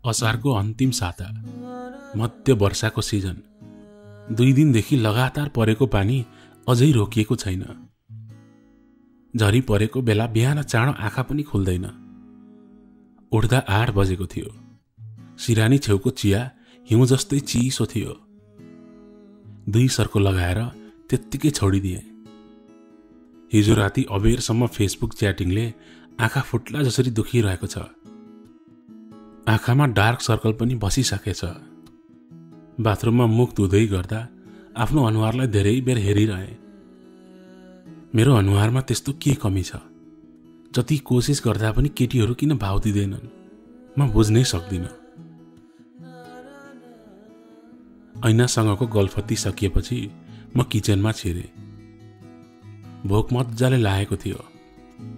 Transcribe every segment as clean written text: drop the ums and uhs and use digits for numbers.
असारको अन्तिम साता, मध्य वर्षाको सिजन। 2 दिनदेखि लगातार परेको पानी अझै रोकिएको छैन। झरी परेको बेला बिहान चाँडो आँखा पनि खुल्दैन। उठ्दा 8 बजेको थियो। सिरानी छेउको चिया हिउँ जस्तै चिसो थियो। 2 सर्को लगाएर त्यत्तिकै छोडिदिए। हिजो राति अबेरसम्म फेसबुक च्याटिङले आँखा फुट्ला जसरी दुखिरहेको छ। आँखामा डार्क सर्कल पनि बसिसकेछ। बाथरुममा मुख धुँदै गर्दा आफ्नो अनुहारलाई धेरै बेर हेरिरहे। मेरो अनुहारमा त्यस्तो के कमी छ? जति कोसिस गर्दा पनि केटीहरू किन भाव दिँदैनन्, म बुझ्नै सक्दिनँ। ऐनासँगको गल्फती सकिएपछि म किचनमा छिरे। भोक मजाले लागेको थियो।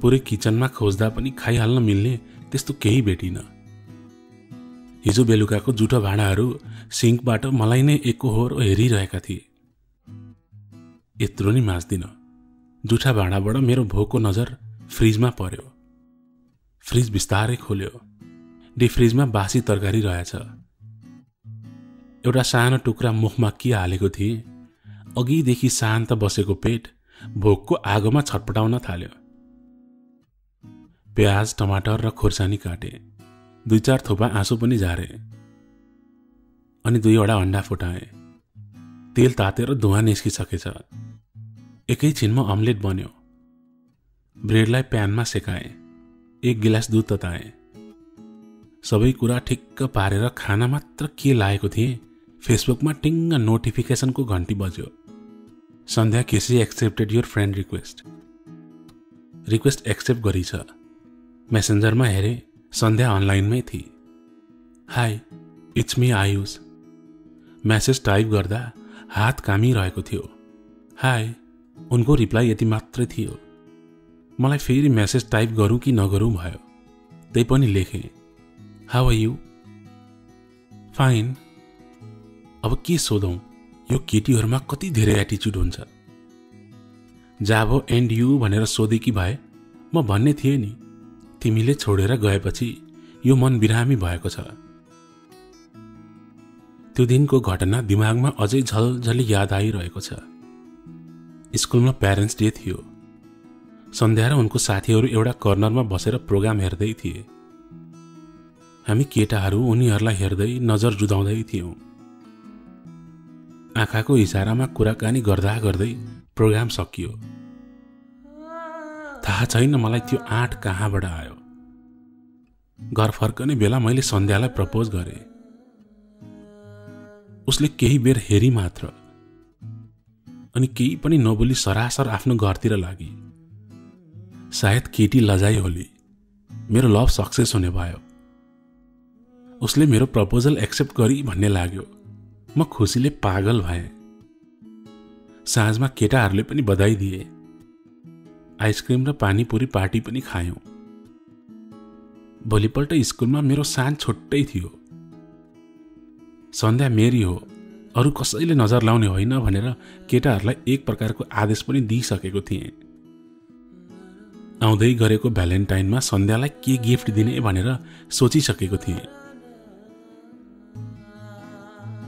पुरै किचनमा खोज्दा पनि खाइहाल्न मिल्ने त्यस्तो केही भेटिन। हिजो बेलुकाको जुठो भाँडाहरू सिङ्कबाट मलाई नै एकहोरो हेरिरहेका थिए। यत्रो नि माझ्दिन। जुठा भाँडाबाट मेरो भोकको नजर फ्रिजमा पर्यो। फ्रिज बिस्तारै खोल्यो। डिप फ्रिजमा बासी तरकारी रहेछ। एउटा सानो टुक्रा मुखमा के हालेको थिएँ, अघिदेखि शान्त बसेको पेट भोकको आगोमा छटपटाउन थाल्यो। प्याज, टमाटर र खुर्सानी काटे। 2-4 थोपा आँसु पनि झारे। अनि 2वटा अन्डा फुटाएँ। तेल तातेर धुवा निस्किसकेछ। एकैछिनमा अम्लेट बन्यो। ब्रेडलाई प्यानमा सेकाएँ। 1 गिलास दुध तताएँ। सबै कुरा ठिक्क पारेर खाना मात्र के लागेको थिएँ, फेसबुकमा टिङ्ग नोटिफिकेसनको घन्टी बज्यो। Sandhya KC accepted your friend request. Request accept गरिछ। मेसेन्जरमा हेरे, सन्ध्या अनलाइनमै थिए। Hi, it's me Ayush. Message type गर्दा हात कामिरहेको थियो। हाई, उनको रिप्लाई यति मात्रै थियो। मलाई फेरि मेसेज टाइप गरौँ कि नगरौँ भयो। त्यही पनि लेखेँ, हाउ आर यू? फाइन। अब के सोधौँ? यो केटीहरूमा कति धेरै एटिच्युड हुन्छ। जाभो एन्ड यू भनेर सोधेकी भए म भन्ने थिएँ नि, तिमीले छोडेर गएपछि यो मन बिरामी भएको छ। त्यो दिनको घटना दिमागमा अझै झलझली याद आइरहेको छ। स्कुलमा प्यारेन्ट्स डे थियो। सन्ध्या र उनको साथीहरू एउटा कर्नरमा बसेर प्रोग्राम हेर्दै थिए। हामी केटाहरू उनीहरूलाई हेर्दै नजर जुदाउँदै थियौँ। आँखाको इसारामा कुराकानी गर्दा गर्दै प्रोग्राम सकियो। थाहा छैन मलाई त्यो आँट कहाँबाट आयो। घर फर्कने बेला मैले सन्ध्यालाई प्रपोज गरेँ। उसले केही बेर हेरी मात्र, अनि केही पनि नबोली सरासर आफ्नो घरतिर लागि। सायद केटी लजाइ होली, मेरो लभ सक्सेस हुने भयो। उसले मेरो प्रपोजल एक्सेप्ट गरी भन्ने लाग्यो। म खुसीले पागल भएँ। साँझमा केटाहरूले पनि बधाई दिए। आइसक्रिम र पानीपुरी पार्टी पनि खायौँ। भोलिपल्ट स्कुलमा मेरो सान छुट्टै थियो। सन्ध्या मेरी हो, अरू कसैले नजर लाउने होइन भनेर केटाहरूलाई एक प्रकारको आदेश पनि दिइसकेको थिएँ। आउँदै गरेको भ्यालेन्टाइनमा सन्ध्यालाई के गिफ्ट दिने भनेर सोचिसकेको थिएँ।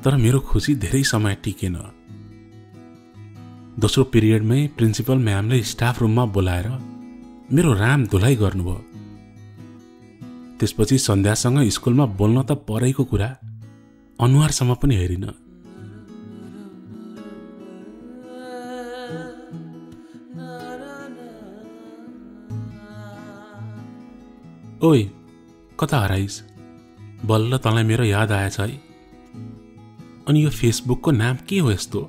तर मेरो खुसी धेरै समय टिकेन। दोस्रो पिरियडमै प्रिन्सिपल म्यामले स्टाफ रुममा बोलाएर मेरो राम धुलाई गर्नुभयो। त्यसपछि सन्ध्यासँग स्कुलमा बोल्न त परेको कुरा अनुहारसम्म पनि हेरिन। ओइ, कता हराइस? बल्ल तँलाई मेरो याद आएछ है। अनि यो फेसबुकको नाम के हो यस्तो?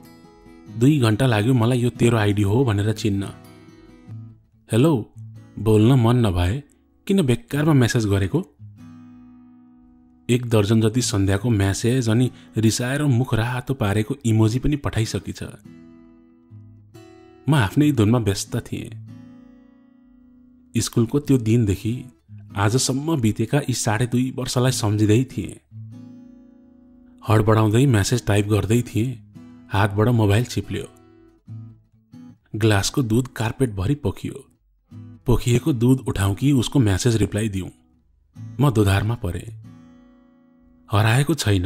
2 घण्टा लाग्यो मलाई यो तेरो आइडी हो भनेर चिन्न। हेलो, बोल्न मन नभए किन बेकारमा मेसेज गरेको? 1 दर्जन जति सन्ध्याको मेसेज अनि रिसाएर मुख रातो पारेको इमोजी पनि पठाइसकिछ। म आफ्नै धुनमा व्यस्त थिएँ। स्कुलको त्यो दिनदेखि आजसम्म बितेका यी 2.5 वर्षलाई सम्झिँदै थिएँ। हडबडाउँदै मेसेज टाइप गर्दै थिएँ। हातबाट मोबाइल चिप्लियो। ग्लासको दूध कार्पेटभरि पोखियो। पोखिएको दूध उठाउँ कि उसको मेसेज रिप्लाई दिउँ, म दोधारमा परेँ। हराएको छैन,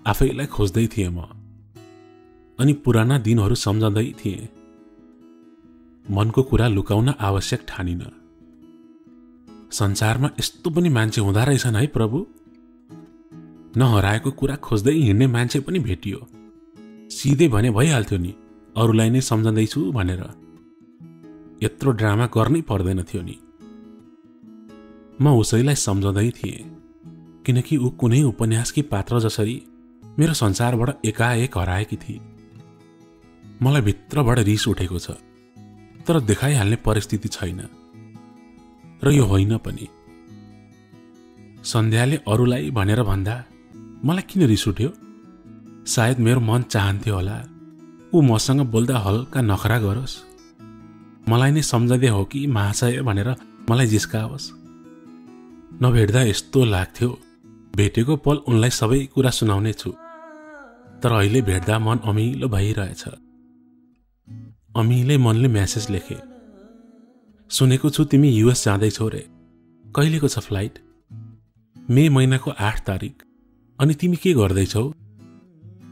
आफैलाई खोज्दै थिएँ म। अनि पुराना दिनहरू सम्झँदै थिएँ। मनको कुरा लुकाउन आवश्यक ठानिन। संसारमा यस्तो पनि मान्छे हुँदा रहेछन् है प्रभु। नहराएको कुरा खोज्दै हिँड्ने मान्छे पनि भेटियो। सिधै भने भइहाल्थ्यो नि, अरूलाई नै सम्झँदैछु भनेर। यत्रो ड्रामा गर्नै पर्दैन थियो नि। म उसैलाई सम्झँदै थिएँ, किनकि ऊ कुनै उपन्यासकी पात्र जसरी मेरो संसारबाट एकाएक हराएकी थिए। मलाई भित्रबाट रिस उठेको छ, तर देखाइहाल्ने परिस्थिति छैन, र यो होइन पनि। सन्ध्याले अरूलाई भनेर भन्दा मलाई किन रिस उठ्यो? सायद मेरो मन चाहन्थ्यो होला ऊ मसँग बोल्दा हल्का नखरा गरोस्, मलाई नै सम्झँदै हो कि महाशय भनेर मलाई जिस्काओस्। नभेट्दा यस्तो लाग्थ्यो भेटेको पल उनलाई सबै कुरा सुनाउने छु, तर अहिले भेट्दा मन अमिलो भइरहेछ। अमिलै मनले मेसेज लेखे, सुनेको छु तिमी युएस जाँदैछौ रे, कहिलेको छ फ्लाइट? मे महिनाको 8 तारिक। अनि तिमी के गर्दैछौ?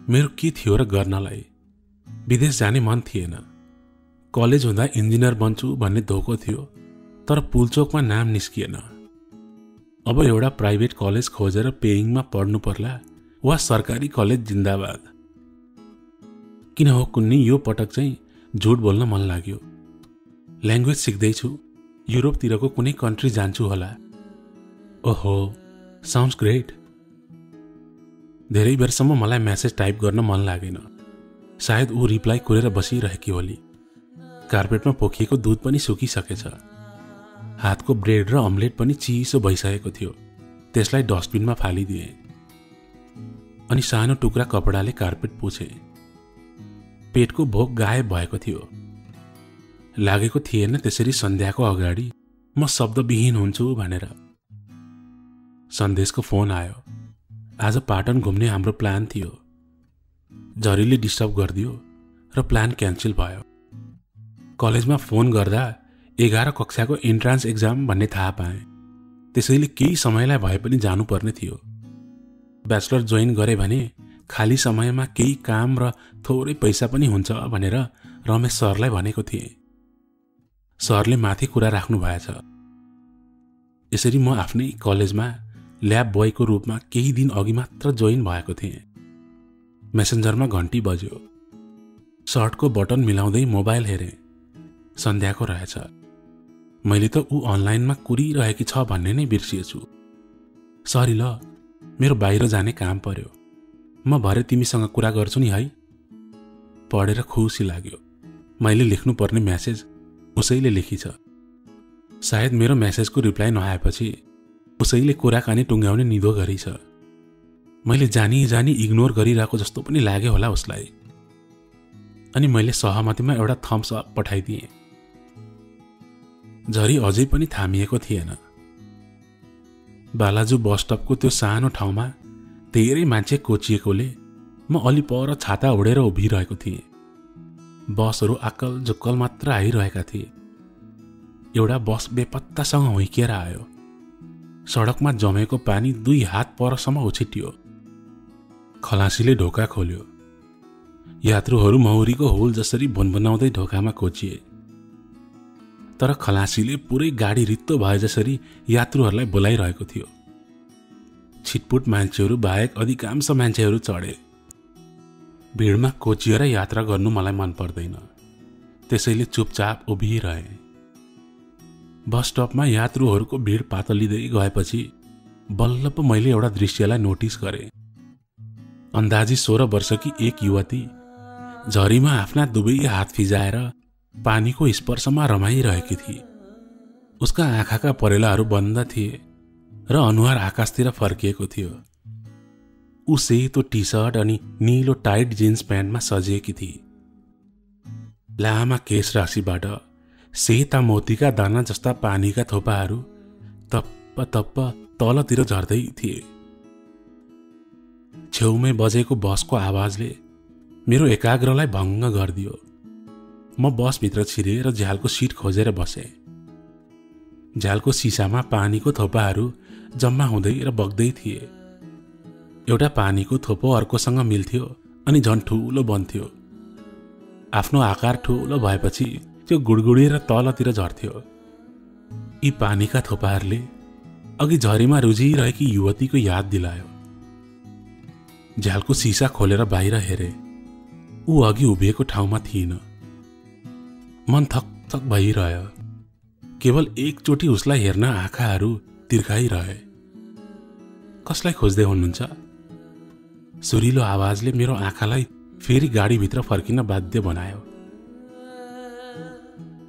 मेरो के थियो र गर्नलाई? विदेश जाने मन थिएन। कलेज हुँदा इन्जिनियर बन्छु भन्ने धोको थियो, तर पुलचोकमा नाम निस्किएन। अब एउटा प्राइभेट कलेज खोजेर पेइङमा पढ्नु पर्ला वा सरकारी कलेज जिन्दाबाद। किन हो कुन्नी, यो पटक चाहिँ झुट बोल्न मन लाग्यो। ल्याङ्ग्वेज सिक्दैछु, युरोपतिरको कुनै कन्ट्री जान्छु होला। ओहो, साउन्ड्स ग्रेट। धेरै बेरसम्म मलाई मेसेज टाइप गर्न मन लागेन। सायद ऊ रिप्लाई कुरेर बसिरहेकी होली। कार्पेटमा पोखिएको दुध पनि सुकिसकेछ। हातको ब्रेड र अम्लेट पनि चिसो भइसकेको थियो। त्यसलाई डस्टबिनमा फालिदिए अनि सानो टुक्रा कपडाले कार्पेट पुछे। पेटको भोक गायब भएको थियो। लागेको थिएन त्यसरी सन्ध्याको अगाडि म शब्दविहीन हुन्छु भनेर। सन्देशको फोन आयो। आज पाटन घुम्ने हाम्रो प्लान थियो। झरीले डिस्टर्ब गरिदियो र प्लान क्यान्सल भयो। कलेजमा फोन गर्दा 11 कक्षाको इन्ट्रान्स एक्जाम भन्ने थाहा पाएँ। त्यसैले केही समयलाई भए पनि जानुपर्ने थियो। ब्याचलर जोइन गरे भने खाली समयमा केही काम र थोरै पैसा पनि हुन्छ भनेर रमेश सरलाई भनेको थिएँ। सरले माथि कुरा राख्नु भएछ। यसरी म आफ्नै कलेजमा ल्याब बोयको रूपमा केही दिन अघि मात्र जोइन भएको थिएँ। मेसेन्जरमा घन्टी बज्यो। सर्टको बटन मिलाउँदै मोबाइल हेरेँ। सन्ध्याको रहेछ। मैले त ऊ अनलाइनमा कुरिरहेकी छ भन्ने नै बिर्सिएछु। सरी ल, मेरो बाहिर जाने काम पर्यो। म भरे तिमीसँग कुरा गर्छु नि है। पढेर खुसी लाग्यो। मैले लेख्नुपर्ने मेसेज उसैले लेखिछ। सायद मेरो मेसेजको रिप्लाई नआएपछि उसैले कुराकानी टुङ्ग्याउने निधो गरिछ। मैले जानी जानी इग्नोर गरिरहेको जस्तो पनि लाग्यो होला उसलाई। अनि मैले सहमतिमा एउटा थम्स अप पठाइदिएँ। झरी अझै पनि थामिएको थिएन। बालाजु बस स्टपको त्यो सानो ठाउँमा धेरै मान्छे कोचिएकोले म अलि पर छाता ओढेर उभिरहेको थिएँ। बसहरू आक्कल जुक्कल मात्र आइरहेका थिए। एउटा बस बेपत्तासँग हुइकिएर आयो। सडकमा जमेको पानी 2 हात परसम्म उछिट्यो। खलासीले ढोका खोल्यो। यात्रुहरू मौरीको हुल जसरी भुनभुनाउँदै ढोकामा कोचिए। तर खलासीले पुरै गाडी रित्तो भए जसरी यात्रुहरूलाई बोलाइरहेको थियो। छिटपुट मान्छेहरू बाहेक अधिकांश मान्छेहरू चढे। भिडमा कोचिएर यात्रा गर्नु मलाई मन पर्दैन, त्यसैले चुपचाप उभिरहे। बस स्टपमा यात्रुहरूको भिड पातलिँदै गएपछि बल्ल पो मैले एउटा दृश्यलाई नोटिस गरेँ। अन्दाजी 16 वर्षकी एक युवती झरीमा आफ्ना दुवै हात फिजाएर पानीको स्पर्शमा रमाइरहेकी थिए। उसका आँखाका परेलाहरू बन्द थिए र अनुहार आकाशतिर फर्किएको थियो। ऊ सेतो टी सर्ट अनि नीलो टाइट जिन्स प्यान्टमा सजिएकी थिए। लामा केश राशिबाट सेता मोतीका दाना जस्ता पानीका थोपाहरू तप्प तप्प तलतिर झर्दै थिए। छेउमै बजेको बसको आवाजले मेरो एकाग्रलाई भङ्ग गरिदियो। म बसभित्र छिरेर झ्यालको सिट खोजेर बसेँ। झ्यालको सिसामा पानीको थोपाहरू जम्मा हुँदै र बग्दै थिए। एउटा पानीको थोपो अर्कोसँग मिल्थ्यो अनि झन् ठुलो बन्थ्यो। आफ्नो आकार ठुलो भएपछि त्यो गुडगुडिएर तलतिर झर्थ्यो। यी पानीका थोपाहरूले अघि झरीमा रुझिरहेकी युवतीको याद दिलायो। झ्यालको सिसा खोलेर बाहिर हेरे। ऊ अघि उभिएको ठाउँमा थिइन। मन थकथक भइरह्यो। केवल एकचोटि उसलाई हेर्न आँखाहरू तिर्खाइरहे। कसलाई खोज्दै हुनुहुन्छ? सुरिलो आवाजले मेरो आँखालाई फेरि गाडीभित्र फर्किन बाध्य बनायो।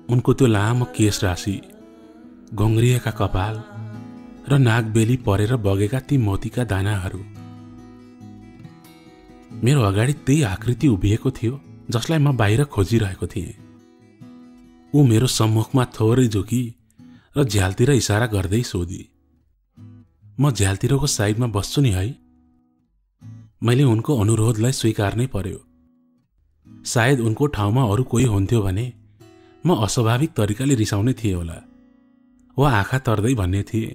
उनको त्यो लामो केश राशि, घोङ्रिएका कपाल र नागबेली परेर बगेका ती मोतीका दानाहरू। मेरो अगाडि त्यही आकृति उभिएको थियो जसलाई म बाहिर खोजिरहेको थिएँ। ऊ मेरो सम्मुखमा थोरै झुकी र झ्यालतिर इसारा गर्दै सोधी, म झ्यालतिरको साइडमा बस्छु नि है? मैले उनको अनुरोधलाई स्वीकार्नै पर्यो। सायद उनको ठाउँमा अरू कोही हुन्थ्यो भने म अस्वाभाविक तरिकाले रिसाउने थिएँ होला, वा आँखा तर्दै भन्ने थिए,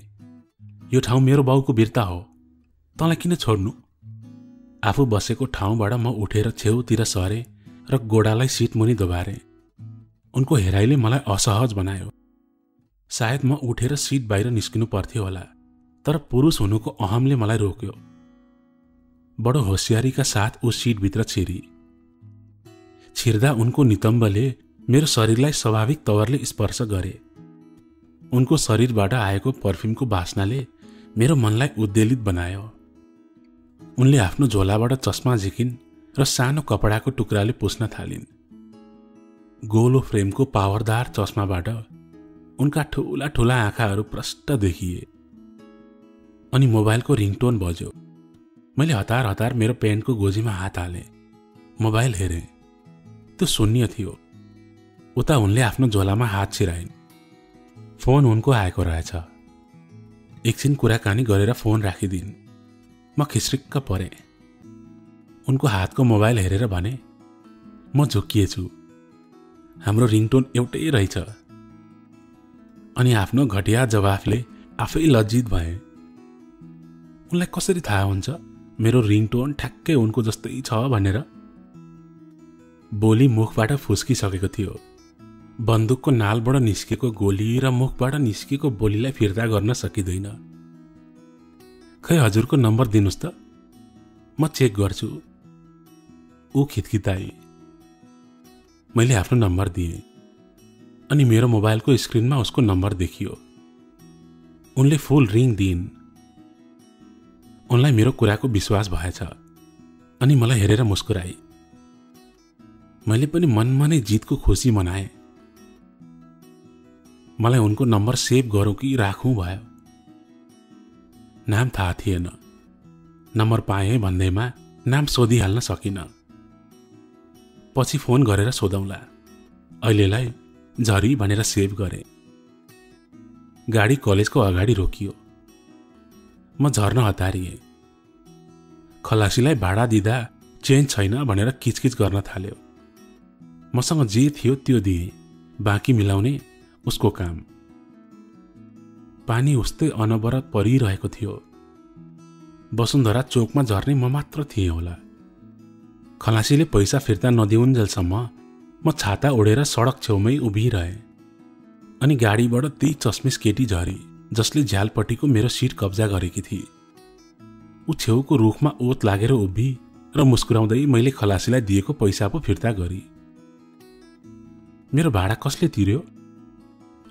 यो ठाउँ मेरो बाउको बिर्ता हो, तँलाई किन छोड्नु? आफू बसेको ठाउँबाट म उठेर छेउतिर सरे र गोडालाई सिट मुनि दबारे। उनको हेराइले मलाई असहज बनायो। सायद म उठेर सिट बाहिर निस्किनु पर्थ्यो होला, तर पुरुष हुनुको अहमले मलाई रोक्यो। बडो होसियारीका साथ ऊ सिटभित्र छिरी। छिर्दा उनको नितम्बले मेरो शरीरलाई स्वाभाविक तवरले स्पर्श गरे। उनको शरीरबाट आएको पर्फ्युमको बास्नाले मेरो मनलाई उद्वेलित बनायो। उनले आफ्नो झोलाबाट चस्मा झिकिन् र सानो कपडाको टुक्राले पुस्न थालिन्। गोलो फ्रेमको पावरदार चस्माबाट उनका ठूला ठूला आँखाहरू प्रष्ट देखिए। अनि मोबाइलको रिङटोन बज्यो। मैले हतार हतार मेरो पेन्टको गोजीमा हात हालेँ। मोबाइल हेरेँ। त्यो शून्य थियो। उता उनले आफ्नो झोलामा हात छिराइन्। फोन उनको आएको रहेछ। एकछिन कुराकानी गरेर फोन राखिदिन्। म खिस्रिक्क परेँ। उनको हातको मोबाइल हेरेर भने, म झुक्किएछु। हाम्रो रिङटोन एउटै रहेछ। अनि आफ्नो घटिया जवाफले आफै लज्जित भए। उनलाई कसरी थाहा हुन्छ मेरो रिङटोन ठ्याक्कै उनको जस्तै छ भनेर? बोली मुखबाट फुस्किसकेको थियो। बन्दुकको नालबाट निस्केको गोली र मुखबाट निस्केको बोलीलाई फिर्ता गर्न सकिँदैन। खै हजुरको नम्बर दिनुस् त, म चेक गर्छु। ऊ खितखिताई। मैले आफ्नो नम्बर दिएँ अनि मेरो मोबाइलको स्क्रिनमा उसको नम्बर देखियो। उनले फुल रिङ दिइन्। उनलाई मेरो कुराको विश्वास भएछ अनि मलाई हेरेर मुस्कुराई। मैले पनि मनमा नै जितको खुसी मनाएँ। मलाई उनको नम्बर सेभ गरौँ कि राखौँ भयो। नाम थाहा थिएन। नम्बर पाएँ भन्दैमा नाम सोधिहाल्न सकिनँ। पछि फोन गरेर सोधौँला। अहिलेलाई झरी भनेर सेभ गरेँ। गाडी कलेजको अगाडि रोकियो। म झर्न हतारिएँ। खलासीलाई भाडा दिँदा चेन्ज छैन भनेर किचकिच गर्न थाल्यो। मसँग जे थियो त्यो दिएँ। बाँकी मिलाउने उसको काम। पानी उस्तै अनवरत परिरहेको थियो। वसुन्धरा चोकमा झर्ने म मात्र थिएँ होला। खलासीले पैसा फिर्ता नदिउन्जेलसम्म म छाता ओढेर सडक छेउमै उभिरहे। अनि गाडीबाट त्यही चस्मिस केटी झरी जसले झ्यालपट्टिको मेरो सिट कब्जा गरेकी थिए। ऊ छेउको रुखमा ओत लागेर उभि र मुस्कुराउँदै मैले खलासीलाई दिएको पैसा पो फिर्ता गरी। मेरो भाडा कसले तिर्यो?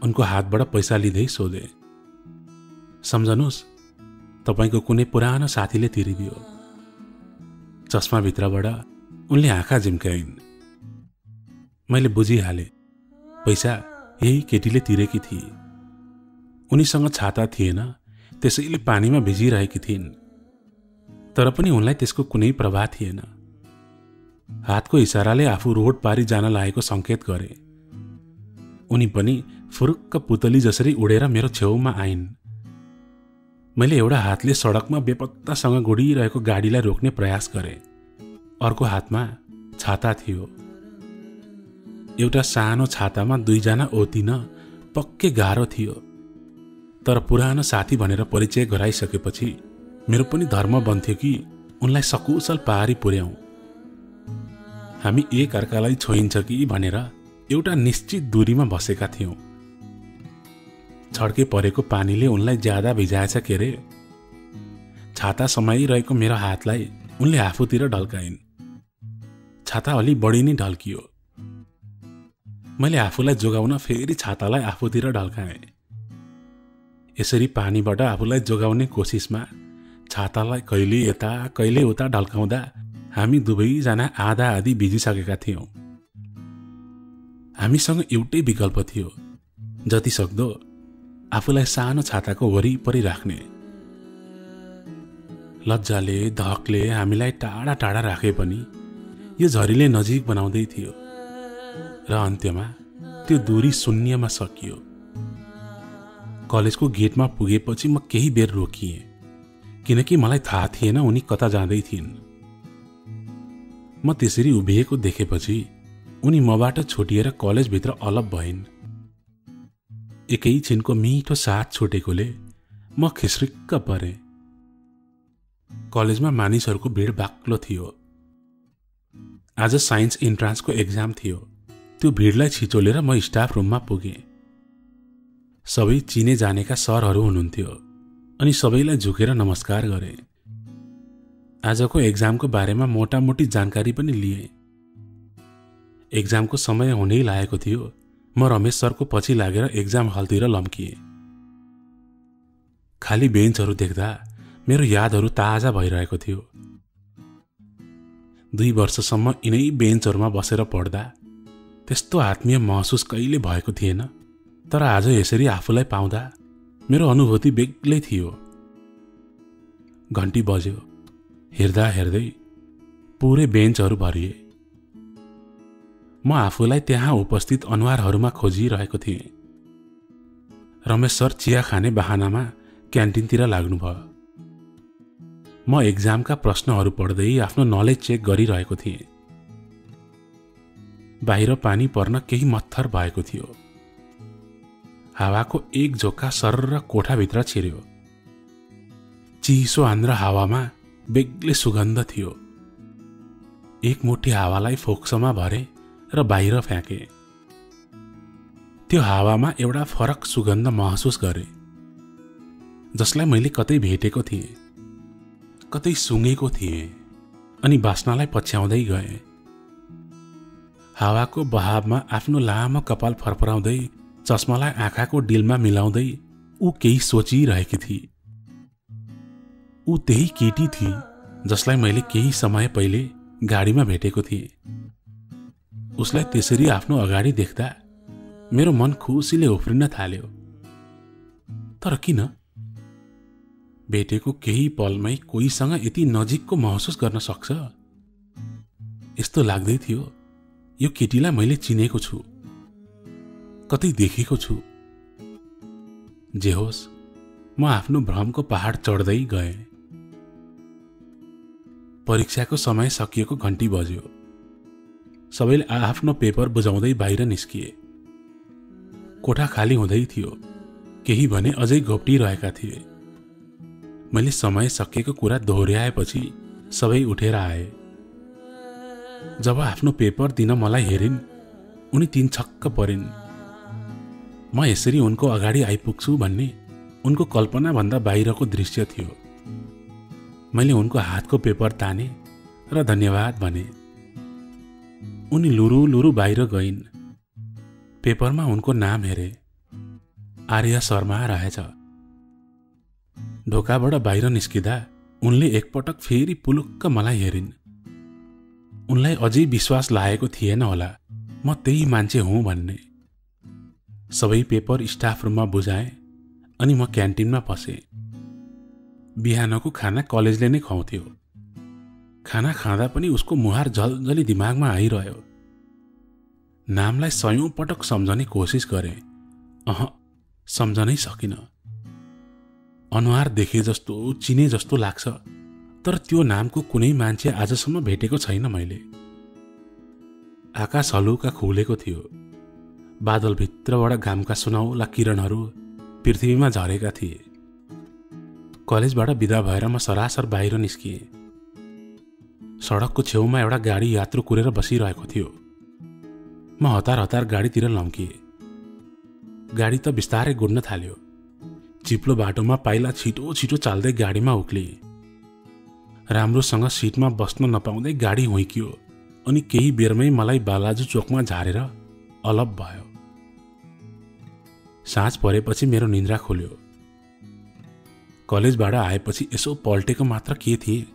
उनको हातबाट पैसा लिँदै सोधे। सम्झनुस्, तपाईको कुनै पुरानो साथीले तिरिदियो। चस्माभित्रबाट उनले आँखा झिम्काइन्। मैले बुझिहालेँ, पैसा यही केटीले तिरेकी थिए। उनीसँग छाता थिएन, त्यसैले पानीमा भिजिरहेकी थिइन्। तर पनि उनलाई त्यसको कुनै प्रभाव थिएन। हातको इसाराले आफू रोड पारी जान लागेको संकेत गरे। उनी पनि फुरुक्क पुतली जसरी उडेर मेरो छेउमा आइन्। मैले एउटा हातले सडकमा बेपत्तासँग गुडिरहेको गाडीलाई रोक्ने प्रयास गरेँ। अर्को हातमा छाता थियो। एउटा सानो छातामा दुईजना ओतिन पक्कै गाह्रो थियो। तर पुरानो साथी भनेर परिचय गराइसकेपछि मेरो पनि धर्म बन्थ्यो कि उनलाई सकुशल पारी पुर्याउँ। हामी एक अर्कालाई छोइन्छ कि भनेर एउटा निश्चित दूरीमा बसेका थियौं। छड्के परेको पानीले उनलाई ज्यादा भिजाएछ के रे। छाता समाइरहेको मेरो हातलाई उनले आफूतिर ढल्काइन्। छाता अलि बढी नै ढल्कियो। मैले आफूलाई जोगाउन फेरि छातालाई आफूतिर ढल्काएँ। यसरी पानीबाट आफूलाई जोगाउने कोसिसमा छातालाई कहिले यता कहिले उता ढल्काउँदा हामी दुवैजना आधा आधी भिजिसकेका थियौं। हामीसँग एउटै विकल्प थियो, जति सक्दो आफूलाई सानो छाताको वरिपरि राख्ने। लज्जाले धकले हामीलाई टाढा टाढा राखे पनि यो झरीले नजिक बनाउँदै थियो र अन्त्यमा त्यो दूरी शून्यमा सकियो। कलेजको गेटमा पुगेपछि म केही बेर रोकिएँ, किनकि मलाई थाहा थिएन उनी कता जाँदै थिइन्। म त्यसरी उभिएको देखेपछि उनी मबाट छुटिएर कलेजभित्र अलप भइन्। एकैछिनको मिठो साथ छुटेकोले म खिस्रिक्क परेँ। कलेजमा मानिसहरूको भिड बाक्लो थियो। आज साइन्स इन्ट्रान्सको एक्जाम थियो। त्यो भिडलाई छिचोलेर म स्टाफ रुममा पुगेँ। सबै चिने जानेका सरहरू हुनुहुन्थ्यो अनि सबैलाई झुकेर नमस्कार गरेँ। आजको एक्जामको बारेमा मोटामोटी जानकारी पनि लिए। एक्जामको समय हुनै लागेको थियो। म रमेश सरको पछि लागेर एक्जाम हलतिर लम्किएँ। खाली बेन्चहरू देख्दा मेरो यादहरू ताजा भइरहेको थियो। 2 वर्षसम्म यिनै बेन्चहरूमा बसेर पढ्दा त्यस्तो आत्मीय महसुस कहिले भएको थिएन, तर आज यसरी आफूलाई पाउँदा मेरो अनुभूति बेग्लै थियो। घन्टी बज्यो। हेर्दा हेर्दै पुरै बेन्चहरू भरिए। म आफूलाई त्यहाँ उपस्थित अनुहारहरूमा खोजिरहेको थिएँ। रमेश सर चिया खाने बहानामा क्यान्टिनतिर लाग्नुभयो। म एक्जामका प्रश्नहरू पढ्दै आफ्नो नलेज चेक गरिरहेको थिएँ। बाहिर पानी पर्न केही मत्थर भएको थियो। हावाको एक झोक्का सरर कोठाभित्र छिर्यो। चिसो आन्द्र हावामा बेग्लै सुगन्ध थियो। एक मुठी हावालाई फोक्सोमा भरे र बाहिर फ्याँके। त्यो हावामा एउटा फरक सुगन्ध महसुस गरे, जसलाई मैले कतै भेटेको थिएँ, कतै सुँगेको थिएँ अनि बास्नालाई पछ्याउँदै गएँ। हावाको बहावमा आफ्नो लामो कपाल फरफराउँदै चस्मालाई आँखाको डिलमा मिलाउँदै ऊ केही सोचिरहेकी थिए। ऊ त्यही केटी थिए जसलाई मैले केही समय पहिले गाडीमा भेटेको थिएँ। उसलाई त्यसरी आफ्नो अगाडि देख्दा मेरो मन खुसीले उफ्रिन थाल्यो। तर किन? भेटेको केही पलमै कोहीसँग यति नजिकको महसुस गर्न सक्छ? यस्तो लाग्दै थियो यो केटीलाई मैले चिनेको छु, कतै देखेको छु। जे होस्, म आफ्नो भ्रमको पहाड चढ्दै गएँ। परीक्षाको समय सकिएको घन्टी बज्यो। सबैले आफ्नो पेपर बुझाउँदै बाहिर निस्किए। कोठा खाली हुँदै थियो। केही भने अझै घोप्टिरहेका थिए। मैले समय सकिएको कुरा दोहोर्याएपछि सबै उठेर आए। जब आफ्नो पेपर दिन मलाई हेरिन्, उनी 3 छक्क परिन्। म यसरी उनको अगाडि आइपुग्छु भन्ने उनको कल्पना भन्दा बाहिरको दृश्य थियो। मैले उनको हातको पेपर ताने र धन्यवाद भने। उनी लुरु लुरु बाहिर गइन्। पेपरमा उनको नाम हेरे, आर्या शर्मा रहेछ। ढोकाबाट बाहिर निस्किँदा उनले एकपटक फेरि पुलुक्क मलाई हेरिन्। उनलाई अझै विश्वास लागेको थिएन होला म त्यही मान्छे हुँ भन्ने। सबै पेपर स्टाफ रुममा बुझाएँ अनि म क्यान्टिनमा पसेँ। बिहानको खाना कलेजले नै खुवाउँथ्यो। खाना खाँदा पनि उसको मुहार झलझली दिमागमा आइरह्यो। नामलाई 100औं पटक सम्झने कोसिस गरेँ। सम्झनै सकिनँ। अनुहार देखे जस्तो, चिने जस्तो लाग्छ, तर त्यो नामको कुनै मान्छे आजसम्म भेटेको छैन मैले। आकाश हलुका खुलेको थियो। बादलभित्रबाट घामका सुनौला किरणहरू पृथ्वीमा झरेका थिए। कलेजबाट बिदा भएर म सरासर बाहिर निस्किएँ। सडकको छेउमा एउटा गाडी यात्रु कुरेर बसिरहेको थियो। म हतार हतार गाडीतिर लम्किए। गाडी त बिस्तारै गुड्न थाल्यो। चिप्लो बाटोमा पाइला छिटो छिटो चाल्दै गाडीमा उक्लिए। राम्रोसँग सिटमा बस्न नपाउँदै गाडी हुइकियो अनि केही बेरमै मलाई बालाजु चोकमा झारेर अलप भयो। साँझ परेपछि मेरो निन्द्रा खुल्यो। कलेजबाट आएपछि यसो पल्टेको मात्र के थिए,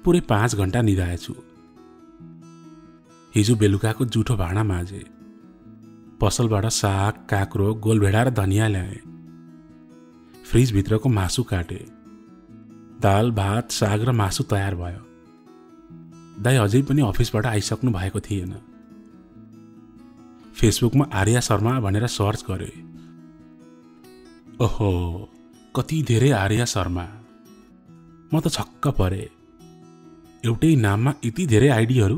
पुरै 5 घण्टा निदाएछु। हिजो बेलुकाको जुठो भाँडा माझे, पसलबाट साग, काँक्रो, गोलभेडा र धनियाँ ल्याए, फ्रिजभित्रको मासु काटे, दाल, भात, साग र मासु तयार भयो। दाइ अझै पनि अफिसबाट आइसक्नु भएको थिएन। फेसबुकमा आर्या शर्मा भनेर सर्च गरे। ओहो, कति धेरै आर्या शर्मा! म त छक्क परे। एउटै नाममा यति धेरै आइडीहरू।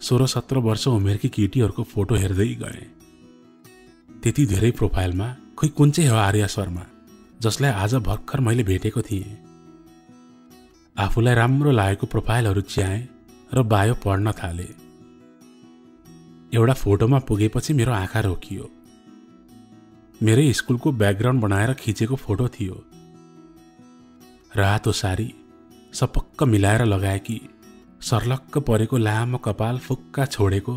16-17 वर्ष उमेरकी केटीहरूको फोटो हेर्दै गए। त्यति धेरै प्रोफाइलमा खोइ कुन चाहिँ हो आर्या शर्मा, जसलाई आज भर्खर मैले भेटेको थिएँ। आफूलाई राम्रो लागेको प्रोफाइलहरू च्याएँ र बायो पढ्न थाले। एउटा फोटोमा पुगेपछि मेरो आँखा रोकियो। मेरै स्कुलको ब्याकग्राउन्ड बनाएर खिचेको फोटो थियो। रातो साडी सपक्क मिलाएर लगाएकी, सर्लक्क परेको लामो कपाल फुक्का छोडेको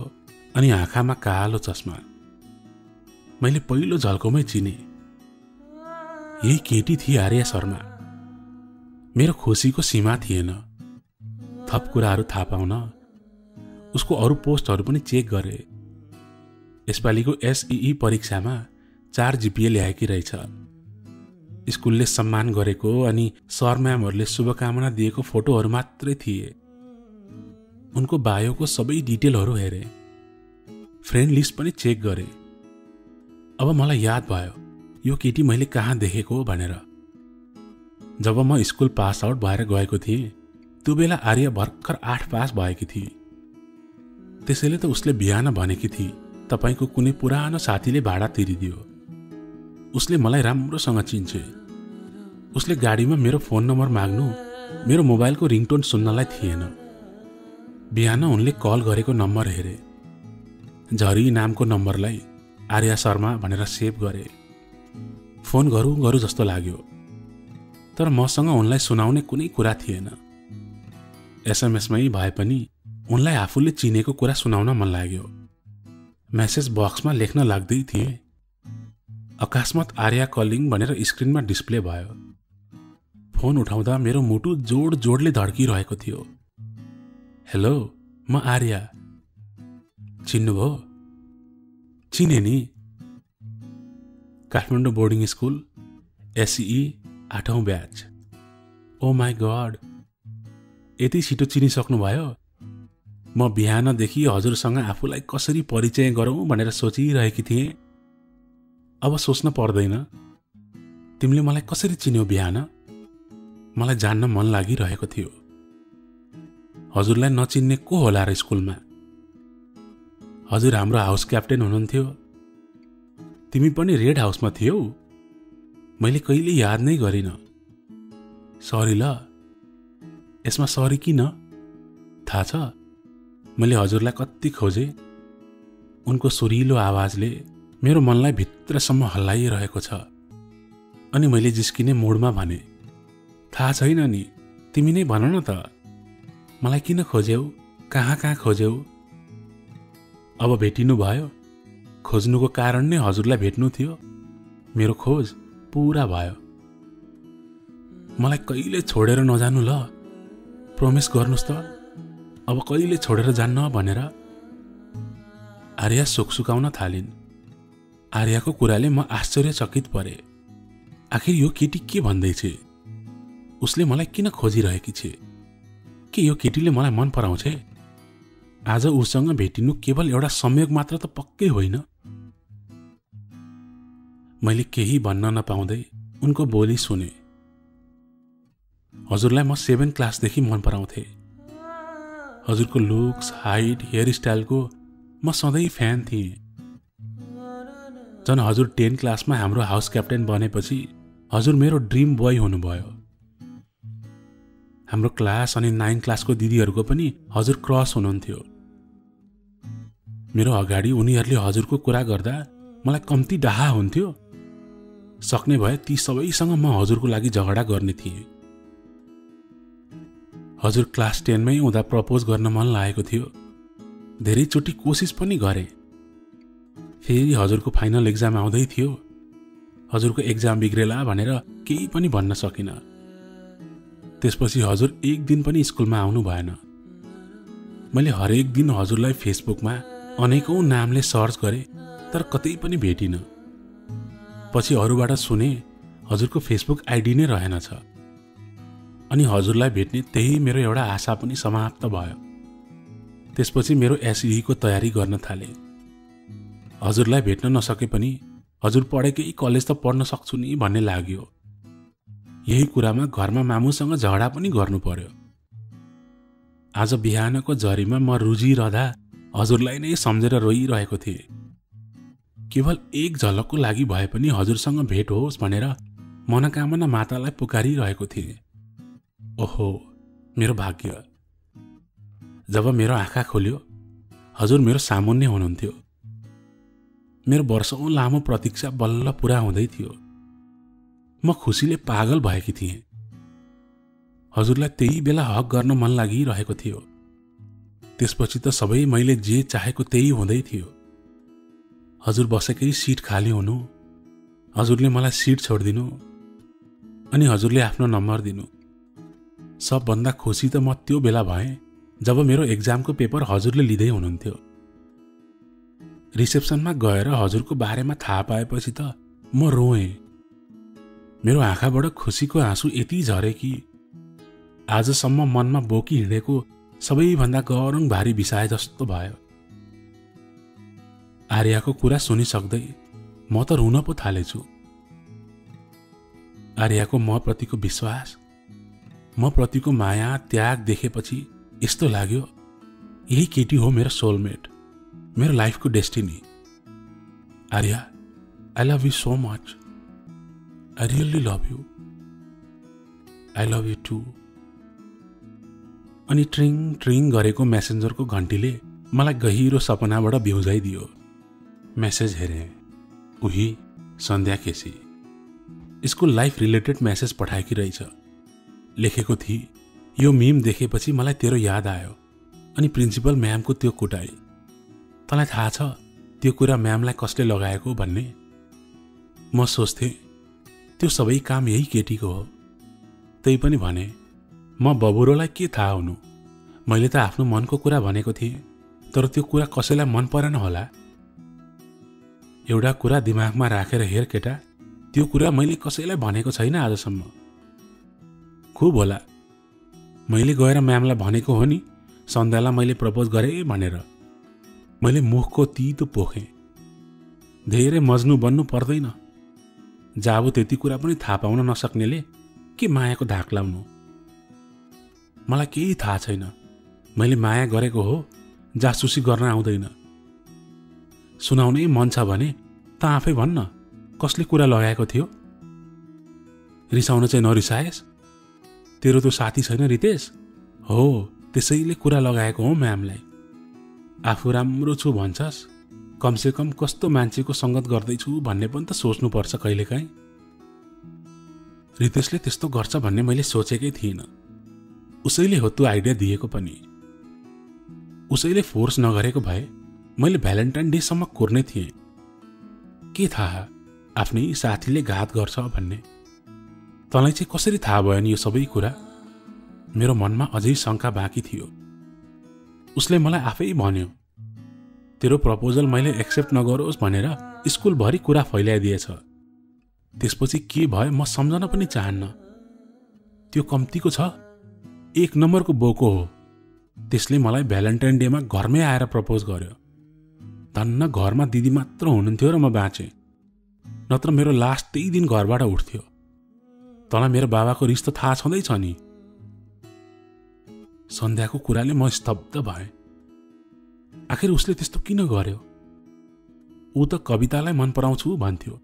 अनि आँखामा कालो चस्मा। मैले पहिलो झल्कोमै चिने, यही केटी थिए आर्या शर्मा। मेरो खुसीको सीमा थिएन। थप कुराहरू थाहा पाउन उसको अरू पोस्टहरू पनि चेक गरे। यसपालिको SEE परीक्षामा 4 GPA ल्याएकी रहेछ। स्कुलले सम्मान गरेको अनि सर म्यामहरूले शुभकामना दिएको फोटोहरू मात्रै थिए। उनको बायोको सबै डिटेलहरू हेरे, फ्रेन्ड लिस्ट पनि चेक गरे। अब मलाई याद भयो यो केटी मैले कहाँ देखेको भनेर। जब म स्कुल पास आउट भएर गएको थिएँ, त्यो बेला आर्या भर्खर 8 पास भएकी थिए। त्यसैले त उसले बिहान भनेकी थिए तपाईको कुनै पुरानो साथीले भाडा तिरिदियो। उसले मलाई राम्रोसँग चिन्छे। उसले गाडीमा मेरो फोन नम्बर माग्नु मेरो मोबाइलको रिङटोन सुन्नलाई थिएन। बिहान उनले कल गरेको नम्बर हेरे। झरी नामको नम्बरलाई आर्या शर्मा भनेर सेभ गरे। फोन गरौँ जस्तो लाग्यो, तर मसँग उनलाई सुनाउने कुनै कुरा थिएन। SMS-मै भए पनि उनलाई आफूले चिनेको कुरा सुनाउन मन लाग्यो। मेसेज बक्समा लेख्न लाग्दै थिए, अकस्मात आर्या कलिङ भनेर स्क्रिनमा डिस्प्ले भयो। फोन उठाउँदा मेरो मुटु जोडले धड्किरहेको थियो। हेलो, म आर्या। चिन्नुभयो? चिने नि। काठमाडौँ बोर्डिङ स्कुल, SEE 8औं ब्याच। ओ माई गॉड, यति छिटो चिनिसक्नुभयो? म बिहानदेखि हजुरसँग आफूलाई कसरी परिचय गरौँ भनेर सोचिरहेकी थिएँ। अब सोच्न पर्दैन। तिमीले मलाई कसरी चिन्यौ बिहान? मलाई जान्न मन लागिरहेको थियो। हजुरलाई नचिन्ने को होला र स्कुलमा? हजुर हाम्रो हाउस क्याप्टेन हुनुहुन्थ्यो। तिमी पनि रेड हाउसमा थियौ? मैले कहिले याद नै गरिन। सरी ल। यसमा सरी किन? थाहा छ, मैले हजुरलाई कति खोजे। उनको सुरिलो आवाजले मेरो मनलाई भित्रसम्म हल्लाइरहेको छ। अनि मैले जिस्किने मोडमा भने, थाहा छैन नि, तिमी नै भन न त, मलाई किन खोज्यौ? कहाँ खोज्यौ? अब भेटिनु भयो। खोज्नुको कारण नै हजुरलाई भेट्नु थियो। मेरो खोज पूरा भयो। मलाई कहिले छोडेर नजानु ल। प्रोमिस गर्नुस् त, अब कहिले छोडेर जान्न भनेर। आर्या सुकसुकाउन थालिन्। आर्याको कुराले म आश्चर्यचकित परे। आखिर यो केटी के भन्दैछ? उसले मलाई किन खोजिरहेकी छे? के यो केटीले मलाई मन पराउँछ? आज उसँग भेटिनु केवल एउटा संयोग मात्र त पक्कै होइन। मैले केही भन्न नपाउँदै उनको बोली सुने। हजुरलाई म 7 क्लासदेखि मन पराउँथे। हजुरको लुक्स, हाइट, हेयर स्टाइलको म सधैँ फ्यान थिएँ। जन हजुर 10 क्लासमा हाम्रो हाउस क्याप्टेन बनेपछि हजुर मेरो ड्रिम बोय हुनुभयो। हाम्रो क्लास अनि 9 क्लासको दिदीहरूको पनि हजुर क्रस हुनुहुन्थ्यो। मेरो अगाडि उनीहरूले हजुरको कुरा गर्दा मलाई कम्ती डाहा हुन्थ्यो। सक्ने भए ती सबैसँग म हजुरको लागि झगडा गर्ने थिएँ। हजुर क्लास 10 मै हुँदा प्रपोज गर्न मन लागेको थियो। धेरैचोटि कोसिस पनि गरे। फेरि हजुरको फाइनल एक्जाम आउँदै थियो। हजुरको एक्जाम बिग्रेला भनेर केही पनि भन्न सकिन। त्यसपछि हजुर एक दिन पनि स्कुलमा आउनु भएन। मैले हरेक दिन हजुरलाई फेसबुकमा अनेकौं नामले सर्च गरे तर कतै पनि भेटिन। पछि अरूबाट सुने हजुरको फेसबुक आइडी नै रहेनछ अनि हजुरलाई भेट्ने त्यही मेरो एउटा आशा पनि समाप्त भयो। त्यसपछि मेरो एसई को तयारी गर्न थाले। हजुरलाई भेट्न नसके पनि हजुर पढेकै कलेज त पढ्न सक्छु नि भन्ने लाग्यो। यही कुरामा घरमा मामुसँग झगडा पनि गर्नु पर्यो। आज बिहानको जरीमा म रुजिरहँदा हजुरलाई नै सम्झेर रोइरहेको थिएँ। केवल एक झलकको लागि भए पनि हजुरसँग भेट होस् भनेर मनोकामना मातालाई पुकारिरहेको थिएँ। ओहो मेरो भाग्य। जब मेरो आँखा खोल्यो हजुर मेरो सामुन्ने हुनुहुन्थ्यो। मेरो वर्षौं लामो प्रतीक्षा बल्ल पूरा हुँदै थियो। म खुसीले पागल भएकी थिएँ। हजुरलाई त्यही बेला हक गर्न मन लागिरहेको थियो। त्यसपछि त सबै मैले जे चाहेको त्यही हुँदै थियो। हजुर बसेकै सिट खाली हुनु, हजुरले मलाई सिट छोडिदिनु अनि हजुरले आफ्नो नम्बर दिनु। सबभन्दा खुसी त म त्यो बेला भएँ जब मेरो एक्जामको पेपर हजुरले लिँदै हुनुहुन्थ्यो। रिसेप्सनमा गएर हजुरको बारेमा थाहा पाएपछि त म रोएँ। मेरो आँखाबाट खुसीको आँसु यति झरे कि आजसम्म मनमा बोकी हिँडेको सबैभन्दा गह्रौं भारी बिसाए जस्तो भयो। आर्याको कुरा सुनिसक्दै म त रुन पो थालेछु। आर्याको म प्रतिको विश्वास, म प्रतिको माया त्याग देखेपछि यस्तो लाग्यो यही केटी हो मेरो सोलमेट, मेरो लाइफको destiny. Arya, I love you so much. I really love you. I love you too. अनि ट्रिङ ट्रिङ गरेको मेसेन्जरको घन्टीले मलाई गहिरो सपनाबाट बिउजाइदियो। मेसेज हेरेँ। उही Sandhya KC school life related message पठाएकी रहेछ। लेखेको थिए, यो मिम देखेपछि मलाई तेरो याद आयो अनि प्रिन्सिपल म्यामको त्यो कुटाई। तँलाई थाहा छ त्यो कुरा म्यामलाई कसले लगाएको भन्ने? म सोच्थेँ त्यो सबै काम यही केटीको हो। त्यही पनि भने म बबुरोलाई के थाहा हुनु। मैले त आफ्नो मनको कुरा भनेको थिएँ तर त्यो कुरा कसैलाई मन परेन होला। एउटा कुरा दिमागमा राखेर हेर केटा, त्यो कुरा मैले कसैलाई भनेको छैन आजसम्म। खुब होला मैले गएर म्यामलाई भनेको हो नि सन्ध्यालाई मैले प्रपोज गरेँ भनेर। मैले मुखको तितो पोखेँ। धेरै मज्नु बन्नु पर्दैन। जाबो त्यति कुरा पनि थाहा पाउन नसक्नेले के मायाको धाक लाउनु। मलाई केही थाहा छैन। मैले माया गरेको हो, जासुसी गर्न आउँदैन। सुनाउनै मन छ भने त आफै भन्न कसले कुरा लगाएको थियो। रिसाउन चाहिँ नरिसाएस्। तेरो त साथी छैन रितेश? हो त्यसैले कुरा लगाएको हो म्यामलाई। आफू राम्रो छु भन्छस्, कमसेकम कस्तो मान्छेको संगत गर्दैछु भन्ने पनि त सोच्नुपर्छ कहिलेकाहीँ। रितेशले त्यस्तो गर्छ भन्ने मैले सोचेकै थिइनँ। उसैले हो त्यो आइडिया दिएको पनि। उसैले फोर्स नगरेको भए मैले भ्यालेन्टाइन डे सम्म कोर्ने थिएँ। के थाहा आफ्नै साथीले घात गर्छ भन्ने। तँलाई चाहिँ कसरी थाहा भयो नि यो सबै कुरा? मेरो मनमा अझै शंका बाँकी थियो। उसले मलाई आफै भन्यो तेरो प्रपोजल मैले एक्सेप्ट नगरोस् भनेर स्कुलभरि कुरा फैलाइदिएछ। त्यसपछि के भयो म सम्झन पनि चाहन्न। त्यो कम्तीको छ, 1 नम्बरको बोको हो। त्यसले मलाई भ्यालेन्टाइन डेमा घरमै आएर प्रपोज गर्यो। धन्न घरमा दिदी मात्र हुनुहुन्थ्यो र म बाँचेँ, नत्र मेरो लास त्यही दिन घरबाट उठ्थ्यो। तँलाई मेरो बाबाको रिस त थाहा छँदैछ नि। सन्ध्याको कुराले म स्तब्ध भएँ। आखिर उसले त्यस्तो किन गर्यो? ऊ त कवितालाई मन पराउँछु भन्थ्यो।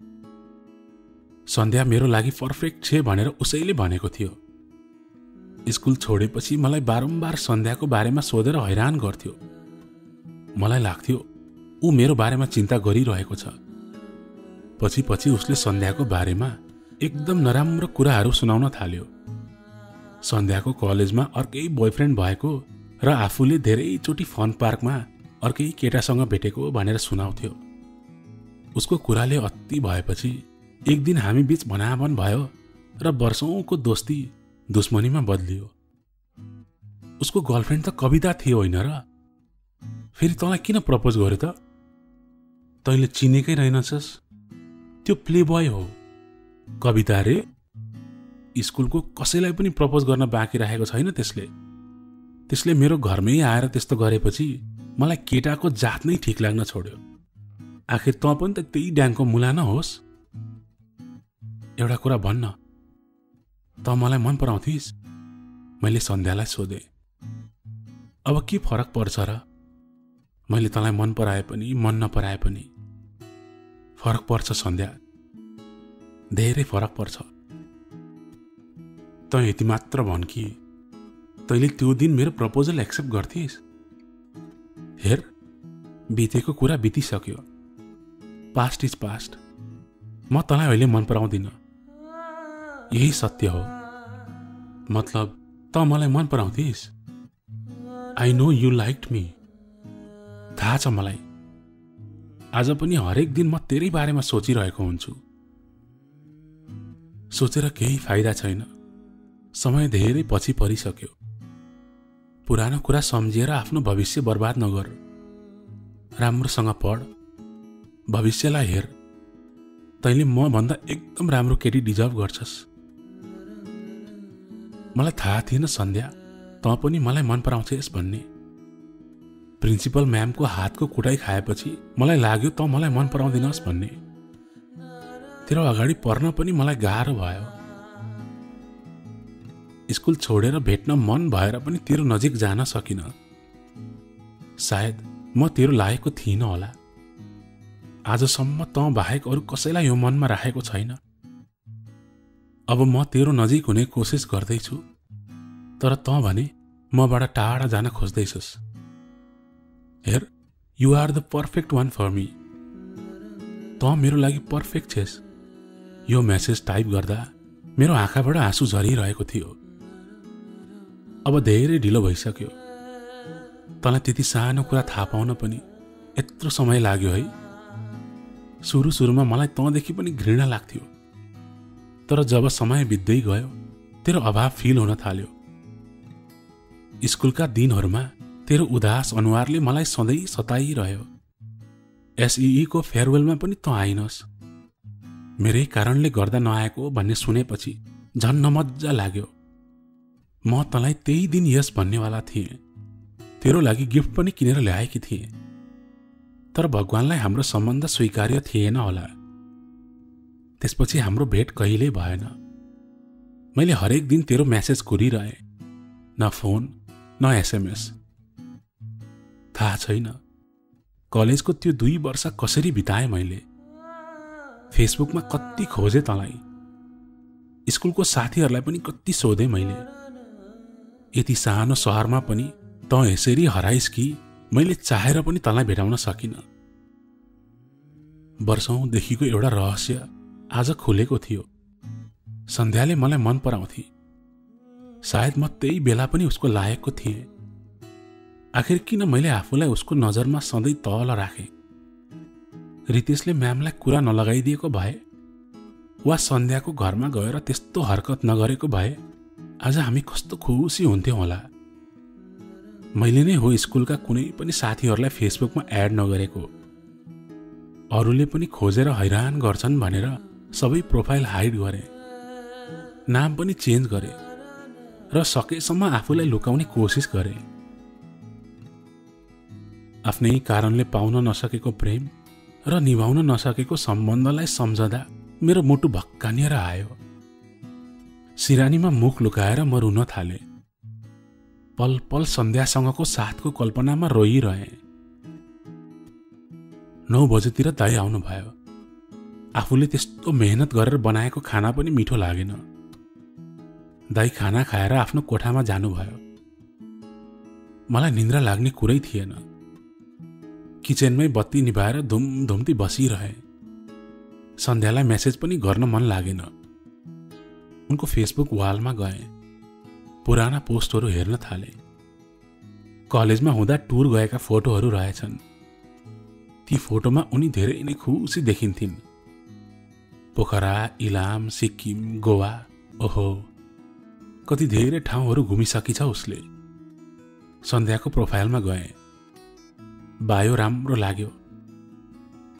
सन्ध्या मेरो लागि पर्फेक्ट छे भनेर उसैले भनेको थियो। स्कुल छोडेपछि मलाई बारम्बार सन्ध्याको बारेमा सोधेर हैरान गर्थ्यो। मलाई लाग्थ्यो ऊ मेरो बारेमा चिन्ता गरिरहेको छ। पछि पछि उसले सन्ध्याको बारेमा एकदम नराम्रो कुराहरू सुनाउन थाल्यो। सन्ध्याको कलेजमा अर्कै बोयफ्रेन्ड भएको र आफूले धेरैचोटि फन पार्कमा अर्कै केटासँग भेटेको भनेर सुनाउँथ्यो। उसको कुराले अति भएपछि एक दिन हामी बीच भनाभन भयो र वर्षौंको दोस्ती दुश्मनीमा बदलियो। उसको गर्लफ्रेन्ड त कविता थियो होइन र? फेरि तँलाई किन प्रपोज गर्यो त? तैँले चिनेकै रहेनछस्, त्यो प्ले बोय हो। कविता रे, स्कुलको कसैलाई पनि प्रपोज गर्न बाँकी राखेको छैन त्यसले मेरो घरमै आएर त्यस्तो गरेपछि मलाई केटाको जात नै ठिक लाग्न छोड्यो। आखिर तँ पनि त त्यही ड्याङको मुला न होस्? एउटा कुरा भन्न, त मलाई मन पराउँथिस्? मैले सन्ध्यालाई सोधेँ। अब के फरक पर्छ र? मैले तँलाई मन पराए पनि मन नपराए पनि फरक पर्छ सन्ध्या, धेरै फरक पर्छ। तँ यति मात्र भन् कि तैँले त्यो दिन मेरो प्रपोजल एक्सेप्ट गर्थिस्। हेर, बितेको कुरा बितिसक्यो। Past is past. म तँलाई अहिले मन पराउँदिनँ, यही सत्य हो। मतलब त मलाई मन पराउँथिस्। I know you liked me, थाहा छ मलाई। आज पनि हरेक दिन म तेरै बारेमा सोचिरहेको हुन्छु। सोचेर केही फाइदा छैन, समय धेरै पछि परिसक्यो। पुरानो कुरा सम्झिएर आफ्नो भविष्य बर्बाद नगर। राम्रोसँग पढ, भविष्यलाई हेर। तैँले म भन्दा एकदम राम्रो केटी डिजर्भ गर्छस्। मलाई थाहा थिएन सन्ध्या तँ पनि मलाई मन पराउँछस् भन्ने। प्रिन्सिपल म्यामको हातको कुटाइ खाएपछि मलाई लाग्यो तँ मलाई मन पराउँदिनस् भन्ने। तेरो अगाडि पर्न पनि मलाई गाह्रो भयो। स्कुल छोडेर भेट्न मन भएर पनि तेरो नजिक जान सकिन। सायद म तेरो लायकको थिइनँ होला। आजसम्म तँ बाहेक अरू कसैलाई यो मनमा राखेको छैन। अब म तेरो नजिक हुने कोसिस गर्दैछु, तर तँ भने मबाट टाढा जान खोज्दैछस्। हेर, you are the perfect one for me. तँ मेरो लागि पर्फेक्ट छेस्। यो मेसेज टाइप गर्दा मेरो आँखाबाट आँसु झरिरहेको थियो। अब धेरै ढिलो भइसक्यो। तँलाई त्यति सानो कुरा थाहा पाउन पनि यत्रो समय लाग्यो है। सुरुमा मलाई तँदेखि पनि घृणा लाग्थ्यो, तर जब समय बित्दै गयो तेरो अभाव फिल हुन थाल्यो। स्कुलका दिनहरूमा तेरो उदास अनुहारले मलाई सधैँ सताइरह्यो। एसईई को फेयरवेलमा पनि तँ आइनस्। मेरै कारणले गर्दा नआएको भन्ने सुनेपछि झन् नमज्जा लाग्यो। म तँलाई त्यही दिन यस भन्नेवाला थिएँ। तेरो लागि गिफ्ट पनि किनेर ल्याएकी थिएँ, तर भगवानलाई हाम्रो सम्बन्ध स्वीकार्य थिएन होला। त्यसपछि हाम्रो भेट कहिल्यै भएन। मैले हरेक दिन तेरो मेसेज कुरिरहेँ, न फोन न एसएमएस। थाहा छैन कलेजको त्यो 2 वर्ष कसरी बिताएँ मैले। फेसबुकमा कति खोजेँ तँलाई, स्कुलको साथीहरूलाई पनि कति सोधेँ मैले। यति सानो सहरमा पनि तँ यसरी हराइस् कि मैले चाहेर पनि तँलाई भेटाउन सकिनँ। वर्षौंदेखिको एउटा रहस्य आज खुलेको थियो। सन्ध्याले मलाई मन पराउँथे। सायद म त्यही बेला पनि उसको लायकको थिएँ। आखिर किन मैले आफूलाई उसको नजरमा सधैँ तल राखेँ? रितेशले म्यामलाई कुरा नलगाइदिएको भए वा सन्ध्याको घरमा गएर त्यस्तो हरकत नगरेको भए आज हामी कस्तो खुसी हुन्थ्यौँ होला। मैले नै हो स्कुलका कुनै पनि साथीहरूलाई फेसबुकमा एड नगरेको। अरूले पनि खोजेर हैरान गर्छन् भनेर सबै प्रोफाइल हाइड गरे, नाम पनि चेन्ज गरे र सकेसम्म आफूलाई लुकाउने कोसिस गरे। आफ्नै कारणले पाउन नसकेको प्रेम र निभाउन नसकेको सम्बन्धलाई सम्झदा मेरो मुटु भक्कानिएर आयो। सिरानीमा मुख लुकाएर म रुन थाले। पल पल सन्ध्यासँगको साथको कल्पनामा रोइरहेँ। 9 बजेतिर दाइ आउनुभयो। आफूले त्यस्तो मेहनत गरेर बनाएको खाना पनि मिठो लागेन। दाइ खाना खाएर आफ्नो कोठामा जानुभयो। मलाई निन्द्रा लाग्ने कुरै थिएन। किचनमै बत्ती निभाएर धुमधुम्ती बसिरहे। सन्ध्यालाई मेसेज पनि गर्न मन लागेन। उनको फेसबुक वालमा गए, पुराना पोस्टहरू हेर्न थाले। कलेजमा हुँदा टुर गएका फोटोहरू रहेछन्। ती फोटोमा उनी धेरै नै खुसी देखिन्थिन्। पोखरा, इलाम, सिक्किम, गोवा, ओहो कति धेरै ठाउँहरू घुमिसकिछ उसले। सन्ध्याको प्रोफाइलमा गए। बायो राम्रो लाग्यो।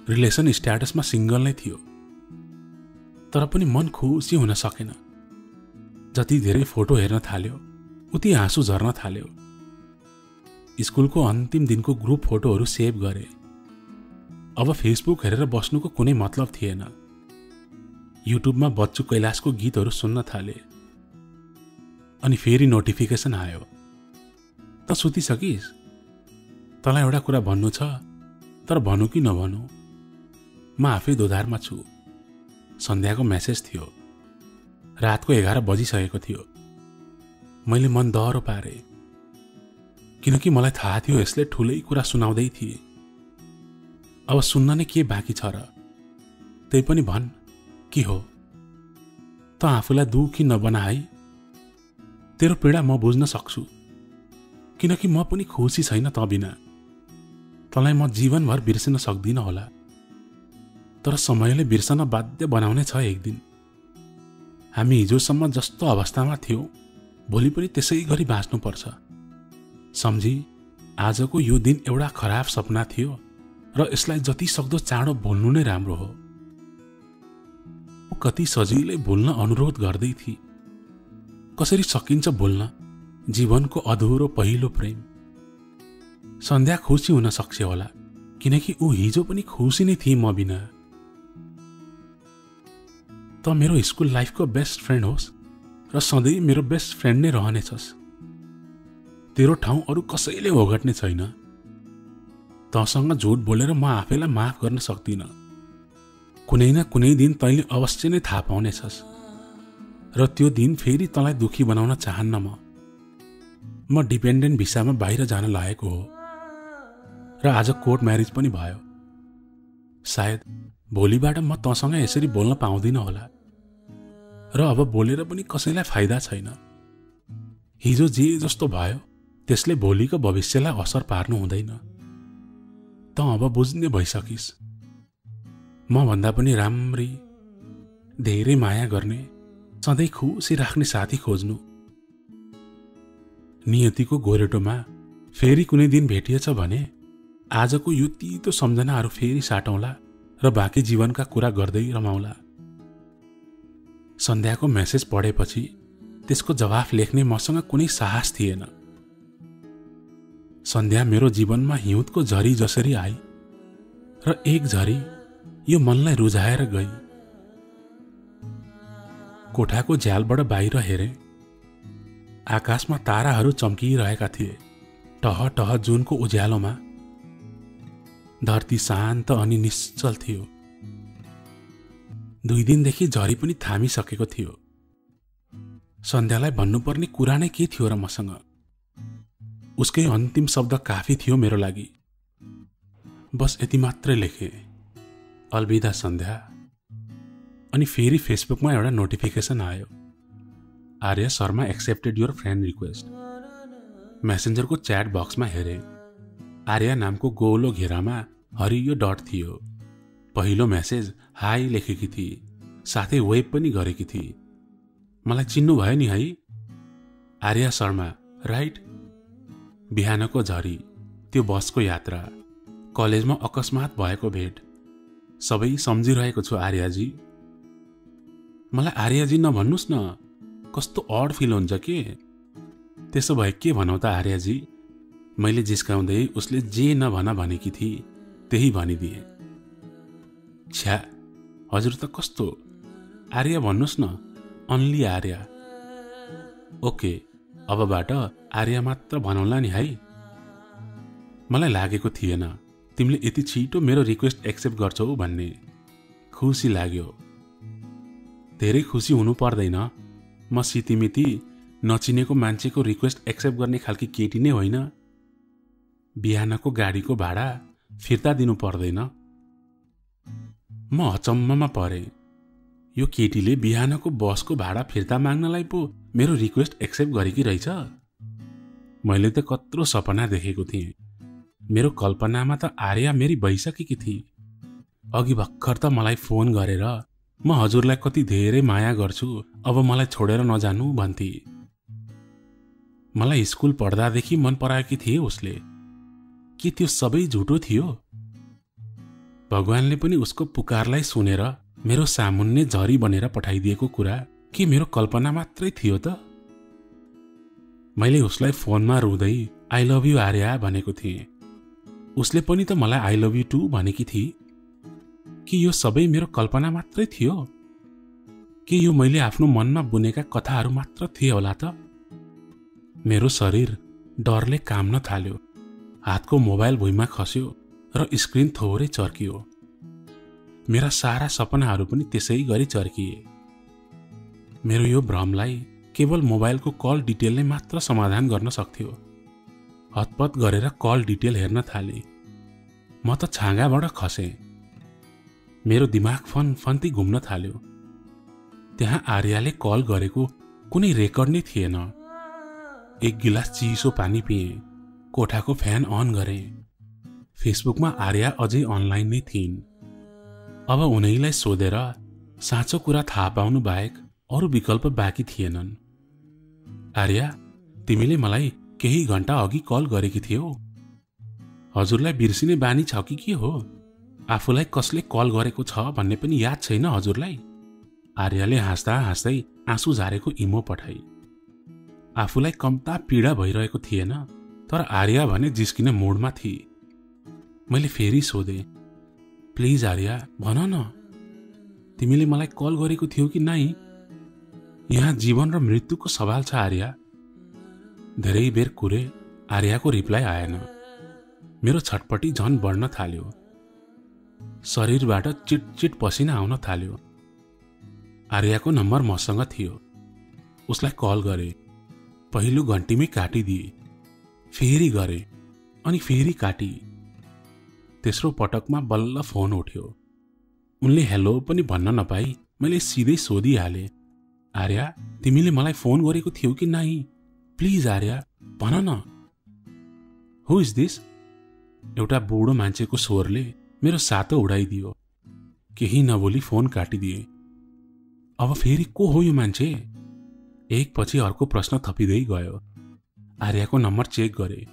रिलेसन स्ट्याटसमा सिंगल नै थियो। तर पनि मन खुसी हुन सकेन। जति धेरै फोटो हेर्न थाल्यो उति आँसु झर्न थाल्यो। स्कुलको अन्तिम दिनको ग्रुप फोटोहरू सेभ गरे। अब फेसबुक हेरेर बस्नुको कुनै मतलब थिएन। युट्युबमा बच्चु कैलाशको गीतहरू सुन्न थाले। अनि फेरि नोटिफिकेसन आयो, त सुतिसकिस्? तँलाई एउटा कुरा भन्नु छ, तर भनौँ कि नभनौँ? म आफै दोधारमा छु। सन्ध्याको मेसेज थियो। रातको 11 बजिसकेको थियो। मैले मन दह्रो पारे, किनकि मलाई थाहा थियो यसले ठुलै कुरा सुनाउँदै थिए। अब सुन्न नै के बाँकी छ र? त्यही पनि भन्, के हो? त आफूलाई दुखी नबना है। तेरो पीडा म बुझ्न सक्छु, किनकि म पनि खुसी छैन त बिना। तँलाई म जीवनभर बिर्सिन सक्दिन होला, तर समयले बिर्सन बाध्य बनाउने छ एक दिन। हामी हिजोसम्म जस्तो अवस्थामा थियौँ भोलि पनि त्यसै गरी बाँच्नुपर्छ। सम्झी, आजको यो दिन एउटा खराब सपना थियो र यसलाई जति सक्दो चाँडो भुल्नु नै राम्रो हो। कति सजिलै भुल्न अनुरोध गर्दै थिए। कसरी सकिन्छ भुल्न जीवनको अधुरो पहिलो प्रेम? सन्ध्या खुसी हुन सक्छ होला, किनकि ऊ हिजो पनि खुसी नै थिए म बिना। त मेरो स्कुल लाइफको बेस्ट फ्रेन्ड होस् र सधैँ मेरो बेस्ट फ्रेन्ड नै रहनेछस्। तेरो ठाउँ अरू कसैले ओगट्ने छैन। तँसँग झुट बोलेर म आफैलाई माफ गर्न सक्दिनँ। कुनै न कुनै दिन तैँले अवश्य नै थाहा पाउनेछस् र त्यो दिन फेरि तँलाई दुखी बनाउन चाहन्न। म डिपेन्डेन्ट भिसामा बाहिर जान लागेको हो र आज कोर्ट म्यारेज पनि भयो। सायद भोलिबाट म तँसँग यसरी बोल्न पाउँदिन होला र अब बोलेर पनि कसैलाई फाइदा छैन। हिजो जे जस्तो भयो त्यसले भोलिको भविष्यलाई असर पार्नु हुँदैन। त अब बुझ्ने भइसकिस्। म भन्दा पनि राम्री, धेरै माया गर्ने, सधैँ खुसी राख्ने साथी खोज्नु। नियतिको गोरेटोमा फेरि कुनै दिन भेटिएछ भने आजको यो तितो सम्झनाहरू फेरि साटौँला र बाँकी जीवनका कुरा गर्दै रमाउला। सन्ध्याको मेसेज पढेपछि त्यसको जवाफ लेख्ने मसँग कुनै साहस थिएन। सन्ध्या मेरो जीवनमा हिउँदको झरी जसरी आई र एक झरी यो मनलाई रुझाएर गई। कोठाको झ्यालबाट बाहिर हेरे। आकाशमा ताराहरू चम्किरहेका थिए। टह टह जुनको उज्यालोमा धरती शान्त अनि निश्चल थियो। 2 दिनदेखि झरी पनि थामिसकेको थियो। सन्ध्यालाई भन्नुपर्ने कुरा नै के थियो र मसँग? उसकै अन्तिम शब्द काफी थियो मेरो लागि। बस यति मात्रै लेखे, अलविदा सन्ध्या। अनि फेरि फेसबुकमा एउटा नोटिफिकेसन आयो, Arya Sharma accepted your friend request. मेसेन्जरको च्याट बक्समा हेरे। आर्य नामको गोलो घेरामा हरियो डट थियो। पहिलो मेसेज हाई लेखेकी थिए, साथै वेब पनि गरेकी थिए। मलाई चिन्नु भयो नि है? आर्य शर्मा, राइट? बिहानको झरी, त्यो बसको यात्रा, कलेजमा अकस्मात भएको भेट, सबै सम्झिरहेको छु आर्यजी। मलाई आर्यजी नभन्नुस् न, कस्तो अड फिल हुन्छ के? त्यसो भए के भनौ त आर्यजी? मैले जिस्काउँदै उसले जे नभन भनेकी थिए त्यही भनिदिए। छ्या, हजुर त कस्तो? आर्य भन्नुस् न, अन्ली आर्य। ओके, अबबाट आर्य मात्र भनौला नि है। मलाई लागेको थिएन तिमीले यति छिटो मेरो रिक्वेस्ट एक्सेप्ट गर्छौ भन्ने। खुसी लाग्यो। धेरै खुसी हुनु पर्दैन, म सितिमिति नचिनेको मान्छेको रिक्वेस्ट एक्सेप्ट गर्ने खालकी केटी नै होइन। बिहानको गाडीको भाडा फिर्ता दिनु पर्दैन। म अचम्ममा परे। यो केटीले बिहानको बसको भाडा फिर्ता माग्नलाई पो मेरो रिक्वेस्ट एक्सेप्ट गरेकी रहेछ। मैले त कत्रो सपना देखेको थिएँ। मेरो कल्पनामा त आर्या मेरी भइसकेकी थिए। अघि भर्खर त मलाई फोन गरेर म हजुरलाई कति धेरै माया गर्छु, अब मलाई छोडेर नजानु भन्थे। मलाई स्कुल पढ्दादेखि मन पराएकी थिए उसले। के त्यो सबै झुटो थियो? भगवानले पनि उसको पुकारलाई सुनेर मेरो सामुन्ने झरी बनेर पठाइदिएको कुरा के मेरो कल्पना मात्रै थियो त? मैले उसलाई फोनमा रुँदै आई लभ यु आर्या भनेको थिएँ। उसले पनि त मलाई आई लभ यु टु भनेकी थिए। के यो सबै मेरो कल्पना मात्रै थियो? के यो मैले आफ्नो मनमा बुनेका कथाहरू मात्र थिए होला त? मेरो शरीर डरले काम्न थाल्यो। हातको मोबाइल भुइँमा खस्यो र स्क्रिन थोरै चर्कियो। मेरा सारा सपनाहरू पनि त्यसै गरी चर्किए। मेरो यो भ्रमलाई केवल मोबाइलको कल डिटेलले मात्र समाधान गर्न सक्थ्यो। हतपत गरेर कल डिटेल हेर्न थाले। म त छाँगाबाट खसेँ। मेरो दिमाग फन्ती घुम्न थाल्यो। त्यहाँ आर्याले कल गरेको कुनै रेकर्ड नै थिएन। एक गिलास चिसो पानी पिएँ। कोठाको फ्यान अन गरेँ। फेसबुकमा आर्या अझै अनलाइन नै थिइन्। अब उनीलाई सोधेर साँचो कुरा थाहा पाउनु बाहेक अरू विकल्प बाँकी थिएनन्। आर्या, तिमीले मलाई केही घण्टा अघि कल गरेकी थियौ। हजुरलाई बिर्सिने बानी छ कि के हो? आफूलाई कसले कल गरेको छ भन्ने पनि याद छैन हजुरलाई? आर्याले हाँस्दा हाँस्दै आँसु झारेको इमो पठाई। आफूलाई कम्ता पीडा भइरहेको थिएन, तर आर्या भने जिस्किन मोडमा थिए। मैले फेरि सोधेँ, प्लिज आर्या भन न, तिमीले मलाई कल गरेको थियौ कि नाइ? यहाँ जीवन र मृत्युको सवाल छ आर्या। धेरै बेर कुरे आर्याको रिप्लाई आएन। मेरो छटपटी झन बढ्न थाल्यो। शरीरबाट चिटचिट पसिना आउन थाल्यो। आर्याको नम्बर मसँग थियो। उसलाई कल गरे। पहिलो घन्टीमै काटिदिए। फेरि गरे अनि फेरि काटी। तेस्रो पटकमा बल्ल फोन उठ्यो। उनले हेलो पनि भन्न नपाई मैले सिधै सोधिहालेँ, आर्या तिमीले मलाई फोन गरेको थियौ कि नाइ? प्लिज आर्या भन न। हु इज दिस? एउटा बुढो मान्छेको स्वरले मेरो सातो उडाइदियो। केही नबोली फोन काटिदिए। अब फेरि को हो यो मान्छे? एकपछि अर्को प्रश्न थपिँदै गयो। आर्याको नम्बर चेक गरे।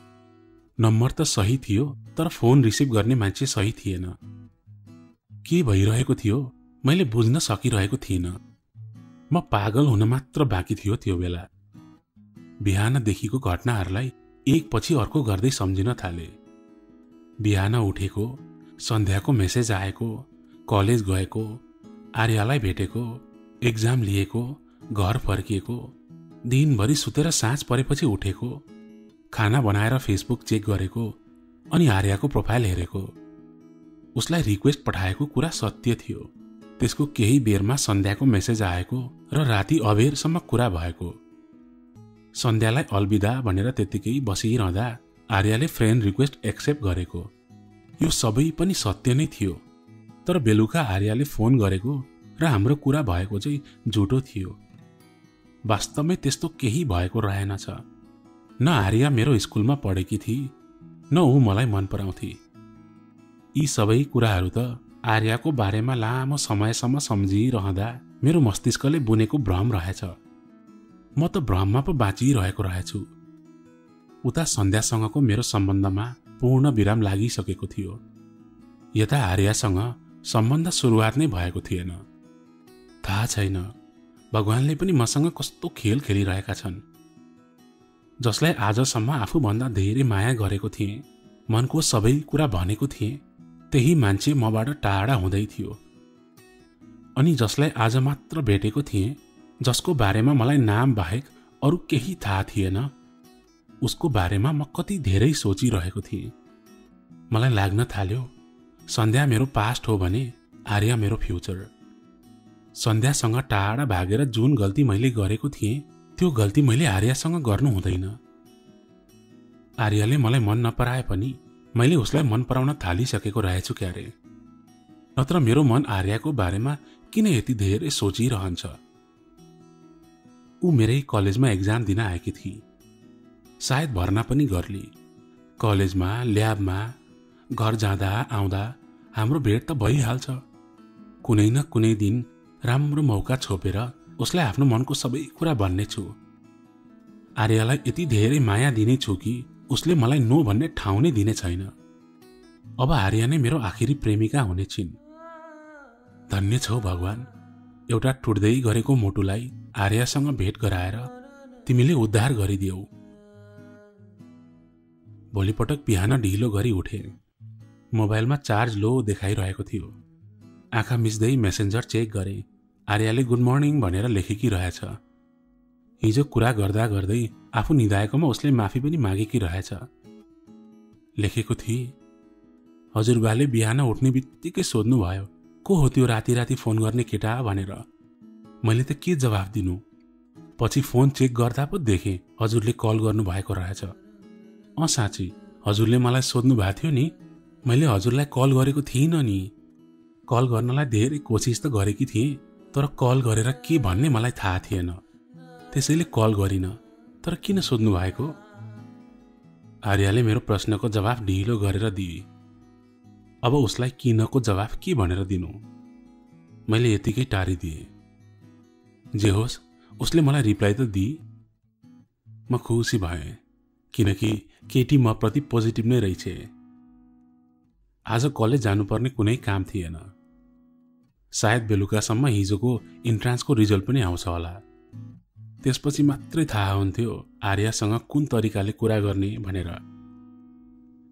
नम्बर त सही थियो, तर फोन रिसिभ गर्ने मान्छे सही थिएन। के भइरहेको थियो मैले बुझ्न सकिरहेको थिइनँ। म पागल हुन मात्र बाँकी थियो त्यो बेला। बिहानदेखिको घटनाहरूलाई एकपछि अर्को गर्दै सम्झिन थाले। बिहान उठेको, सन्ध्याको मेसेज आएको, कलेज गएको, आर्यालाई भेटेको, एक्जाम लिएको, घर फर्किएको, दिनभरि सुतेर साँझ परेपछि उठेको, खाना बनाएर फेसबुक चेक गरेको अनि आर्याको प्रोफाइल हेरेको। उसलाई रिक्वेस्ट पठाएको कुरा सत्य थियो। त्यसको केही बेरमा सन्ध्याको मेसेज आएको र राति अबेरसम्म कुरा भएको। सन्ध्यालाई अलविदा भनेर त्यतिकै बसिरहँदा आर्याले फ्रेन्ड रिक्वेस्ट एक्सेप्ट गरेको। यो सबै पनि सत्य नै थियो। तर बेलुका आर्याले फोन गरेको र हाम्रो कुरा भएको चाहिँ झुटो थियो। वास्तवमै त्यस्तो केही भएको रहेनछ। न आर्या मेरो स्कुलमा पढेकी थिए, न ऊ मलाई मन पराउँथे। यी सबै कुराहरू त आर्याको बारेमा लामो समयसम्म सम्झिरहँदा मेरो मस्तिष्कले बुनेको भ्रम रहेछ। म त भ्रममा पो बाँचिरहेको रहेछु। उता सन्ध्यासँगको मेरो सम्बन्धमा पूर्ण विराम लागिसकेको थियो। यता आर्यासँग सम्बन्ध सुरुवात नै भएको थिएन। थाहा छैन भगवानले पनि मसँग कस्तो खेल खेलिरहेका छन्। जसलाई आजसम्म आफूभन्दा धेरै माया गरेको थिएँ, मनको सबै कुरा भनेको थिएँ, त्यही मान्छे मबाट टाढा हुँदै थियो। अनि जसलाई आज मात्र भेटेको थिएँ, जसको बारेमा मलाई नाम बाहेक अरू केही थाहा थिएन, उसको बारेमा म कति धेरै सोचिरहेको थिएँ। मलाई लाग्न थाल्यो सन्ध्या मेरो पास्ट हो भने आर्या मेरो फ्युचर। सन्ध्यासँग टाढा भागेर जुन गल्ती मैले गरेको थिएँ त्यो गल्ती मैले आर्यासँग गर्नु हुँदैन। आर्याले मलाई मन नपराए पनि मैले उसलाई मन पराउन थालिसकेको रहेछु क्यारे। नत्र मेरो मन आर्याको बारेमा किन यति धेरै सोचिरहन्छ। ऊ मेरै कलेजमा एक्जाम दिन आएकी थिए। सायद भर्ना पनि गर्ली। कलेजमा, ल्याबमा, घर जाँदा आउँदा हाम्रो भेट त भइहाल्छ। कुनै न कुनै दिन राम्रो मौका छोपेर उसलाई आफ्नो मनको सबै कुरा भन्ने छु। आर्यालाई यति धेरै माया दिने छु कि उसले मलाई नो भन्ने ठाउँ नै दिने छैन। अब आर्या नै मेरो आखिरी प्रेमिका हुने छिन्। धन्य छौ भगवान, एउटा टुट्दै गरेको मुटुलाई आर्यासँग भेट गराएर तिमीले उद्धार गरिदियौ। भोलिपटक बिहान ढिलो गरी उठे। मोबाइलमा चार्ज लो देखाइरहेको थियो। आँखा मिच्दै मेसेन्जर चेक गरे। आर्याले गुड मर्निङ भनेर लेखेकी रहेछ। हिजो कुरा गर्दा गर्दै आफू निधाएकोमा उसले माफी पनि मागेकी रहेछ। लेखेको थिए, हजुरबाले बिहान उठ्ने बित्तिकै सोध्नुभयो को हो त्यो राति राति फोन गर्ने केटा भनेर। मैले त के जवाफ दिनु। पछि फोन चेक गर्दा पो देखेँ हजुरले कल गर्नुभएको रहेछ। साँच्ची हजुरले मलाई सोध्नु भएको थियो नि। मैले हजुरलाई कल गरेको थिइनँ नि। कल गर्नलाई धेरै कोसिस त गरेकी थिएँ, तर कल गरेर के भन्ने मलाई थाहा थिएन। त्यसैले कल गरिन। तर किन सोध्नु भएको? आर्याले मेरो प्रश्नको जवाफ ढिलो गरेर दिए। अब उसलाई किनको जवाफ के भनेर दिनु? मैले यतिकै टारिदिए। जे होस्, उसले मलाई रिप्लाई त दिए। म खुसी भएँ, किनकि केटी म प्रति पोजिटिभ नै रहेछ। आज कलेज जानुपर्ने कुनै काम थिएन। सायद बेलुकासम्म हिजोको इन्ट्रान्सको रिजल्ट पनि आउँछ होला। त्यसपछि मात्रै थाहा हुन्थ्यो आर्यासँग कुन तरिकाले कुरा गर्ने भनेर।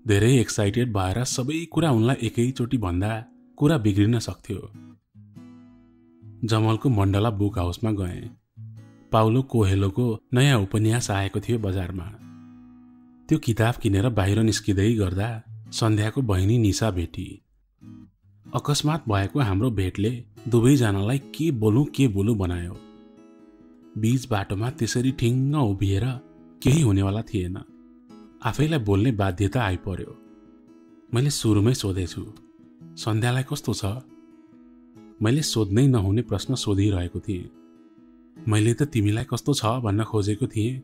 धेरै एक्साइटेड भएर सबै कुरा उनलाई एकैचोटि भन्दा कुरा बिग्रिन सक्थ्यो। जमलको मण्डला बुक हाउसमा गएँ। पाउलो कोहेलोको नयाँ उपन्यास आएको थियो बजारमा। त्यो किताब किनेर बाहिर निस्किँदै गर्दा सन्ध्याको बहिनी निशा भेटी। अकस्मात भएको हाम्रो भेटले दुवैजनालाई के बोलु बनायो। बीच बाटोमा त्यसरी ठिङ्ग उभिएर केही हुनेवाला थिएन। आफैलाई बोल्ने बाध्यता आइपर्यो। मैले सुरुमै सोधेछु, सन्ध्यालाई कस्तो छ? मैले सोध्नै नहुने प्रश्न सोधिरहेको थिएँ। मैले त तिमीलाई कस्तो छ भन्न खोजेको थिएँ,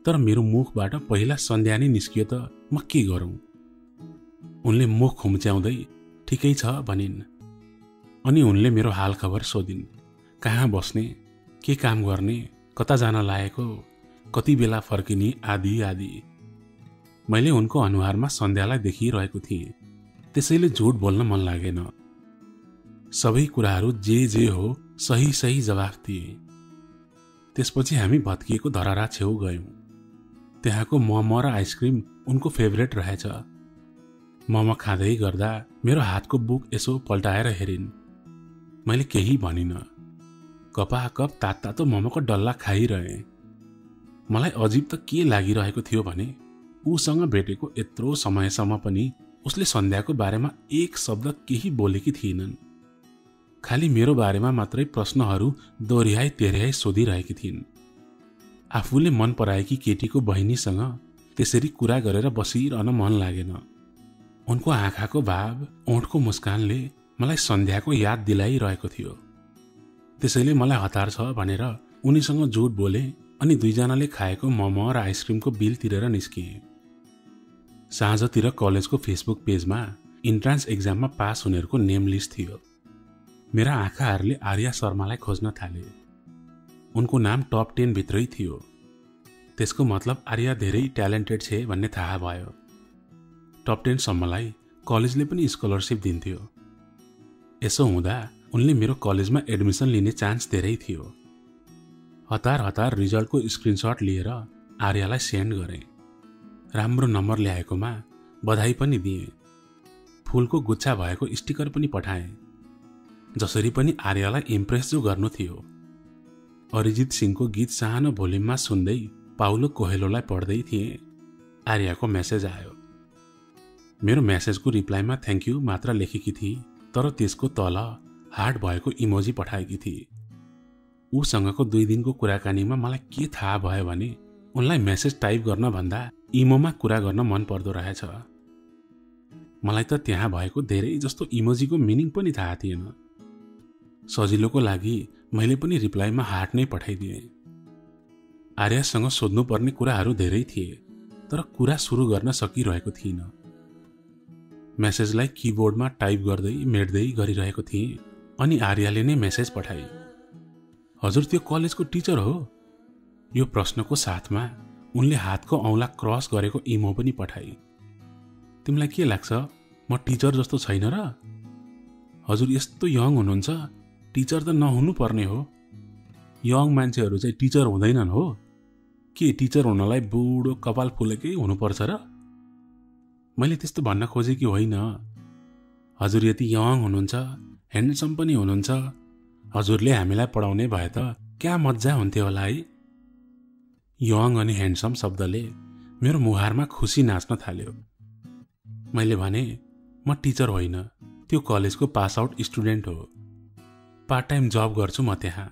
तर मेरो मुखबाट पहिला सन्ध्या नै निस्कियो त म के गरौँ? उनले मुख खुम्च्याउँदै ठिकै छ भनिन्। अनि उनले मेरो हाल खबर सोधिन्। कहाँ बस्ने, के काम गर्ने, कता जान लागेको, कति बेला फर्किने आदि आदि। मैले उनको अनुहारमा सन्ध्यालाई देखिरहेको थिएँ, त्यसैले झुट बोल्न मन लागेन। सबै कुराहरू जे हो सही सही जवाफ दिए। त्यसपछि हामी भत्किएको धरहरा छेउ गयौँ। त्यहाँको मोमो र आइसक्रिम उनको फेभरेट रहेछ। मोमो खाँदै गर्दा मेरो हातको बुक यसो पल्टाएर हेरिन्। मैले केही भनिन। कपाकप तातो मोमोको डल्ला खाइरहेँ। मलाई अजीब त के लागिरहेको थियो भने उसँग भेटेको यत्रो समयसम्म पनि उसले सन्ध्याको बारेमा एक शब्द केही बोलेकी थिइनन्। खालि मेरो बारेमा मात्रै प्रश्नहरू दोहोऱ्याइ तेह्र्याइ सोधिरहेकी थिइन्। आफूले मन पराएकी केटीको बहिनीसँग त्यसरी कुरा गरेर बसिरहन मन लागेन। उनको आँखाको भाव, ओठको मुस्कानले मलाई सन्ध्याको याद दिलाइरहेको थियो। त्यसैले मलाई हतार छ भनेर उनीसँग झुट बोले अनि दुईजनाले खाएको मोमो र आइसक्रिमको बिल तिरेर निस्किए। साँझतिर कलेजको फेसबुक पेजमा इन्ट्रान्स एक्जाममा पास हुनेहरूको नेम लिस्ट थियो। मेरा आँखाहरूले आर्या शर्मालाई खोज्न थाले। उनको नाम टप 10 भित्रै थियो। त्यसको मतलब आर्या धेरै ट्यालेन्टेड छे भन्ने थाहा भयो। टप 10 सम्मलाई कलेजले पनि स्कलरसिप दिन्थ्यो। यसो हुँदा उनले मेरो कलेजमा एडमिसन लिने चान्स धेरै थियो। हतार रिजल्टको स्क्रिनशट लिएर आर्यालाई सेन्ड गरेँ। राम्रो नम्बर ल्याएकोमा बधाई पनि दिएँ। फुलको गुच्छा भएको स्टिकर पनि पठाएँ। जसरी पनि आर्यालाई इम्प्रेस जो गर्नु थियो। अरिजित सिंहको गीत सानो भोल्युममा सुन्दै पाउलो कोहेलोलाई पढ्दै थिएँ। आर्याको मेसेज आयो। मेरो मेसेजको रिप्लाईमा थ्याङ्क यू मात्र लेखेकी थिए, तर त्यसको तल हार्ट भएको इमोजी पठाएकी थिए। उसँगको 2 दिनको कुराकानीमा मलाई के थाहा भयो भने उनलाई मेसेज टाइप गर्न भन्दा इमोमा कुरा गर्न मन पर्दो रहेछ। मलाई त त्यहाँ भएको धेरै जस्तो इमोजीको मिनिङ पनि थाहा थिएन। सजिलोको लागि मैले पनि रिप्लाईमा हार्ट नै पठाइदिएँ। आर्यासँग सोध्नुपर्ने कुराहरू धेरै थिए, तर कुरा सुरु गर्न सकिरहेको थिइनँ। मेसेजलाई किबोर्डमा टाइप गर्दै मेट्दै गरिरहेको थिएँ अनि आर्याले नै मेसेज पठाए, हजुर त्यो कलेजको टिचर हो? यो प्रश्नको साथमा उनले हातको औँला क्रस गरेको इमो पनि पठाए। तिमीलाई के लाग्छ, म टिचर जस्तो छैन र? हजुर यस्तो यङ हुनुहुन्छ, टिचर त नहुनु पर्ने हो। यङ मान्छेहरू चाहिँ टिचर हुँदैनन् हो? के टिचर हुनलाई बुढो कपाल फुलेकै हुनुपर्छ र? मैले त्यस्तो भन्न खोजेँ कि होइन। हजुर यति यङ हुनुहुन्छ, ह्यान्डसम पनि हुनुहुन्छ, हजुरले हामीलाई पढाउने भए त क्या मजा हुन्थ्यो होला है। यङ अनि ह्यान्डसम शब्दले मेरो मुहारमा खुसी नाच्न थाल्यो। मैले भने, म टिचर होइन, त्यो कलेजको पास आउट स्टुडेन्ट हो। पार्ट टाइम जब गर्छु म त्यहाँ।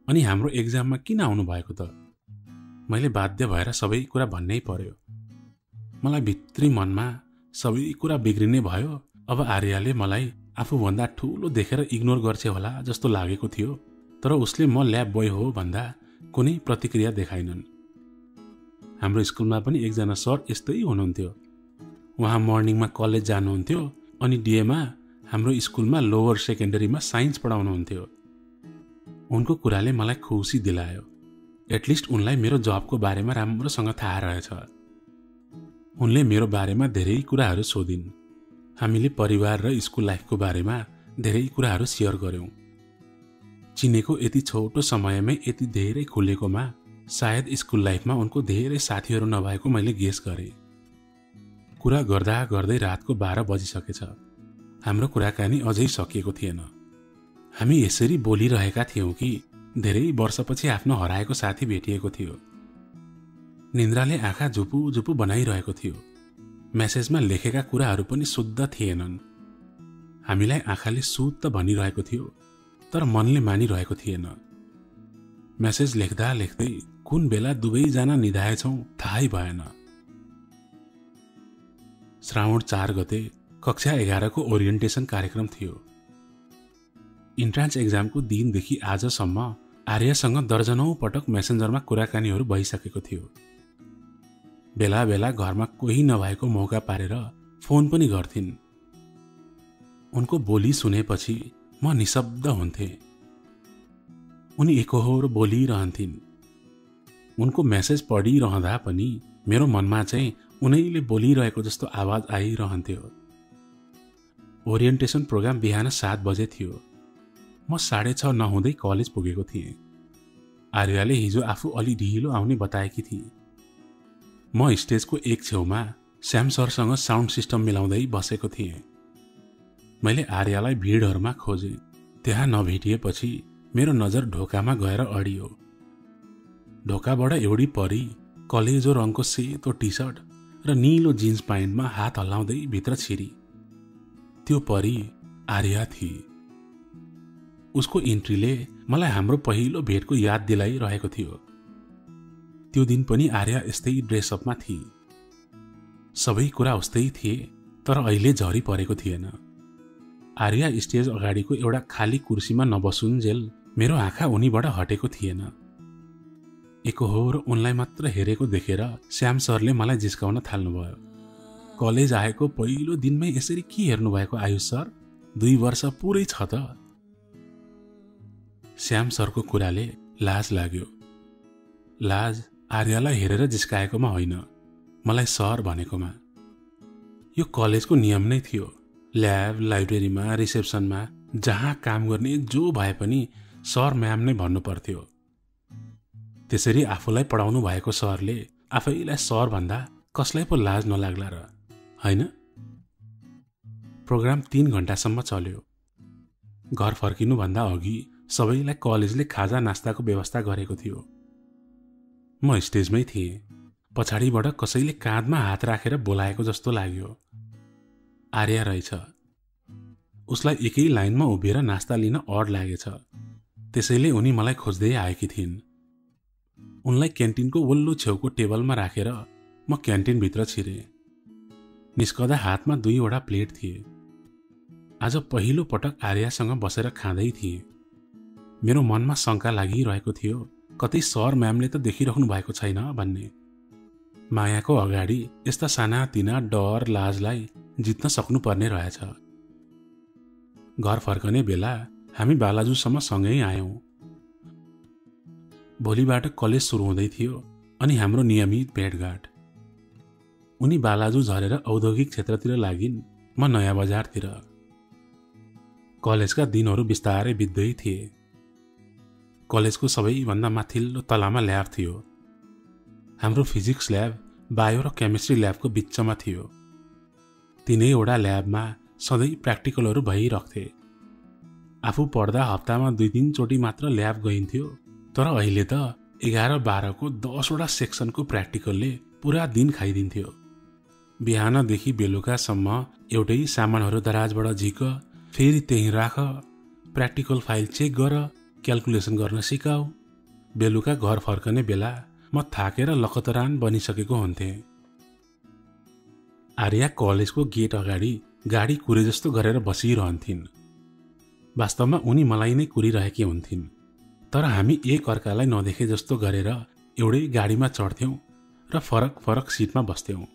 अनि हाम्रो एक्जाममा किन आउनु भएको त? मैले बाध्य भएर सबै कुरा भन्नै पर्यो। मलाई भित्री मनमा सबै कुरा बिग्रिने भयो। अब आर्याले मलाई आफूभन्दा ठुलो देखेर इग्नोर गर्छ होला जस्तो लागेको थियो, तर उसले म ल्याब बोय हो भन्दा कुनै प्रतिक्रिया देखाइनन्। हाम्रो स्कुलमा पनि एकजना सर यस्तै हुनुहुन्थ्यो। उहाँ मर्निङमा कलेज जानुहुन्थ्यो अनि डेमा हाम्रो स्कुलमा लोवर सेकेन्डरीमा साइन्स पढाउनुहुन्थ्यो। उनको कुराले मलाई खुसी दिलायो। एटलिस्ट उनलाई मेरो जबको बारेमा राम्रोसँग थाहा रहेछ। उनले मेरो बारेमा धेरै कुराहरू सोधिन्। हामीले परिवार र स्कुल लाइफको बारेमा धेरै कुराहरू सेयर गर्यौं। चिनेको यति छोटो समयमै यति धेरै खुलेकोमा सायद स्कुल लाइफमा उनको धेरै साथीहरू नभएको मैले गेस गरेँ। कुरा गर्दा गर्दै रातको 12 बजिसकेछ। हाम्रो कुराकानी अझै सकिएको थिएन। हामी यसरी बोलिरहेका थियौं कि धेरै वर्षपछि आफ्नो हराएको साथी भेटिएको थियो। निन्द्राले आँखा झुपु झुपु बनाइरहेको थियो। मेसेजमा लेखेका कुराहरू पनि शुद्ध थिएनन्। हामीलाई आँखाले सुत त भनिरहेको थियो, तर मनले मानिरहेको थिएन। मेसेज लेख्दा लेख्दै कुन बेला दुवैजना निधाएछौं थाहै भएन। श्रावण 4 गते कक्षा 11 को ओरिएन्टेसन कार्यक्रम थियो। इन्ट्रान्स एक्जामको दिनदेखि आजसम्म आर्यासँग दर्जनौं पटक मेसेन्जरमा कुराकानीहरू भइसकेको थियो। बेला बेला घरमा कोही नभएको मौका पारेर फोन पनि गर्थिन्। उनको बोली सुनेपछि म निशब्द हुन्थे। उनी एकहोरो बोलिरहन्थिन्। उनको मेसेज पढिरहँदा पनि मेरो मनमा चाहिँ उनैले बोलिरहेको जस्तो आवाज आइरहन्थ्यो। ओरिएन्टेसन प्रोग्राम बिहान 7 बजे थियो। म 6:30 नहुँदै कलेज पुगेको थिएँ। आर्याले हिजो आफू अलि ढिलो आउने बताएकी थिए। म स्टेजको एक छेउमा श्याम सरसँग साउन्ड सिस्टम मिलाउँदै बसेको थिएँ। मैले आर्यालाई भिडहरूमा खोजेँ। त्यहाँ नभेटिएपछि मेरो नजर ढोकामा गएर अडियो। ढोकाबाट एउटी परी कलेजो रङको सेतो टी सर्ट र नीलो जिन्स प्यान्टमा हात हल्लाउँदै भित्र छिरी। त्यो परी आर्या थिए। उसको इन्ट्रीले मलाई हाम्रो पहिलो भेटको याद दिलाइरहेको थियो। त्यो दिन पनि आर्या यस्तै ड्रेसअपमा थिए। सबै कुरा उस्तै थिए, तर अहिले झरी परेको थिएन। आर्या स्टेज अगाडिको एउटा खाली कुर्सीमा नबसुन्जेल मेरो आँखा उनीबाट हटेको थिएन। एकहोरो उनलाई मात्र हेरेको देखेर श्याम सरले मलाई जिस्काउन थाल्नुभयो। कलेज आएको पहिलो दिनमै यसरी के हेर्नुभएको आयुष सर? 2 वर्ष पुरै छ त। श्याम सरको कुराले लाज लाग्यो। लाज आर्यालाई हेरेर जिस्काएकोमा होइन, मलाई सर भनेकोमा। यो कलेजको नियम नै थियो। ल्याब, लाइब्रेरीमा, रिसेप्सनमा जहाँ काम गर्ने जो भए पनि सर म्याम नै भन्नु पर्थ्यो। त्यसरी आफूलाई पढाउनु भएको सरले आफैलाई सर भन्दा कसलाई पो लाज नलाग्ला र, होइन? प्रोग्राम 3 घण्टासम्म चल्यो। घर फर्किनुभन्दा अघि सबैलाई कलेजले खाजा नास्ताको व्यवस्था गरेको थियो। म स्टेजमै थिएँ। पछाडिबाट कसैले काँधमा हात राखेर बोलाएको जस्तो लाग्यो। आर्या रहेछ। उसलाई एकै लाइनमा उभिएर नास्ता लिन अड लागेछ। त्यसैले उनी मलाई खोज्दै आएकी थिइन्। उनलाई क्यान्टिनको वल्लो छेउको टेबलमा राखेर म क्यान्टिनभित्र छिरे। निस्कँदा हातमा 2वटा प्लेट थिए। आज पहिलो पटक आर्यासँग बसेर खाँदै थिएँ। मेरो मनमा शङ्का लागिरहेको थियो, कतै सर म्यामले त देखिरहनु भएको छैन भन्ने। मायाको अगाडि यस्ता सानातिना डर लाजलाई जित्न सक्नुपर्ने रहेछ। घर फर्कने बेला हामी बालाजुसम्म सँगै आयौँ। भोलिबाट कलेज सुरु हुँदै थियो अनि हाम्रो नियमित भेटघाट। उनी बालाजु झरेर औद्योगिक क्षेत्रतिर लागिन्, म नयाँ बजारतिर। कलेजका दिनहरू बिस्तारै बित्दै थिए। कलेजको सबैभन्दा माथिल्लो तलामा ल्याब थियो। हाम्रो फिजिक्स ल्याब बायो र केमिस्ट्री ल्याबको बिचमा थियो। तीनैवटा ल्याबमा सधैँ प्र्याक्टिकलहरू भइरहन्थे। आफू पढ्दा हप्तामा 2-3 चोटि मात्र ल्याब गइन्थ्यो, तर अहिले त 11-12को 10वटा सेक्सनको प्र्याक्टिकलले पुरा दिन खाइदिन्थ्यो। बिहानदेखि बेलुकासम्म एउटै सामानहरू दराजबाट झिक, फेरि त्यहीँ राख, प्र्याक्टिकल फाइल चेक गर, क्याल्कुलेसन गर्न सिकाऊ। बेलुका घर फर्कने बेला म थाकेर लखतरान बनिसकेको हुन्थेँ। आर्या कलेजको गेट अगाडि गाडी कुरे जस्तो गरेर बसिरहन्थिन्। वास्तवमा उनी मलाई नै कुरिरहेकी हुन्थिन्, तर हामी एक अर्कालाई नदेखे जस्तो गरेर एउटै गाडीमा चढ्थ्यौँ र फरक फरक सिटमा बस्थ्यौँ।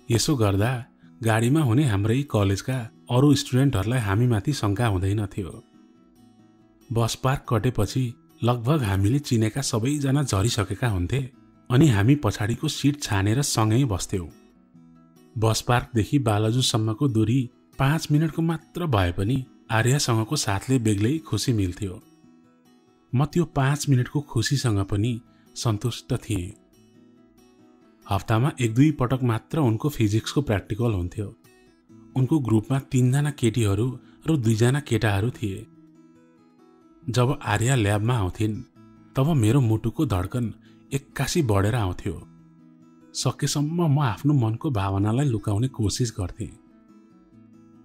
यसो गर्दा गाडीमा हुने हाम्रै कलेजका अरू स्टुडेन्टहरूलाई हामीमाथि शङ्का हुँदैन थियो। बस पार्क कटेपछि लगभग हामीले चिनेका सबैजना झरिसकेका हुन्थे अनि हामी पछाडिको सिट छानेर सँगै बस्थ्यौँ। बस पार्कदेखि बालाजुसम्मको दूरी 5 मिनटको मात्र भए पनि आर्यासँगको साथले बेग्लै खुसी मिल्थ्यो। म त्यो 5 मिनटको खुसीसँग पनि सन्तुष्ट थिएँ। हप्तामा 1-2 पटक मात्र उनको फिजिक्सको प्र्याक्टिकल हुन्थ्यो। उनको ग्रुपमा 3 जना केटीहरू र 2 जना केटाहरू थिए। जब आर्या ल्याबमा आउँथिन् तब मेरो मुटुको धड्कन 81 बढेर आउँथ्यो। सकेसम्म म आफ्नो मनको भावनालाई लुकाउने कोसिस गर्थेँ।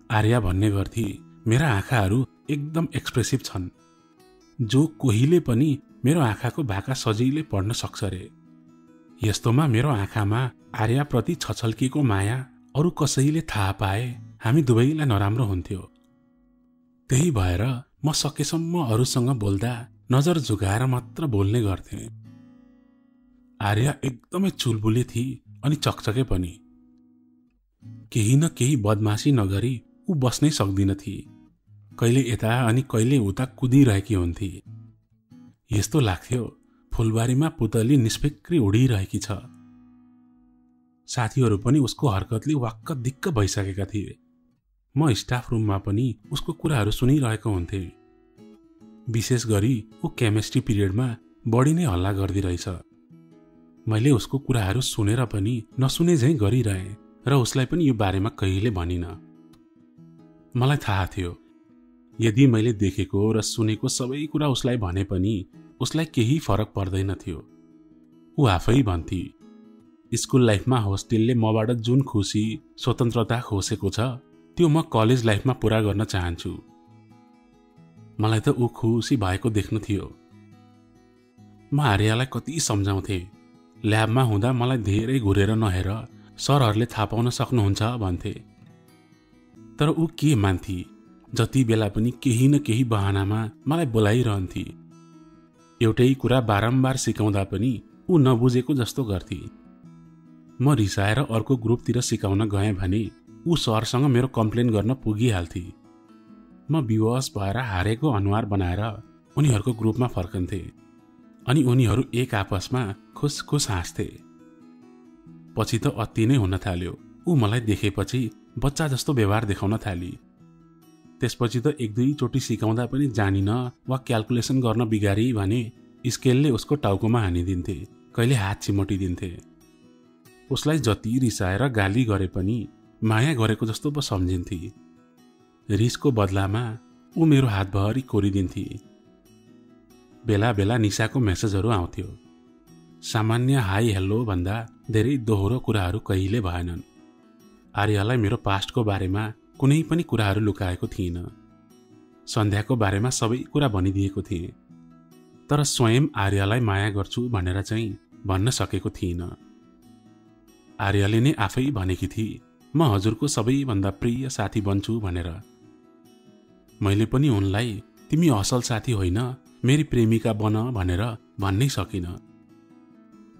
आर्या भन्ने गर्थी, मेरा आँखाहरू एकदम एक्सप्रेसिभ छन्। जो कोहीले पनि मेरो आँखाको भाका सजिलै पढ्न सक्छ रे। यस्तोमा मेरो आँखामा आर्याप्रति छछल्किएको माया अरू कसैले थाहा पाए हामी दुवैलाई नराम्रो हुन्थ्यो। त्यही भएर म सकेसम्म अरूसँग बोल्दा नजर झुकाएर मात्र बोल्ने गर्थेँ। आर्या एकदमै चुलबुले थिई अनि चकचके पनि। केही न केही बदमासी नगरी ऊ बस्नै सक्दिन थिए। कहिले यता अनि कहिले उता कुदिरहेकी हुन्थे। यस्तो लाग्थ्यो फुलबारीमा पुतली निष्फिक्री उडिरहेकी छ। साथीहरू पनि उसको हरकतले वाक्क दिक्क भइसकेका थिए। म स्टाफ रुममा पनि उसको कुराहरू सुनिरहेको हुन्थे। विशेष गरी ऊ केमिस्ट्री पिरियडमा बढी नै हल्ला गर्दिरहेछ। मैले उसको कुराहरू सुनेर पनि नसुने झैँ गरिरहेँ र उसलाई पनि यो बारेमा कहिले भनिन। मलाई थाहा थियो यदि मैले देखेको र सुनेको सबै कुरा उसलाई भने पनि उसलाई केही फरक पर्दैन थियो। ऊ आफै भन्थे, स्कुल लाइफमा होस्टेलले मबाट जुन खुसी स्वतन्त्रता खोसेको छ त्यो म कलेज लाइफमा पूरा गर्न चाहन्छु। मलाई त ऊ खुसी भएको देख्नु थियो। म आर्यालाई कति सम्झाउँथे। ल्याबमा हुँदा मलाई धेरै घुरेर नहेर, सरहरूले थाहा पाउन सक्नुहुन्छ भन्थे। तर ऊ के मान्थे, जति बेला पनि केही न केही बहानामा मलाई बोलाइरहन्थे। एउटै कुरा बारम्बार सिकाउँदा पनि ऊ नबुझेको जस्तो गर्थे। म रिसाएर अर्को ग्रुपतिर सिकाउन गएँ भने ऊ सरसँग मेरो कम्प्लेन गर्न पुगिहाल्थे। म विवश भएर हारेको अनुहार बनाएर उनीहरूको ग्रुपमा फर्कन्थे अनि उनीहरू एक आपसमा खुस खुस हाँस्थे। पछि त अति नै हुन थाल्यो। ऊ मलाई देखेपछि बच्चा जस्तो व्यवहार देखाउन थाली। त्यसपछि त 1-2 चोटि सिकाउँदा पनि जानिन वा क्याल्कुलेसन गर्न बिगारी भने स्केलले उसको टाउकोमा हानिदिन्थे, कहिले हात चिमटिदिन्थे। उसलाई जति रिसाएर गाली गरे पनि माया गरेको जस्तो पो सम्झिन्थे। रिसको बदलामा ऊ मेरो हातभरि कोरिदिन्थे। बेला बेला निशाको मेसेजहरू आउँथ्यो। सामान्य हाई हेल्लो भन्दा धेरै दोहोरो कुराहरू कहिले भएनन्। आर्यालाई मेरो पास्टको बारेमा कुनै पनि कुराहरू लुकाएको थिइनँ। सन्ध्याको बारेमा सबै कुरा भनिदिएको थिएँ, तर स्वयं आर्यलाई माया गर्छु भनेर चाहिँ भन्न सकेको थिइनँ। आर्यले नै आफै भनेकी थिए म हजुरको सबैभन्दा प्रिय साथी बन्छु भनेर। मैले पनि उनलाई तिमी असल साथी होइन मेरी प्रेमिका बन भनेर भन्नै सकिनँ।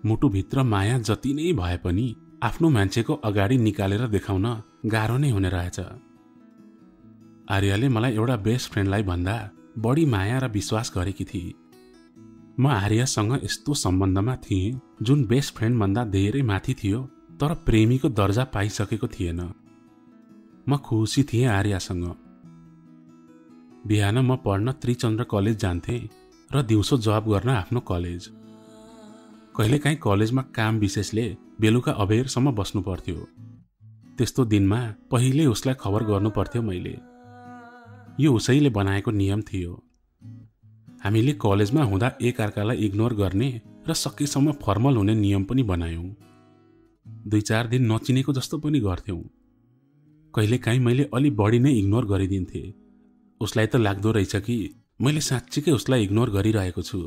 मुटुभित्र माया जति नै भए पनि आफ्नो मान्छेको अगाडि निकालेर देखाउन गाह्रो नै हुने रहेछ। आर्यले मलाई एउटा बेस्ट फ्रेन्डलाई भन्दा बढी माया र विश्वास गरेकी थिए। म आर्यसँग यस्तो सम्बन्धमा थिएँ जुन बेस्ट फ्रेन्ड भन्दा धेरै माथि थियो, तर प्रेमीको दर्जा पाइसकेको थिएन। म खुसी थिएँ आर्यसँग। बिहान म पढ्न त्रिचन्द्र कलेज जान्थेँ र दिउँसो जब गर्न आफ्नो कलेज। कहिलेकाहीँ कलेजमा काम विशेषले बेलुका अबेरसम्म बस्नु पर्थ्यो। त्यस्तो दिनमा पहिले उसलाई खबर गर्नु पर्थ्यो मैले। यो उसैले बनाएको नियम थियो। हामीले कलेजमा हुँदा एकअर्कालाई इग्नोर गर्ने र सकेसम्म फर्मल हुने नियम पनि बनायौँ। 2-4 दिन नचिनेको जस्तो पनि गर्थ्यौँ। कहिलेकाहीँ मैले अलि बढी नै इग्नोर गरिदिन्थेँ। उसलाई त लाग्दो रहेछ कि मैले साँच्चीकै उसलाई इग्नोर गरिरहेको छु।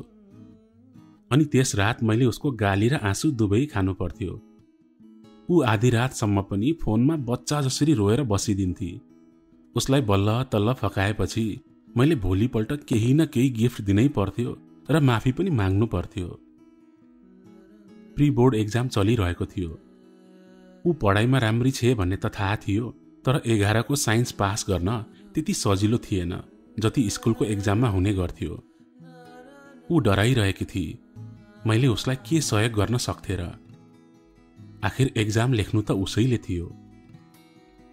अनि त्यस रात मैले उसको गाली र आँसु दुवै खानु पर्थ्यो। ऊ आधी रातसम्म पनि फोनमा बच्चा जसरी रोएर बसिदिन्थे। उसलाई बल्ल तल्ल फकाएपछि मैले भोलिपल्ट केही न केही गिफ्ट दिनै पर्थ्यो र माफी पनि माग्नु पर्थ्यो। प्री बोर्ड एक्जाम चलिरहेको थियो। ऊ पढाइमा राम्री छे भन्ने त थाहा थियो, तर 11 को साइन्स पास गर्न त्यति सजिलो थिएन जति स्कुलको एक्जाममा हुने गर्थ्यो। ऊ डराइरहेकी थिए। मैले उसलाई के सहयोग गर्न सक्थे र? आखिर एक्जाम लेख्नु त उसैले थियो।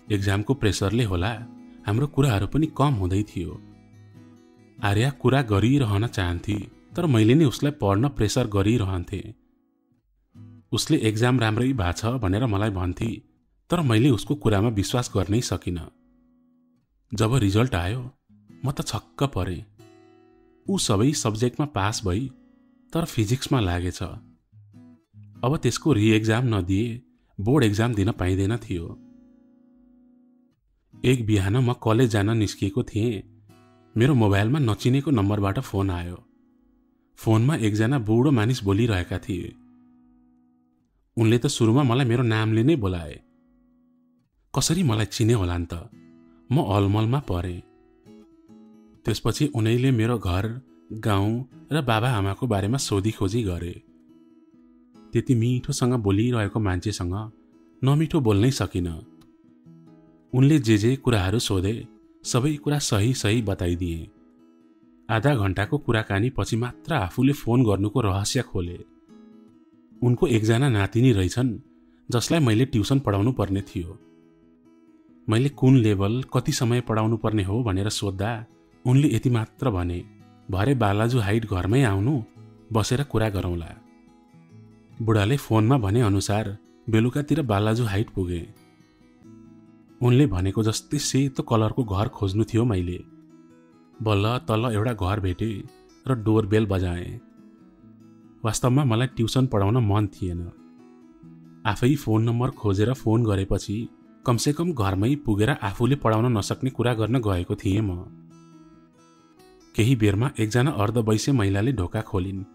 एक्जामको प्रेसरले होला हाम्रो कुराहरू पनि कम हुँदै थियो। आर्या कुरा गरिरहन चाहन्थे, तर मैले नै उसलाई पढ्न प्रेसर गरिरहन्थे। उसले एक्जाम राम्रै भएको छ भनेर मलाई भन्थे, तर मैले उसको कुरामा विश्वास गर्नै सकिनँ। जब रिजल्ट आयो म त छक्क परेँ। ऊ सबै सब्जेक्टमा पास भई, तर फिजिक्समा लागेछ। अब त्यसको रिएक्जाम नदिए बोर्ड एक्जाम दिन पाइँदैन थियो। एक बिहान म कलेज जान निस्किएको थिएँ। मेरो मोबाइलमा नचिनेको नम्बरबाट फोन आयो। फोनमा एकजना बुढो मानिस बोलिरहेका थिए। उनले त सुरुमा मलाई मेरो नामले नै बोलाए। कसरी मलाई चिने होला नि त? म अलमलमा परेँ। त्यसपछि उनैले मेरो घर, गाउँ र बाबाआमाको बारेमा सोधीखोजी गरे। त्यति मिठोसँग बोलिरहेको मान्छेसँग नमिठो बोल्नै सकिन। उनले जे कुराहरू सोधे सबै कुरा सही सही बताइदिए। आधा घण्टाको कुराकानी पछि मात्र आफूले फोन गर्नुको रहस्य खोले। उनको एकजना नातिनी रहेछन् जसलाई मैले ट्युसन पढाउनु पर्ने थियो। मैले कुन लेभल कति समय पढाउनु पर्ने हो भनेर सोद्धा उनले यति मात्र भने, भरे बालाजु हाइट घरमै आउनु, बसेर कुरा गरौँला। बुढाले फोनमा भने अनुसार बेलुकातिर बालाजु हाइट पुगे। उनले भनेको जस्तै सेतो कलरको घर खोज्नु थियो मैले। बल्ल तल्ल एउटा घर भेटे र डोरबेल बजाएँ। वास्तवमा मलाई ट्युसन पढाउन मन थिएन। आफै फोन नम्बर खोजेर फोन गरेपछि कमसेकम घरमै पुगेर आफूले पढाउन नसक्ने कुरा गर्न गएको थिएँ म। केही बेरमा एकजना अर्धवैश्य महिलाले ढोका खोलिन्।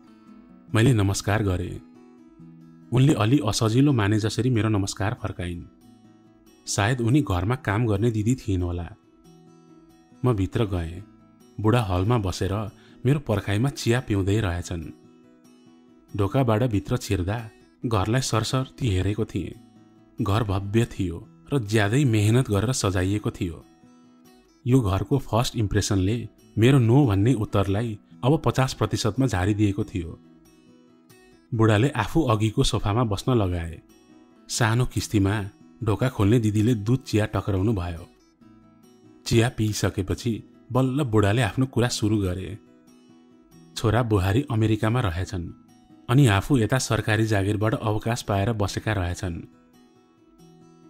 मैले नमस्कार गरेँ। उनले अलि असजिलो माने जसरी मेरो नमस्कार फर्काइन्। सायद उनी घरमा काम गर्ने दिदी थिइन् होला। म भित्र गएँ। बुढा हलमा बसेर मेरो पर्खाइमा चिया पिउँदै रहेछन्। ढोकाबाट भित्र छिर्दा घरलाई सरसर्ती हेरेको थिएँ। घर भव्य थियो र ज्यादै मेहनत गरेर सजाइएको थियो। यो घरको फर्स्ट इम्प्रेसनले मेरो नो भन्ने उत्तरलाई अब 50% झारिदिएको थियो। बुढाले आफू अघिको सोफामा बस्न लगाए। सानो किस्तीमा ढोका खोल्ने दिदीले दुध चिया टक्राउनु भयो। चिया पिइसकेपछि बल्ल बुढाले आफ्नो कुरा सुरु गरे। छोरा बुहारी अमेरिकामा रहेछन् अनि आफू यता सरकारी जागिरबाट अवकाश पाएर बसेका रहेछन्।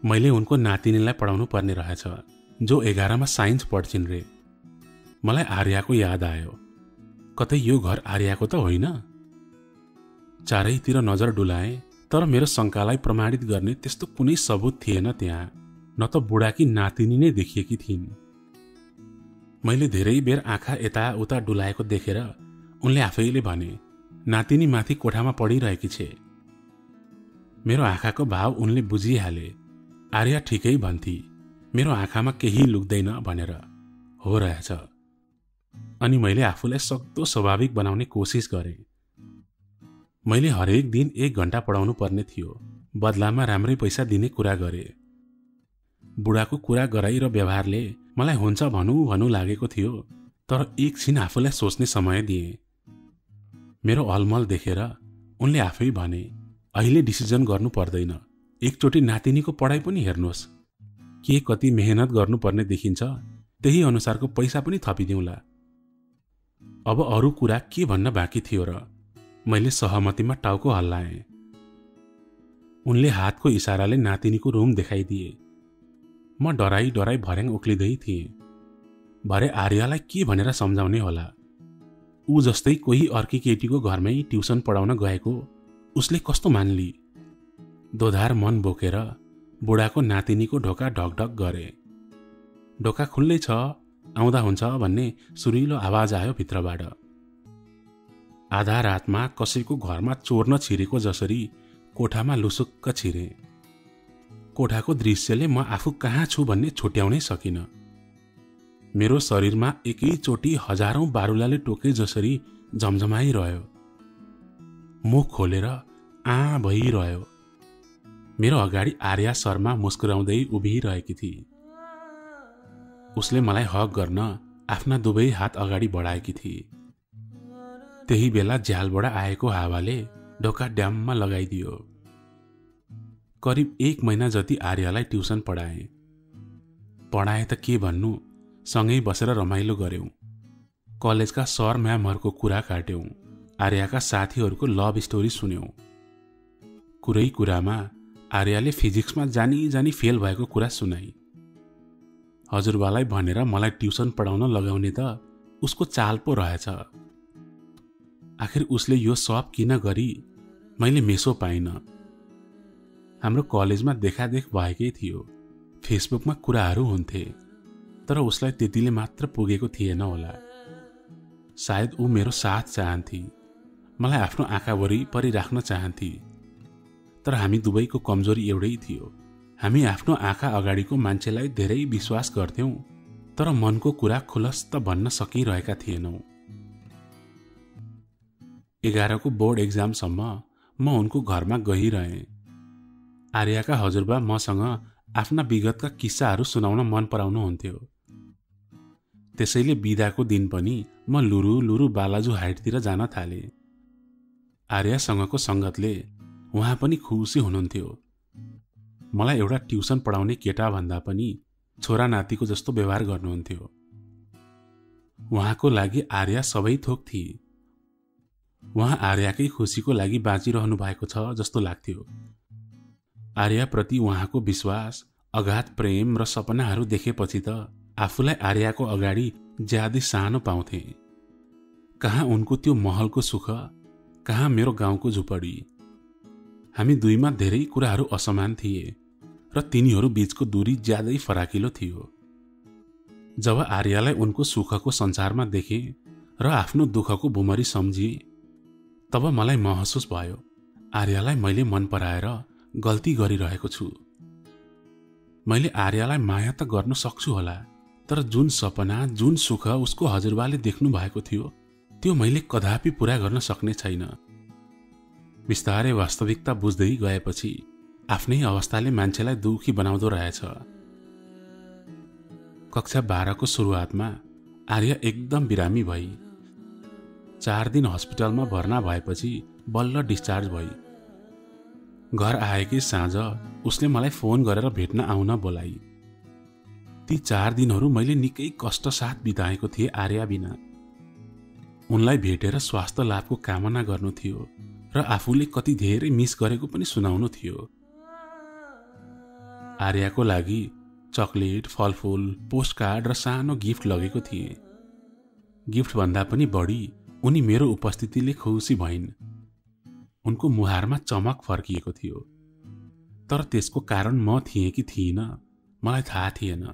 मैले उनको नातिनीलाई पढाउनु पर्ने रहेछ, जो 11मा साइन्स पढ्छिन् रे। मलाई आर्याको याद आयो। कतै यो घर आर्याको त होइन? चारैतिर नजर डुलाएँ, तर मेरो शङ्कालाई प्रमाणित गर्ने त्यस्तो कुनै सबुत थिएन त्यहाँ। न त बुढाकी नातिनी नै देखिएकी थिइन्। मैले धेरै बेर आँखा यताउता डुलाएको देखेर उनले आफैले भने, नातिनी माथि कोठामा पढिरहेकी छे। मेरो आँखाको भाव उनले बुझिहाले। आर्या ठिकै भन्थी, मेरो आँखामा केही लुक्दैन भनेर। हो रहेछ। अनि मैले आफूलाई सक्दो स्वाभाविक बनाउने कोसिस गरेँ। मैले हरेक दिन 1 घण्टा पढाउनु पर्ने थियो। बदलामा राम्रै पैसा दिने कुरा गरे। बुढाको कुरा गराई र व्यवहारले मलाई हुन्छ भनु लागेको थियो, तर एकछिन आफूलाई सोच्ने समय दिए। मेरो अलमल देखेर उनले आफै भने, अहिले डिसिजन गर्नु पर्दैन, एकचोटि नातिनीको पढाइ पनि हेर्नुहोस्। के कति मेहनत गर्नुपर्ने देखिन्छ, त्यही अनुसारको पैसा पनि थपिदिउँला। अब अरू कुरा के भन्न बाँकी थियो र? मैले सहमतिमा टाउको हल्लाएँ। उनले हातको इसाराले नातिनीको रुम देखाइदिए। म डराई भर्याङ उक्लिँदै थिएँ। भरे आर्यालाई के भनेर सम्झाउने होला? ऊ जस्तै कोही अर्की केटीको घरमै ट्युसन पढाउन गएको उसले कस्तो मान्ली? दोधार मन बोकेर बुढाको नातिनीको ढोका ढकढक गरे। ढोका खुल्लै छ, आउँदा हुन्छ भन्ने सुरिलो आवाज आयो भित्रबाट। आधा रातमा कसैको घरमा चोर्न छिरेको जसरी कोठामा लुसुक्क छिरे। कोठाको दृश्यले म आफू कहाँ छु भन्ने छुट्याउनै सकिन। मेरो शरीरमा एकैचोटि हजारौं बारुलाले टोके जसरी झमझमाइरह्यो। मुख खोलेर भइरह्यो। मेरो अगाडि आर्या शर्मा मुस्कुराउँदै उभिरहेकी थिई। उसले मलाई हक गर्न आफ्ना दुवै हात अगाडि बढाएकी थिए। त्यही बेला झ्यालबाट आएको हावाले ढोका ड्याममा लगाइदियो। करिब 1 महिना जति आर्यालाई ट्युसन पढाएँ। पढाए त के भन्नु, सँगै बसेर रमाइलो गर्यौं। कलेजका सर म्यामहरूको कुरा काट्यौं। आर्याका साथीहरूको लभ स्टोरी सुन्यौं। कुरै कुरामा आर्याले फिजिक्समा जानी फेल भएको कुरा सुनाई। हजुरबालाई भनेर मलाई ट्युसन पढाउन लगाउने त उसको चाल पो रहेछ। आखिर उसले यो सब किन गरी मैले मेसो पाइन। हाम्रो कलेजमा देखादेख भएकै थियो। फेसबुकमा कुराहरू हुन्थे, तर उसलाई त्यतिले मात्र पुगेको थिएन होला। सायद ऊ मेरो साथ चाहन्थी, मलाई आफ्नो आँखा वरिपरि राख्न चाहन्थी। तर हामी दुवैको कमजोरी एउटै थियो। हामी आफ्नो आँखा अगाडिको मान्छेलाई धेरै विश्वास गर्थ्यौं, तर मनको कुरा खुलस्त भन्न सकिरहेका थिएनौं। 11को बोर्ड एक्जामसम्म म उनको घरमा गइरहेँ। आर्याका हजुरबा मसँग आफ्ना विगतका किस्साहरू सुनाउन मन पराउनुहुन्थ्यो। त्यसैले बिदाको दिन पनि म लुरु बालाजु हाइटतिर जान थालेँ। आर्यासँगको सङ्गतले उहाँ पनि खुसी हुनुहुन्थ्यो। मलाई एउटा ट्युसन पढाउने केटा भन्दा पनि छोरा नातिको जस्तो व्यवहार गर्नुहुन्थ्यो। उहाँको लागि आर्या सबै थोक थिए। उहाँ आर्याकै खुसीको लागि बाँचिरहनु भएको छ जस्तो लाग्थ्यो। आर्याप्रति उहाँको विश्वास, अगाध प्रेम र सपनाहरू देखेपछि त आफूलाई आर्याको अगाडि ज्यादै सानो पाउँथे। कहाँ उनको त्यो महलको सुख, कहाँ मेरो गाउँको झुपडी। हामी दुईमा धेरै कुराहरू असमान थिए र तिनीहरू बीचको दूरी ज्यादै फराकिलो थियो। जब आर्यालाई उनको सुखको संसारमा देखेँ र आफ्नो दुःखको भुमरी सम्झिए, तब मलाई महसुस भयो आर्यालाई मैले मन पराएर गल्ती गरिरहेको छु। मैले आर्यालाई माया त गर्न सक्छु होला, तर जुन सपना, जुन सुख उसको हजुरबाले देख्नु भएको थियो, त्यो मैले कदापि पूरा गर्न सक्ने छैन। बिस्तारै वास्तविकता बुझ्दै गएपछि आफ्नै अवस्थाले मान्छेलाई दुखी बनाउँदो रहेछ। कक्षा 12को सुरुवातमा आर्या एकदम बिरामी भई 4 दिन हस्पिटलमा भर्ना भएपछि बल्ल डिस्चार्ज भई। घर आएकै साँझ उसले मलाई फोन गरेर भेट्न आउन बोलाई। ती 4 दिनहरू मैले निकै कष्ट साथ बिताएको थिएँ आर्या बिना। उनलाई भेटेर स्वास्थ्य लाभको कामना गर्नु थियो र आफूले कति धेरै मिस गरेको पनि सुनाउनु थियो। आर्याको लागि चकलेट, फलफूल, पोस्टकार्ड र सानो गिफ्ट लगेको थिएँ। गिफ्ट भन्दा पनि बढी उनी मेरो उपस्थितिले खुसी भइन्। उनको मुहारमा चमक फर्किएको थियो, तर त्यसको कारण म थिएँ कि थिइनँ मलाई थाहा थिएन।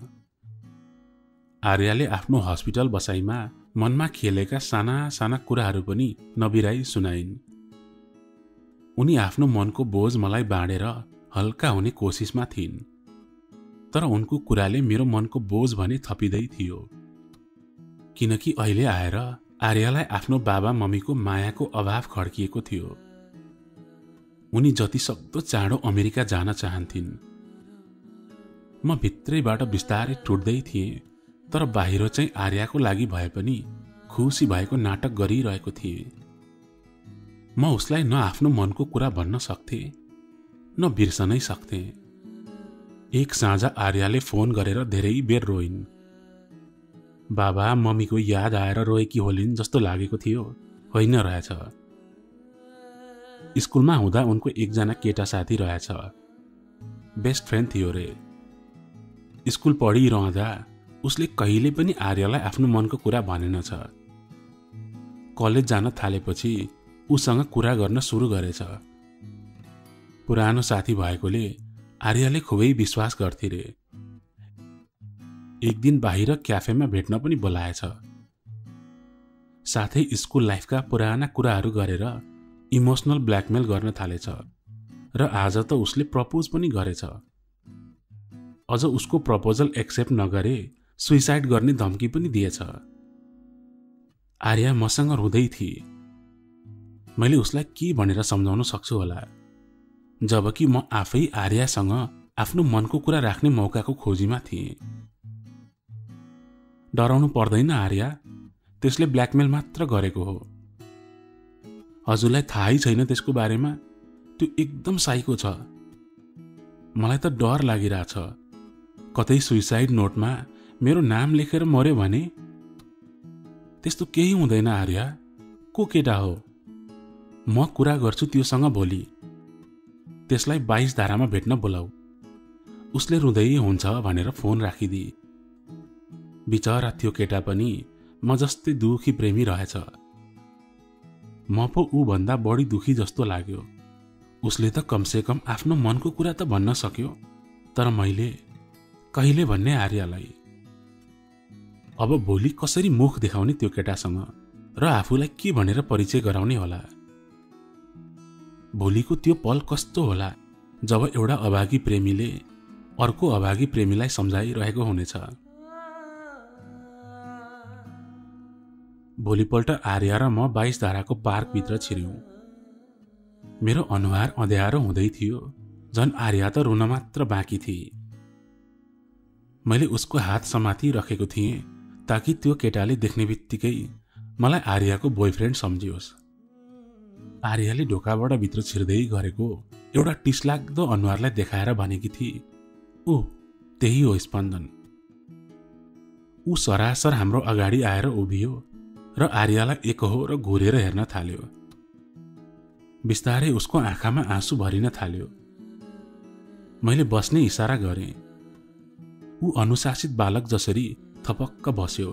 आर्याले आफ्नो हस्पिटल बसाइमा मनमा खेलेका साना साना कुराहरू पनि नबिराई सुनाइन्। उनी आफ्नो मनको बोझ मलाई बाँडेर हल्का हुने कोसिसमा थिइन्, तर उनको कुराले मेरो मनको बोझ भने थपिँदै थियो। किनकि अहिले आएर आर्यालाई आफ्नो बाबा मम्मीको मायाको अभाव खड्किएको थियो। उनी जति सक्दो चाँडो अमेरिका जान चाहन्थिन्। म भित्रैबाट बिस्तारै टुट्दै थिएँ, तर बाहिर चाहिँ आर्याको लागि भए पनि खुसी भएको नाटक गरिरहेको थिएँ। म उसलाई न आफ्नो मनको कुरा भन्न सक्थेँ न बिर्सनै सक्थेँ। एक साँझ आर्याले फोन गरेर धेरै बेर रोइन्। बाबा मम्मीको याद आएर रोएकी होलिन् जस्तो लागेको थियो, होइन रहेछ। स्कुलमा हुँदा उनको एकजना केटा साथी रहेछ, बेस्ट फ्रेन्ड थियो रे। स्कुल पढिरहँदा उसले कहिले पनि आर्यालाई आफ्नो मनको कुरा भनेनछ। कलेज जान थालेपछि उसँग कुरा गर्न सुरु गरेछ। पुरानो साथी भएकोले आर्याले खुबै विश्वास गर्थे रे। एक दिन बाहिर क्याफेमा भेट्न पनि बोलाएछ। साथै स्कुल लाइफका पुराना कुराहरू गरेर इमोसनल ब्ल्याकमेल गर्न थालेछ र आज त उसले प्रपोज पनि गरेछ। अझ उसको प्रपोजल एक्सेप्ट नगरे सुइसाइड गर्ने धम्की पनि दिएछ। आर्या मसँग रुँदै थिए। मैले उसलाई के भनेर सम्झाउन सक्छु होला, जबकि म आफै आर्यासँग आफ्नो मनको कुरा राख्ने मौकाको खोजीमा थिएँ। डराउनु पर्दैन आर्या, त्यसले ब्ल्याकमेल मात्र गरेको हो। हजुरलाई थाहै छैन त्यसको बारेमा? त्यो एकदम साइको छ। मलाई त डर लागिरहेछ, कतै सुइसाइड नोटमा मेरो नाम लेखेर मर्यो भने। त्यस्तो केही हुँदैन आर्या, को केटा हो? म कुरा गर्छु त्योसँग भोलि। त्यसलाई 22 धारामा भेट्न बोलाऊ। उसले रुँदै हुन्छ भनेर फोन राखिदिए। बिचरा त्यो केटा पनि म जस्तै दुखी प्रेमी रहेछ। म पो ऊ भन्दा बढी दुखी जस्तो लाग्यो। उसले त कमसेकम आफ्नो मनको कुरा त भन्न सक्यो, तर मैले कहिले भन्ने आर्यालाई? अब भोलि कसरी मुख देखाउने त्यो केटासँग र आफूलाई के भनेर परिचय गराउने होला? भोलिको त्यो पल कस्तो होला जब एउटा अभागी प्रेमीले अर्को अभागी प्रेमीलाई सम्झाइरहेको हुनेछ। भोलिपल्ट आर्या र म 22 धाराको पार्कभित्र छिर्यौं। मेरो अनुहार अँध्यारो हुँदै थियो, झन् आर्या त रुन मात्र बाँकी थिए। मैले उसको हात समाती राखेको थिएँ ताकि त्यो केटाले देख्ने बित्तिकै मलाई आर्याको बोयफ्रेन्ड सम्झियोस्। आर्याले ढोकाबाट भित्र छिर्दै गरेको एउटा टिसलाग्दो अनुहारलाई देखाएर भनेकी थिए, ऊ त्यही हो स्पन्दन। ऊ सरासर हाम्रो अगाडि आएर उभियो र आर्यालाई एकहोर घुरेर हेर्न थाल्यो। बिस्तारै उसको आँखामा आँसु भरिन थाल्यो। मैले बस्ने इसारा गरेँ। ऊ अनुशासित बालक जसरी थपक्क बस्यो।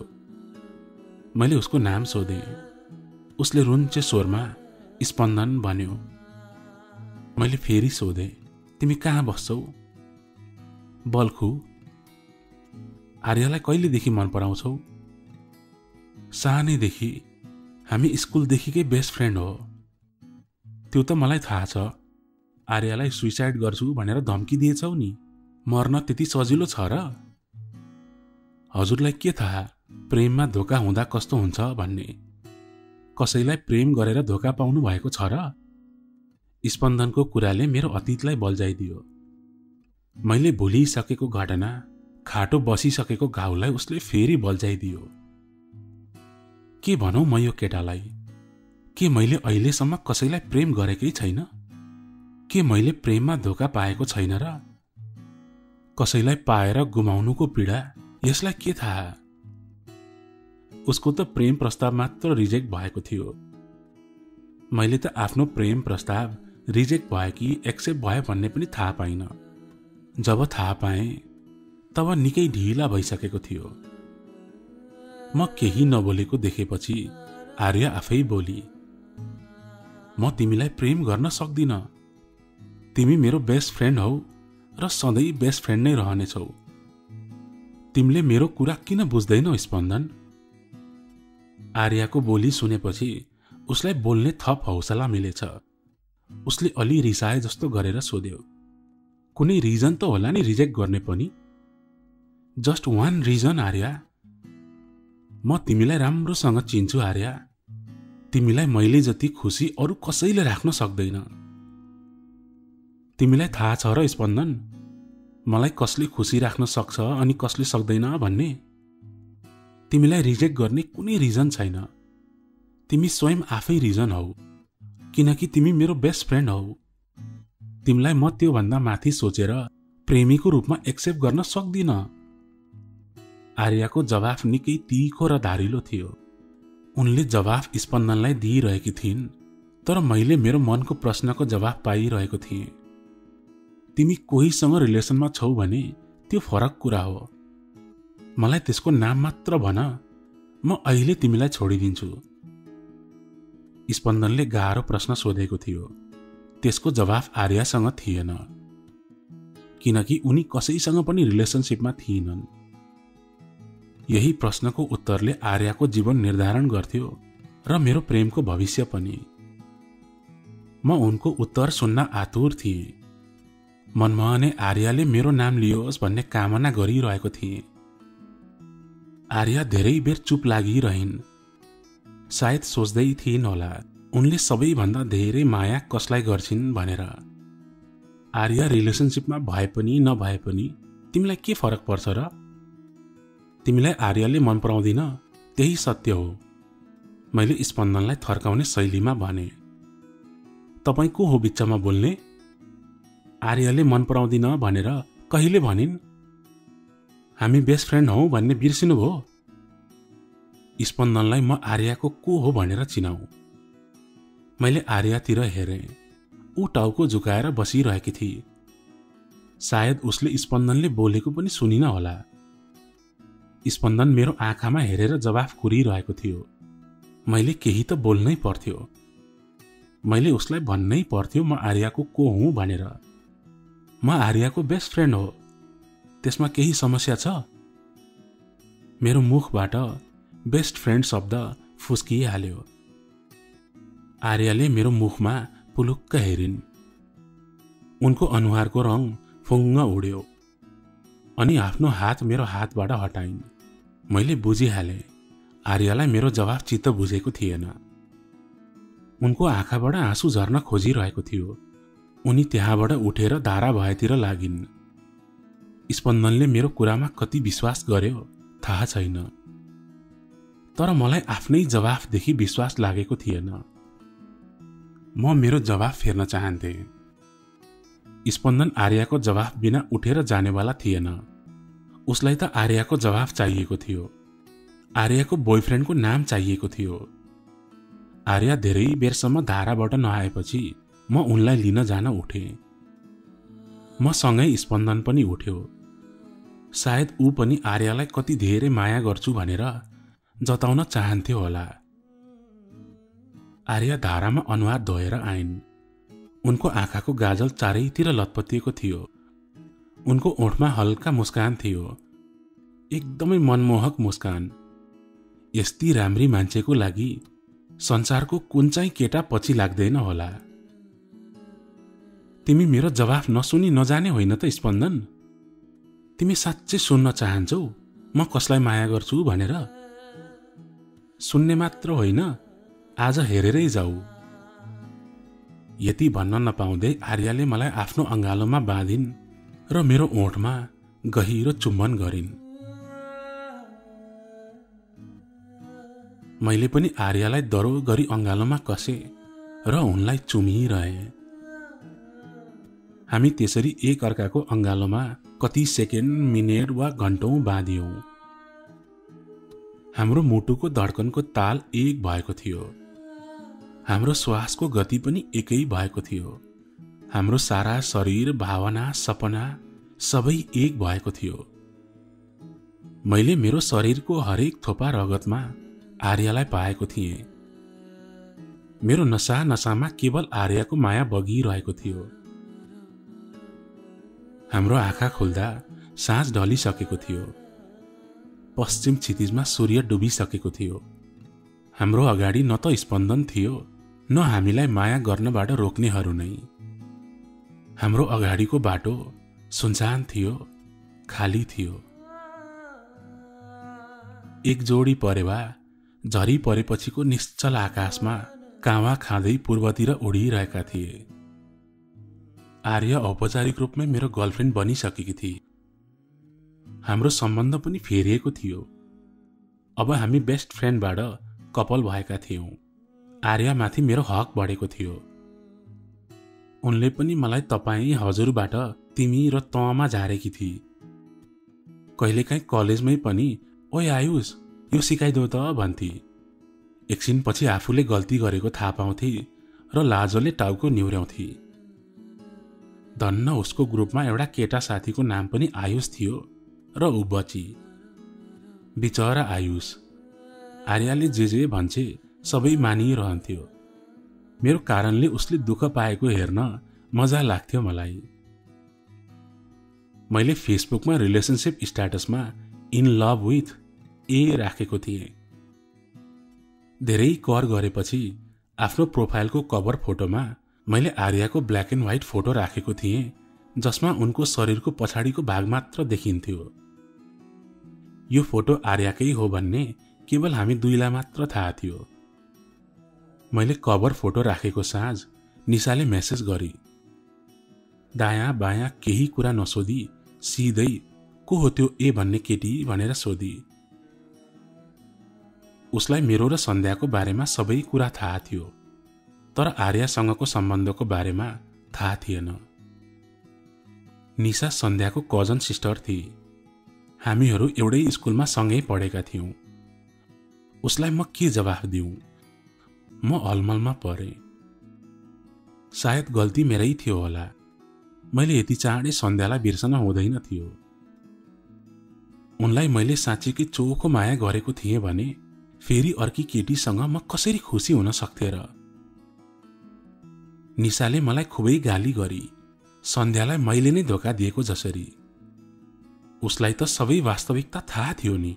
मैले उसको नाम सोधेँ। उसले रुन्चे स्वरमा स्पन्दन भन्यो। मैले फेरि सोधेँ, तिमी कहाँ बस्छौ? बल्खु। आर्यालाई कहिलेदेखि मन पराउँछौ? सानैदेखि, हामी स्कुलदेखिकै बेस्ट फ्रेन्ड हो। त्यो त मलाई थाहा छ। आर्यालाई सुइसाइड गर्छु भनेर धम्की दिएछौ नि, मर्न त्यति सजिलो छ र? हजुरलाई के थाहा प्रेममा धोका हुँदा कस्तो हुन्छ भन्ने? कसैलाई प्रेम गरेर धोका पाउनु भएको छ र? स्पन्दनको कुराले मेरो अतीतलाई बल्झाइदियो। मैले भुलिसकेको घटना, खाटो बसिसकेको घाउलाई उसले फेरि बल्झाइदियो। के भनौँ म यो केटालाई? के मैले अहिलेसम्म कसैलाई प्रेम गरेकै छैन? के मैले प्रेममा धोका पाएको छैन र? कसैलाई पाएर गुमाउनुको पीडा यसलाई के थाहा? उसको त प्रेम प्रस्ताव मात्र रिजेक्ट भएको थियो। मैले त आफ्नो प्रेम प्रस्ताव रिजेक्ट भयो कि एक्सेप्ट भयो भन्ने पनि थाहा पाइन। जब थाहा पाएँ तब निकै ढिला भइसकेको थियो। म केही नबोलेको देखेपछि आर्या आफै बोली, म तिमीलाई प्रेम गर्न सक्दिन। तिमी मेरो बेस्ट फ्रेन्ड हौ र सधैँ बेस्ट फ्रेन्ड नै रहनेछौ। तिमीले मेरो कुरा किन बुझ्दैनौ स्पन्दन? आर्याको बोली सुनेपछि उसलाई बोल्ने थप हौसला मिलेछ। उसले अलि रिसाए जस्तो गरेर सोध्यो, कुनै रिजन त होला नि रिजेक्ट गर्ने पनि? Just one reason Arya. म तिमीलाई राम्रोसँग चिन्छु आर्या। तिमीलाई मैले जति खुसी अरू कसैले राख्न सक्दैन। तिमीलाई थाहा छ र स्पन्दन, मलाई कसले खुसी राख्न सक्छ अनि कसले सक्दैन भन्ने? तिमीलाई रिजेक्ट गर्ने कुनै रिजन छैन। तिमी स्वयं आफै रिजन हौ, किनकि तिमी मेरो बेस्ट फ्रेन्ड हौ। तिमीलाई म त्योभन्दा माथि सोचेर प्रेमीको रूपमा एक्सेप्ट गर्न सक्दिन। आर्याको जवाफ निकै तीखो र धारिलो थियो। उनले जवाफ स्पन्दनलाई दिइरहेकी थिइन्, तर मैले मेरो मनको प्रश्नको जवाफ पाइरहेको थिएँ। तिमी कोहीसँग रिलेसनमा छौ भने त्यो फरक कुरा हो। मलाई त्यसको नाम मात्र भन, म अहिले तिमीलाई छोडिदिन्छु। स्पन्दनले गाह्रो प्रश्न सोधेको थियो। त्यसको जवाफ आर्यासँग थिएन, किनकि उनी कसैसँग पनि रिलेसनसिपमा थिएनन्। यही प्रश्नको उत्तरले आर्याको जीवन निर्धारण गर्थ्यो र मेरो प्रेमको भविष्य पनि। म उनको उत्तर सुन्न आतुर थिएँ। मनमा नै आर्याले मेरो नाम लियोस् भन्ने कामना गरिरहेको थिएँ। आर्या धेरै बेर चुप लागिरहिन्। सायद सोच्दै थिइन् होला उनले सबैभन्दा धेरै माया कसलाई गर्छिन् भनेर। आर्या रिलेसनसिपमा भए पनि नभए पनि तिमीलाई के फरक पर्छ र? तिमीलाई आर्याले मन पराउँदिन, त्यही सत्य हो। मैले स्पन्दनलाई थर्काउने शैलीमा भने। तपाईँ को हो बिचमा बोल्ने? आर्याले मन पराउँदिन भनेर कहिले भनिन्? हामी बेस्ट फ्रेन्ड हौ भन्ने बिर्सिनु भो? स्पन्दनलाई म आर्याको को हो भनेर चिनाऊ। मैले आर्यातिर हेरेँ। ऊ टाउको झुकाएर बसिरहेकी थिए। सायद उसले स्पन्दनले बोलेको पनि सुनिन होला। स्पन्दन मेरो आँखामा हेरेर जवाफ कुरिरहेको थियो। मैले केही त बोल्नै पर्थ्यो। मैले उसलाई भन्नै पर्थ्यो म आर्याको को हुँ भनेर। म आर्याको बेस्ट फ्रेन्ड हो। त्यसमा केही समस्या छ? मेरो मुखबाट बेस्ट फ्रेन्ड शब्द फुस्किहाल्यो। आर्याले मेरो मुखमा पुलुक्क हेरिन्। उनको अनुहारको रङ फुङ्ग उड्यो अनि आफ्नो हात मेरो हातबाट हटाइन्। मैले बुझिहालेँ आर्यालाई मेरो जवाफ चित्त बुझेको थिएन। उनको आँखाबाट आँसु झर्न खोजिरहेको थियो। उनी त्यहाँबाट उठेर धारा भएतिर लागिन्। स्पन्दनले मेरो कुरामा कति विश्वास गर्यो थाहा छैन, तर मलाई आफ्नै जवाफदेखि विश्वास लागेको थिएन। म मेरो जवाफ फेर्न चाहन्थे। स्पन्दन आर्याको जवाफ बिना उठेर जानेवाला थिएन। उसलाई त आर्याको जवाफ चाहिएको थियो। आर्याको बोयफ्रेन्डको नाम चाहिएको थियो। आर्या धेरै बेरसम्म धाराबाट नआएपछि म उनलाई लिन जान उठेँ। म सँगै स्पन्दन पनि उठ्यो। सायद ऊ पनि आर्यालाई कति धेरै माया गर्छु भनेर जताउन चाहन्थ्यो होला। आर्या धारामा अनुहार धोएर आइन्। उनको आँखाको गाजल चारैतिर लतपतिएको थियो। उनको ओठमा हल्का मुस्कान थियो, एकदमै मनमोहक मुस्कान। यस्ती राम्री मान्छेको लागि संसारको कुन चाहिँ केटा पछि लाग्दैन होला। तिमी मेरो जवाफ नसुनी नजाने होइन त स्पन्दन? तिमी साँच्चै सुन्न चाहन्छौ म कसलाई माया गर्छु भनेर? सुन्ने मात्र होइन, आज हेरेरै जाऊ। यति भन्न नपाउँदै आर्याले मलाई आफ्नो अँगालोमा बाँधिन् र मेरो ओठमा गहिरो चुम्बन गरिन्। मैले पनि आर्यालाई दरो गरी अँगालोमा कसे र उनलाई चुमिरहेँ। हामी त्यसरी एक अर्काको अँगालोमा कति सेकेन्ड, मिनेट वा घण्टौं बाँधियौं। हाम्रो मुटुको धड्कनको ताल एक भएको थियो। हाम्रो श्वासको गति पनि एकै भएको थियो। हाम्रो सारा शरीर, भावना, सपना सबै एक भएको थियो। मैले मेरो शरीरको हरेक थोपा रगतमा आर्यालाई पाएको थिएँ। मेरो नसा नसामा केवल आर्याको माया बगिरहेको थियो। हाम्रो आँखा खुल्दा साँझ ढलिसकेको थियो। पश्चिम क्षितिजमा सूर्य डुबिसकेको थियो। हाम्रो अगाडि न त स्पन्दन थियो न हामीलाई माया गर्नबाट रोक्नेहरू नै। हाम्रो अगाडिको बाटो सुनसान थियो, खाली थियो। एक जोडी परेवा झरी परेपछिको निश्चल आकाशमा कावा खाँदै पूर्वतिर उडिरहेका थिए। आर्य औपचारिक रूपमै मेरो गर्लफ्रेन्ड बनिसकेकी थिए। हाम्रो सम्बन्ध पनि फेरिएको थियो। अब हामी बेस्ट फ्रेन्डबाट कपल भएका थियौं। आर्यमाथि मेरो हक बढेको थियो। उनले पनि मलाई तपाईँ हजुरबाट तिमी र तँमा झारेकी थिए। कहिलेकाहीँ कलेजमै पनि ओए आयुष यो सिकाइदेऊ त भन्थे। एकछिनपछि आफूले गल्ती गरेको थाहा पाउँथे र लाजले टाउको निहुर्याउँथे। धन्न उसको ग्रुपमा एउटा केटा साथीको नाम पनि आयुष थियो र ऊ बची। बिचरा आयुष। आर्याले जे भन्छे सबै मानिरहन्थ्यो। मेरो कारणले उसले दुःख पाएको हेर्न मजा लाग्थ्यो मलाई। मैले फेसबुकमा रिलेसनसिप स्ट्याटसमा इन लभ विथ ए राखेको थिएँ। धेरै कर गरेपछि आफ्नो प्रोफाइलको कभर फोटोमा मैले आर्याको ब्ल्याक एन्ड व्हाइट फोटो राखेको थिएँ, जसमा उनको शरीरको पछाडिको भाग मात्र देखिन्थ्यो। यो फोटो आर्याकै हो भन्ने केवल हामी दुईलाई मात्र थाहा थियो। मैले कभर फोटो राखेको साँझ निशाले मेसेज गरी। दायाँ बायाँ केही कुरा नसोधी सिधै को हो त्यो ए भन्ने केटी भनेर सोधी। उसलाई मेरो र सन्ध्याको बारेमा सबै कुरा थाहा थियो, तर आर्यासँगको सम्बन्धको बारेमा थाहा थिएन। निशा सन्ध्याको कजन सिस्टर थिए। हामीहरू एउटै स्कुलमा सँगै पढेका थियौं। उसलाई म के जवाफ दिउँ? म अलमलमा परेँ। सायद गल्ती मेरै थियो होला। मैले यति चाँडै सन्ध्यालाई बिर्सन हुँदैन थियो। उनलाई मैले साँच्चीकै चोखो माया गरेको थिएँ भने फेरि अर्की केटीसँग म कसरी खुसी हुन सक्थे र? निशाले मलाई खुबै गाली गरी, सन्ध्यालाई मैले नै धोका दिएको जसरी। उसलाई त सबै वास्तविकता थाहा थियो नि।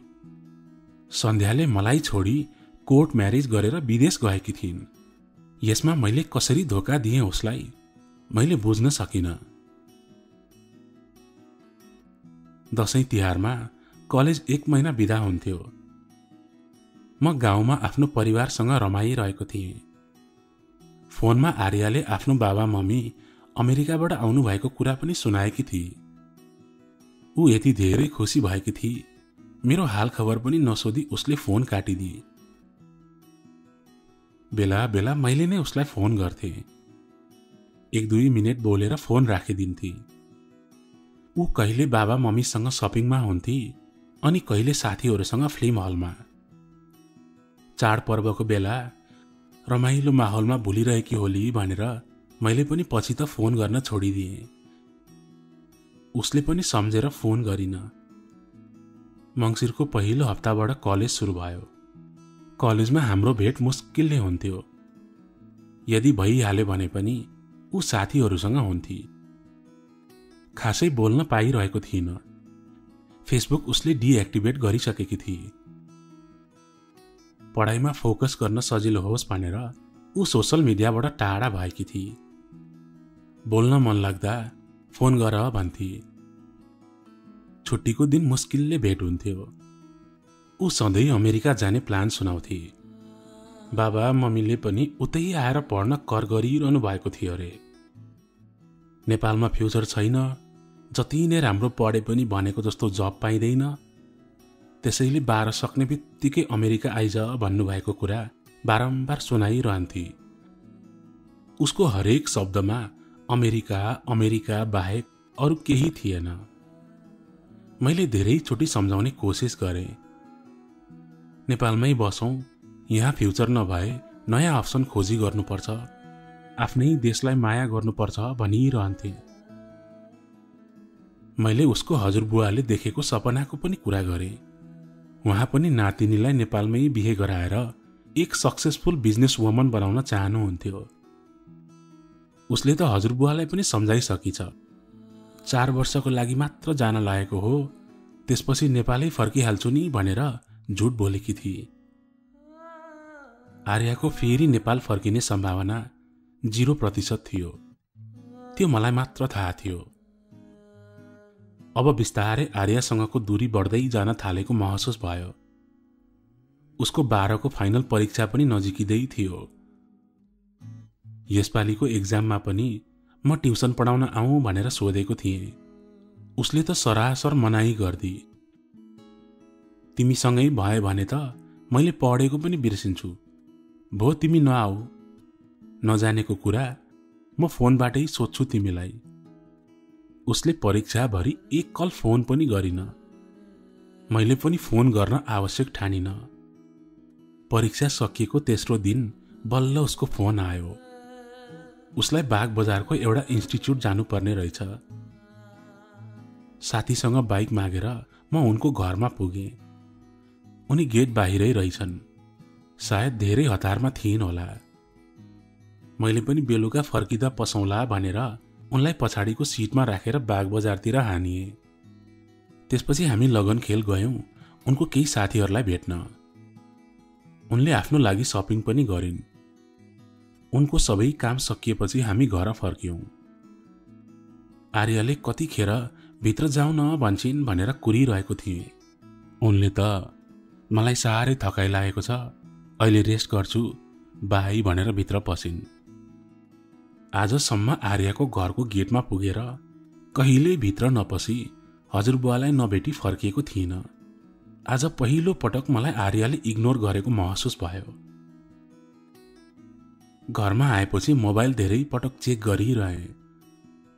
सन्ध्याले मलाई छोडी कोर्ट म्यारेज गरेर विदेश गएकी थिइन्। यसमा मैले कसरी धोका दिएँ उसलाई मैले बुझ्न सकिनँ। दशैं तिहारमा कलेज 1 महिना बिदा हुन्थ्यो। म गाउँमा आफ्नो परिवारसँग रमाइरहेको थिएँ। फोनमा आर्याले आफ्नो बाबा मम्मी अमेरिकाबाट आउनु भएको कुरा पनि सुनाएकी थिए। ऊ यति धेरै खुसी भएकी थिए, मेरो हाल खबर पनि नसोधी उसले फोन काटिदिए। बेला बेला मैले नै उसलाई फोन गर्थे। 1-2 मिनेट बोलेर फोन राखिदिन्थे। ऊ कहिले बाबा मम्मीसँग सपिङमा हुन्थे अनि कहिले साथीहरूसँग फिल्म हलमा। चाडपर्वको बेला रमाइलो माहौलमा भुलिरहेकी होली भनेर मैले पनि पछि त फोन गर्न छोडिदिएँ। उसले पनि सम्झेर फोन गरिन। मङ्सिरको पहिलो हप्ताबाट कलेज सुरु भयो। कलेजमा हाम्रो भेट मुस्किलले हुन्थ्यो। यदि भइहाल्यो भने पनि ऊ साथीहरूसँग हुन्थे। खासै बोल्न पाइरहेको थिइन। फेसबुक उसले डिएक्टिभेट गरिसकेकी थिए। पढाइमा फोकस गर्न सजिलो होस् भनेर ऊ सोसल मिडियाबाट टाढा भएकी थिए। बोल्न मन लाग्दा फोन गर भन्थे। छुट्टीको दिन मुस्किलले भेट हुन्थ्यो। ऊ सधैँ अमेरिका जाने प्लान सुनाउँथे। बाबा मम्मीले पनि उतै आएर पढ्न कर गरिरहनु भएको थियो अरे। नेपालमा फ्युचर छैन, जति नै राम्रो पढे पनि भनेको जस्तो जब पाइँदैन, त्यसैले 12 सक्ने बित्तिकै अमेरिका आइज भन्नुभएको कुरा बारम्बार सुनाइरहन्थे। उसको हरेक शब्दमा अमेरिका अमेरिका बाहेक अरू केही थिएन। मैले धेरैचोटि सम्झाउने कोसिस गरेँ। नेपालमै बसौँ, यहाँ फ्युचर नभए नयाँ अप्सन खोजी गर्नुपर्छ, आफ्नै देशलाई माया गर्नुपर्छ भनिरहन्थे। मैले उसको हजुरबुवाले देखेको सपनाको पनि कुरा गरेँ। उहाँ पनि नातिनीलाई नेपालमै बिहे गराएर एक सक्सेसफुल बिजनेस वुमन बनाउन चाहनुहुन्थ्यो। उसले त हजुरबुवालाई पनि सम्झाइसकिछ। 4 वर्षको लागि मात्र जान लागेको हो, त्यसपछि नेपालै फर्किहाल्छु नि भनेर झुट बोलेकी थिए। आर्याको फेरि नेपाल फर्किने सम्भावना 0% थियो। त्यो मलाई मात्र थाहा थियो। अब बिस्तारै आर्यासँगको दूरी बढ्दै जान थालेको महसुस भयो। उसको 12को फाइनल परीक्षा पनि नजिकिँदै थियो। यसपालिको एक्जाममा पनि म ट्युसन पढाउन आऊँ भनेर सोधेको थिएँ। उसले त सरासर मनाही गर्दी। तिमीसँगै भए भने त मैले पढेको पनि बिर्सिन्छु, भो तिमी नआऊ। नजानेको कुरा म फोनबाटै सोध्छु तिमीलाई। उसले परीक्षाभरि एक कल फोन पनि गरिन। मैले पनि फोन गर्न आवश्यक ठानिन। परीक्षा सकिएको तेस्रो दिन बल्ल उसको फोन आयो। उसलाई बाग बजारको एउटा इन्स्टिच्युट जानुपर्ने रहेछ। साथीसँग बाइक मागेर म उनको घरमा पुगेँ। उनी गेट बाहिरै रहेछन्। सायद धेरै हतारमा थिइन् होला। मैले पनि बेलुका फर्किँदा पसौला भनेर उनलाई पछाडिको सिटमा राखेर बाग बजारतिर हानिए। त्यसपछि हामी लगनखेल गयौँ उनको केही साथीहरूलाई भेट्न। उनले आफ्नो लागि सपिङ पनि गरिन्। उनको सबै काम सकिएपछि हामी घर फर्क्यौँ। आर्याले कतिखेर भित्र जाउँ न भन्छन् भनेर कुरिरहेको थिएँ। उनले त मलाई साह्रै थकाइ लागेको छ, अहिले रेस्ट गर्छु बाई भनेर भित्र पसिन्। आजसम्म आर्याको घरको गेटमा पुगेर कहिल्यै भित्र नपसी हजुरबुवालाई नभेटी फर्किएको थिइनँ। आज पहिलो पटक मलाई आर्याले इग्नोर गरेको महसुस भयो। घरमा आएपछि मोबाइल धेरै पटक चेक गरिरहेँ,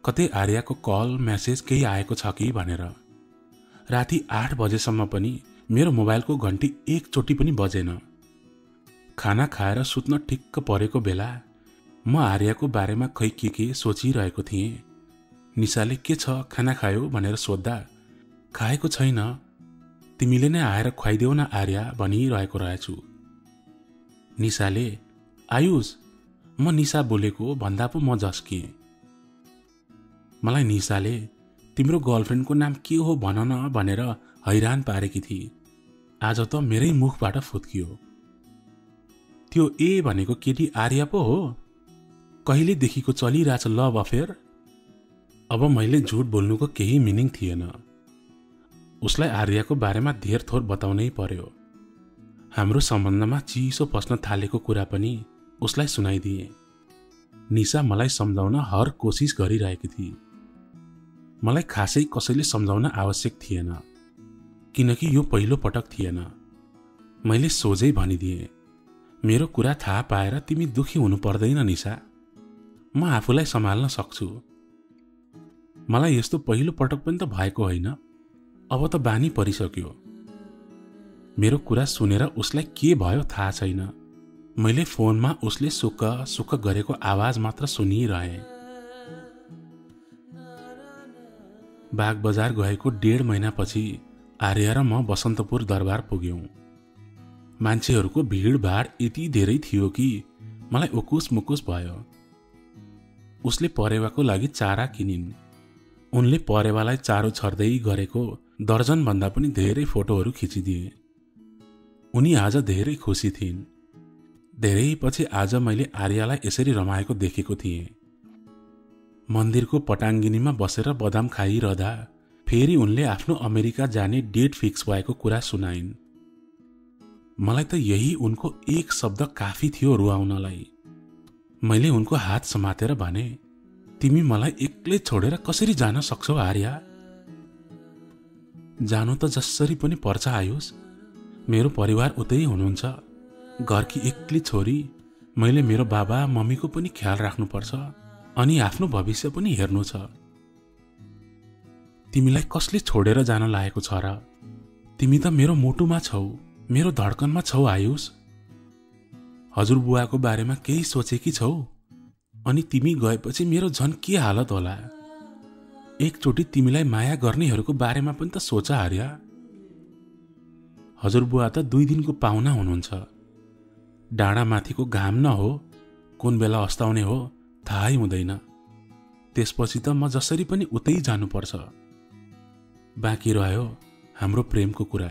कतै आर्याको कल मेसेज केही आएको छ कि भनेर। राति 8 बजेसम्म पनि मेरो मोबाइलको घन्टी एकचोटि पनि बजेन। खाना खाएर सुत्न ठिक्क परेको बेला म आर्याको बारेमा खै के सोचिरहेको थिएँ। निशाले के छ खाना खायो भनेर सोद्धा खाएको छैन, तिमीले नै आएर खुवाइदेऊ न आर्या भनिरहेको रहेछु। निशाले आयुष म निशा बोलेको भन्दा पो म झस्किएँ। मलाई निशाले तिम्रो गर्लफ्रेन्डको नाम के हो भन न भनेर हैरान पारेकी थिए। आज त मेरै मुखबाट फुत्कियो। त्यो ए भनेको केटी आर्या पो हो? कहिलेदेखिको चलिरहेछ लभ अफेयर? अब मैले झुट बोल्नुको केही मिनिङ थिएन। उसलाई आर्याको बारेमा धेर थोर बताउनै पर्यो। हाम्रो सम्बन्धमा चिसो पस्न थालेको कुरा पनि उसलाई सुनाइदिए। निशा मलाई सम्झाउन हर कोसिस गरिरहेकी थिए। मलाई खासै कसैले सम्झाउन आवश्यक थिएन, किनकि यो पहिलो पटक थिएन। मैले सोझै भनिदिएँ, मेरो कुरा थाहा पाएर तिमी दुखी हुनु पर्दैन निशा, म आफूलाई सम्हाल्न सक्छु। मलाई यस्तो पहिलो पटक पनि त भएको होइन, अब त बानी परिसक्यो। मेरो कुरा सुनेर उसलाई के भयो थाहा छैन। मैले फोनमा उसले सुक्क सुक्क गरेको आवाज मात्र सुनिरहेँ। बाग बजार गएको 1.5 महिनापछि आर्या र म बसन्तपुर दरबार पुग्यौं। मान्छेहरूको भिडभाड यति धेरै थियो कि मलाई उकुस मुकुस भयो। उसले परेवाको लागि चारा किनिन्। उनले परेवालाई चारो छर्दै गरेको दर्जन भन्दा पनि धेरै फोटोहरू खिचिदिए। उनी आज धेरै खुसी थिइन्। धेरै पछि आज मैले आर्यालाई यसरी रमाएको देखेको थिएँ। मन्दिरको पटाङ्गिनीमा बसेर बदाम खाइरहँदा फेरि उनले आफ्नो अमेरिका जाने डेट फिक्स भएको कुरा सुनाइन्। मलाई त यही उनको एक शब्द काफी थियो रुवाउनलाई। मैले उनको हात समातेर भने, तिमी मलाई एक्लै छोडेर कसरी जान सक्छौ आर्या? जानु त जसरी पनि पर्छ आयुष, मेरो परिवार उतै हुनुहुन्छ। घरकी एक्लै छोरी, मैले मेरो बाबा मम्मीको पनि ख्याल राख्नुपर्छ अनि आफ्नो भविष्य पनि हेर्नु छ। तिमीलाई कसले छोडेर जान लागेको छ र? तिमी त मेरो मुटुमा छौ, मेरो धड्कनमा छौ आयुष। हजुरबुवाको बारेमा केही सोचेकी छौ? अनि तिमी गएपछि मेरो झन् के हालत होला? एकचोटि तिमीलाई माया गर्नेहरूको बारेमा पनि त सोच आर्या। हजुरबुवा त 2 दिनको पाहुना हुनुहुन्छ। डाँडामाथिको घाम न हो, कुन बेला अस्ताउने हो थाहै हुँदैन। त्यसपछि त म जसरी पनि उतै जानुपर्छ। बाँकी रह्यो हाम्रो प्रेमको कुरा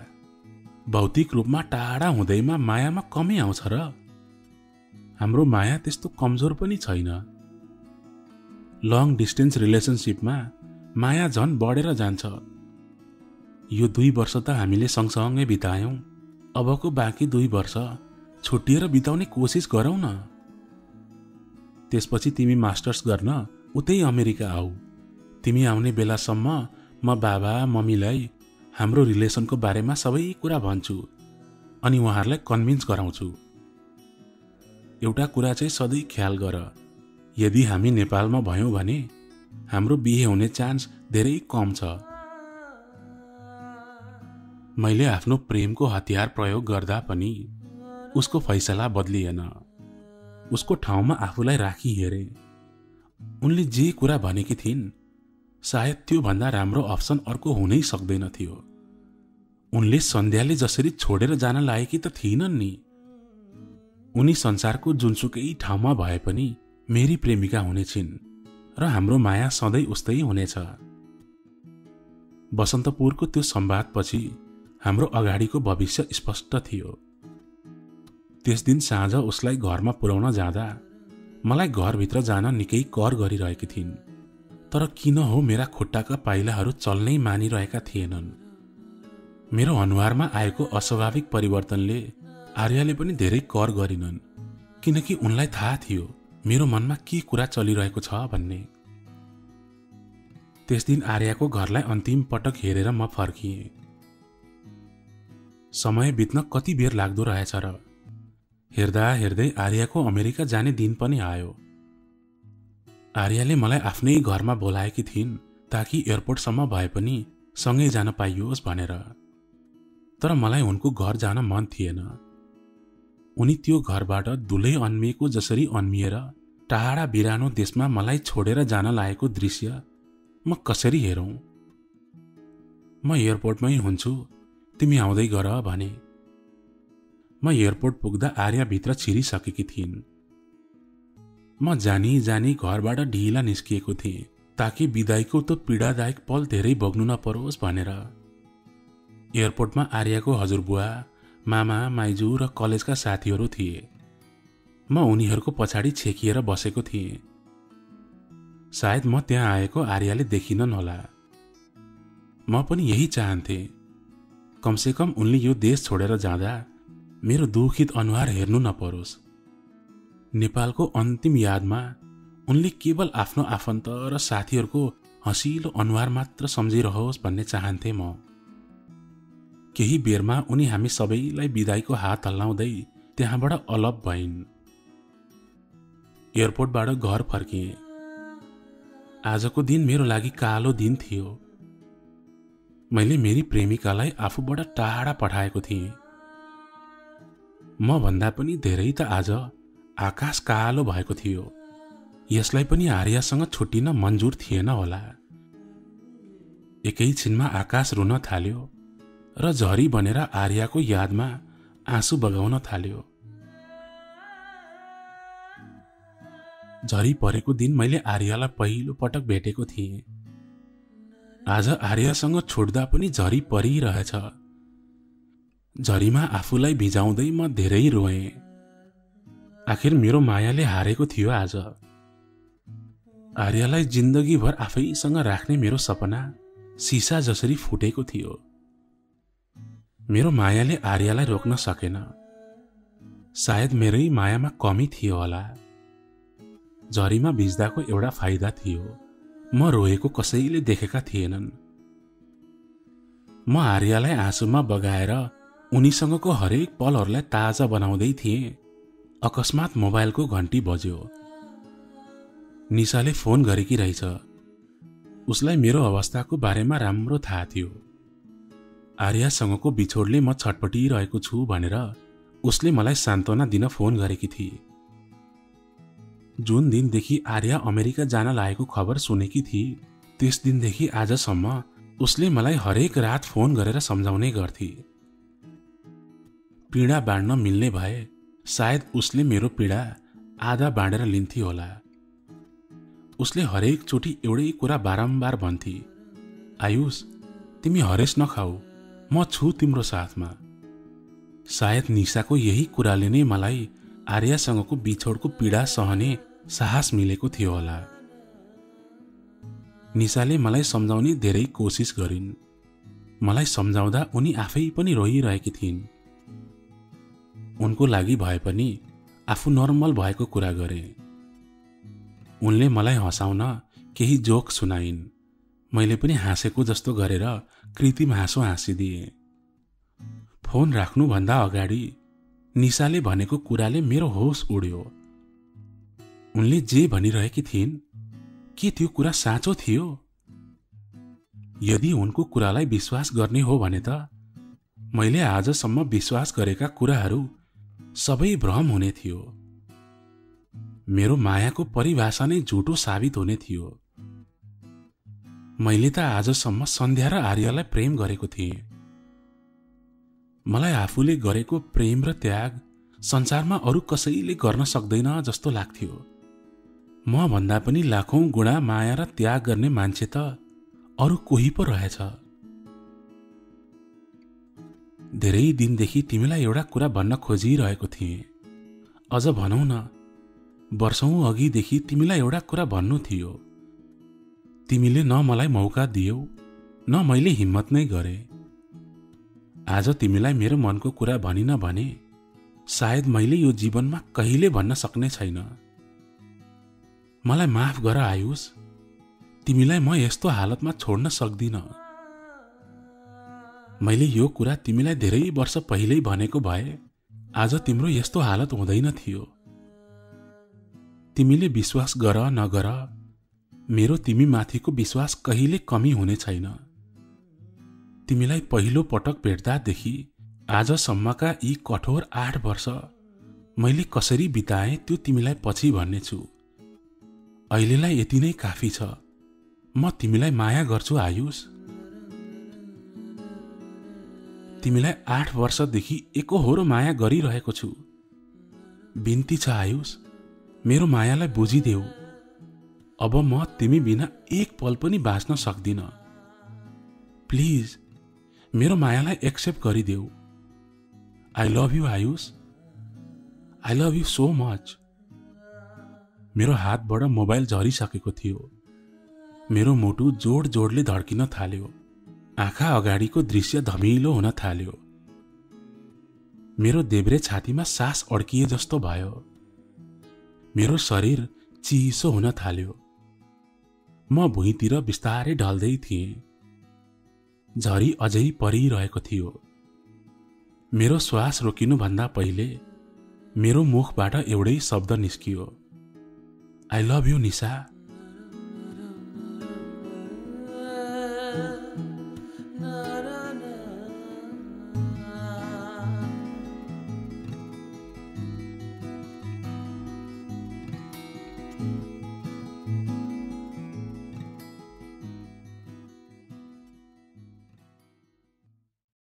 भौतिक रूपमा टाढा हुँदैमा मायामा कमी आउँछ र? हाम्रो माया त्यस्तो कमजोर पनि छैन। लङ डिस्टेन्स रिलेसनसिपमा माया झन बढेर जान्छ। यो 2 वर्ष त हामीले सँगसँगै बितायौं, अबको बाँकी 2 वर्ष छुट्टिएर बिताउने कोसिस गरौँ न। त्यसपछि तिमी मास्टर्स गर्न उतै अमेरिका आऊ। तिमी आउने बेलासम्म म बाबा मम्मीलाई हाम्रो रिलेसनको बारेमा सबै कुरा भन्छु अनि उहाँहरूलाई कन्भिन्स गराउँछु। एउटा कुरा चाहिँ सधैँ ख्याल गर, यदि हामी नेपालमा भयौं भने हाम्रो बिहे हुने चान्स धेरै कम छ। मैले आफ्नो प्रेमको हतियार प्रयोग गर्दा पनि उसको फैसला बदलिएन। उसको ठाउँमा आफूलाई राखी हेरे। उनले जे कुरा भनेकी थिइन् सायद त्यो भन्दा राम्रो अप्सन अर्को हुनै सक्दैन थियो। उनले सन्ध्याले जसरी छोडेर जान लागेकी त थिइनन् नि। उनी संसारको जुनसुकै ठाउँमा भए पनि मेरी प्रेमिका हुनेछिन् र हाम्रो माया सधैँ उस्तै हुनेछ। बसन्तपुरको त्यो संवादपछि हाम्रो अगाडिको भविष्य स्पष्ट थियो। त्यस दिन साँझ उसलाई घरमा पुर्याउन जाँदा मलाई घरभित्र जान निकै कर गरिरहेकी थिइन्, तर किन हो मेरा खुट्टाका पाइलाहरू चल्नै मानिरहेका थिएनन्। मेरो अनुहारमा आएको अस्वाभाविक परिवर्तनले आर्याले पनि धेरै कर गरिनन्, किनकि उनलाई थाहा थियो मेरो मनमा के कुरा चलिरहेको छ भन्ने। त्यस दिन आर्याको घरलाई अन्तिम पटक हेरेर म फर्किएँ। समय बित्न कति बेर लाग्दो रहेछ र। हेर्दा हेर्दै आर्याको अमेरिका जाने दिन पनि आयो। आर्याले मलाई आफ्नै घरमा बोलाएकी थिइन् ताकि एयरपोर्टसम्म भए पनि सँगै जान पाइयोस् भनेर। तर मलाई उनको घर जान मन थिएन। उनी त्यो घरबाट दुलै अन्मिएको जसरी अन्मिएर टाढा बिरानो देशमा मलाई छोडेर जान लागेको दृश्य म कसरी हेरौं? म एयरपोर्टमै हुन्छु, तिमी आउँदै गर भने। म एयरपोर्ट पुग्दा आर्या भित्र छिरिसकेकी थिइन्। म जानी जानी घरबाट ढिला निस्किएको थिएँ ताकि बिदाईको त्यो पीडादायक पल धेरै भोग्नु नपरोस् भनेर। एयरपोर्टमा आर्याको हजुरबुवा, मामा, माइजू र कलेजका साथीहरू थिए। म उनीहरूको पछाडि छेकिएर बसेको थिएँ। सायद म त्यहाँ आएको आर्याले देखिनन् होला। म पनि यही चाहन्थे, कमसेकम उनले यो देश छोडेर जाँदा मेरो दुखित अनुहार हेर्नु नपरोस्। नेपालको अन्तिम यादमा उनले केवल आफ्नो आफन्त र साथीहरूको हँसिलो अनुहार मात्र सम्झिरहोस् भन्ने चाहन्थे म। केही बेरमा उनी हामी सबैलाई बिदाईको हात हल्लाउँदै त्यहाँबाट अलग भइन्। एयरपोर्टबाट घर फर्किएँ। आजको दिन मेरो लागि कालो दिन थियो। मैले मेरी प्रेमिकालाई आफूबाट टाढा पठाएको थिएँ। म भन्दा पनि धेरै त आज आकाश कालो भएको थियो। यसलाई पनि आर्यासँग छुट्टिन मन्जुर थिएन होला। एकैछिनमा आकाश रुन थाल्यो र झरी बनेर आर्याको यादमा आँसु बगाउन थाल्यो। झरी परेको दिन मैले आर्यालाई पहिलो पटक भेटेको थिएँ। आज आर्यासँग छुट्दा पनि झरी परिरहेछ। झरीमा आफूलाई भिजाउँदै म धेरै रोएँ। आखिर मेरो मायाले हारेको थियो आज। आर्यालाई जिन्दगीभर आफैसँग राख्ने मेरो सपना सिसा जसरी फुटेको थियो। मेरो मायाले आर्यालाई रोक्न सकेन। सायद मेरै मायामा कमी थियो होला। झरीमा भिज्दाको एउटा फाइदा थियो, म रोएको कसैले देखेका थिएनन्। म आर्यालाई आँसुमा बगाएर उनीसँगको हरेक पलहरूलाई ताजा बनाउँदै थिएँ। अकस्मात मोबाइलको घन्टी बज्यो। निशाले फोन गरेकी रहेछ। उसलाई मेरो अवस्थाको बारेमा राम्रो थाहा थियो। आर्यासँगको बिछोडले म छटपटिरहेको छु भनेर उसले मलाई सान्त्वना दिन फोन गरेकी थिए। जुन दिनदेखि आर्या अमेरिका जान लागेको खबर सुनेकी थिए, त्यस दिनदेखि आजसम्म उसले मलाई हरेक रात फोन गरेर सम्झाउने गर्थे। पीडा बाँड्न मिल्ने भए सायद उसले मेरो पीडा आधा बाँडेर लिन्थी होला। उसले हरेक चोटि एउटै कुरा बारम्बार भन्थे, आयुष तिमी हरेस नखाऊ, म छु तिम्रो साथमा। सायद निशाको यही कुराले नै मलाई आर्यासँगको बिछोडको पीडा सहने साहस मिलेको थियो होला। निशाले मलाई सम्झाउने धेरै कोसिस गरिन्। मलाई सम्झाउँदा उनी आफै पनि रोइरहेकी थिइन्। उनको लागि भए पनि आफू नर्मल भएको कुरा गरे। उनले मलाई हँसाउन केही जोक सुनाइन्। मैले पनि हाँसेको जस्तो गरेर कृत्रिम हाँसो हाँसिदिए। फोन राख्नुभन्दा अगाडि निशाले भनेको कुराले मेरो होस उड्यो। उनले जे भनिरहेकी थिइन् के त्यो कुरा साँचो थियो? यदि उनको कुरालाई विश्वास गर्ने हो भने त मैले आजसम्म विश्वास गरेका कुराहरू सबै भ्रम हुने थियो। मेरो मायाको परिभाषा नै झुटो साबित हुने थियो। मैले त आजसम्म सन्ध्या र आर्यलाई प्रेम गरेको थिएँ। मलाई आफूले गरेको प्रेम र त्याग संसारमा अरू कसैले गर्न सक्दैन जस्तो लाग्थ्यो। म भन्दा पनि लाखौं गुणा माया र त्याग गर्ने मान्छे त अरू कोही पो रहेछ। धेरै दिनदेखि तिमीलाई एउटा कुरा भन्न खोजिरहेको थिएँ। अझ भनौं न, वर्षौं अघिदेखि तिमीलाई एउटा कुरा भन्नु थियो। तिमीले न मलाई मौका दियौ न मैले हिम्मत नै गरे। आज तिमीलाई मेरो मनको कुरा भनिन भने सायद मैले यो जीवनमा कहिले भन्न सक्ने छैन। मलाई माफ गर आयुष, तिमीलाई म यस्तो हालतमा छोड्न सक्दिन। मैले यो कुरा तिमीलाई धेरै वर्ष पहिल्यै भनेको भए आज तिम्रो यस्तो हालत हुँदैन थियो। तिमीले विश्वास गर नगर, मेरो तिमी माथिको विश्वास कहिले कमी हुने छैन। तिमीलाई पहिलो पटक भेट्दादेखि आजसम्मका यी कठोर 8 वर्ष मैले कसरी बिताएँ त्यो तिमीलाई पछि भन्नेछु। अहिलेलाई यति नै काफी छ। म तिमीलाई माया गर्छु आयुष। तिमीलाई 8 वर्षदेखि एकहोरो माया गरिरहेको छु। बिन्ती छ आयुष, मेरो मायालाई बुझिदेऊ। अब म तिमी बिना एक पल पनि बाँच्न सक्दिन। प्लिज मेरो मायालाई एक्सेप्ट गरिदेऊ। I love you Ayush, I love you so much. मेरो हातबाट मोबाइल झरिसकेको थियो। मेरो मुटु जोड जोडले धड्किन थाल्यो। आँखा अगाडिको दृश्य धमिलो हुन थाल्यो। मेरो देब्रे छातीमा सास अड्किए जस्तो भयो। मेरो शरीर चिसो हुन थाल्यो। म भुइँतिर बिस्तारै ढल्दै थिएँ। झरी अझै परिरहेको थियो। मेरो श्वास रोकिनुभन्दा पहिले मेरो मुखबाट एउटै शब्द निस्कियो, आई लभ यू निशा।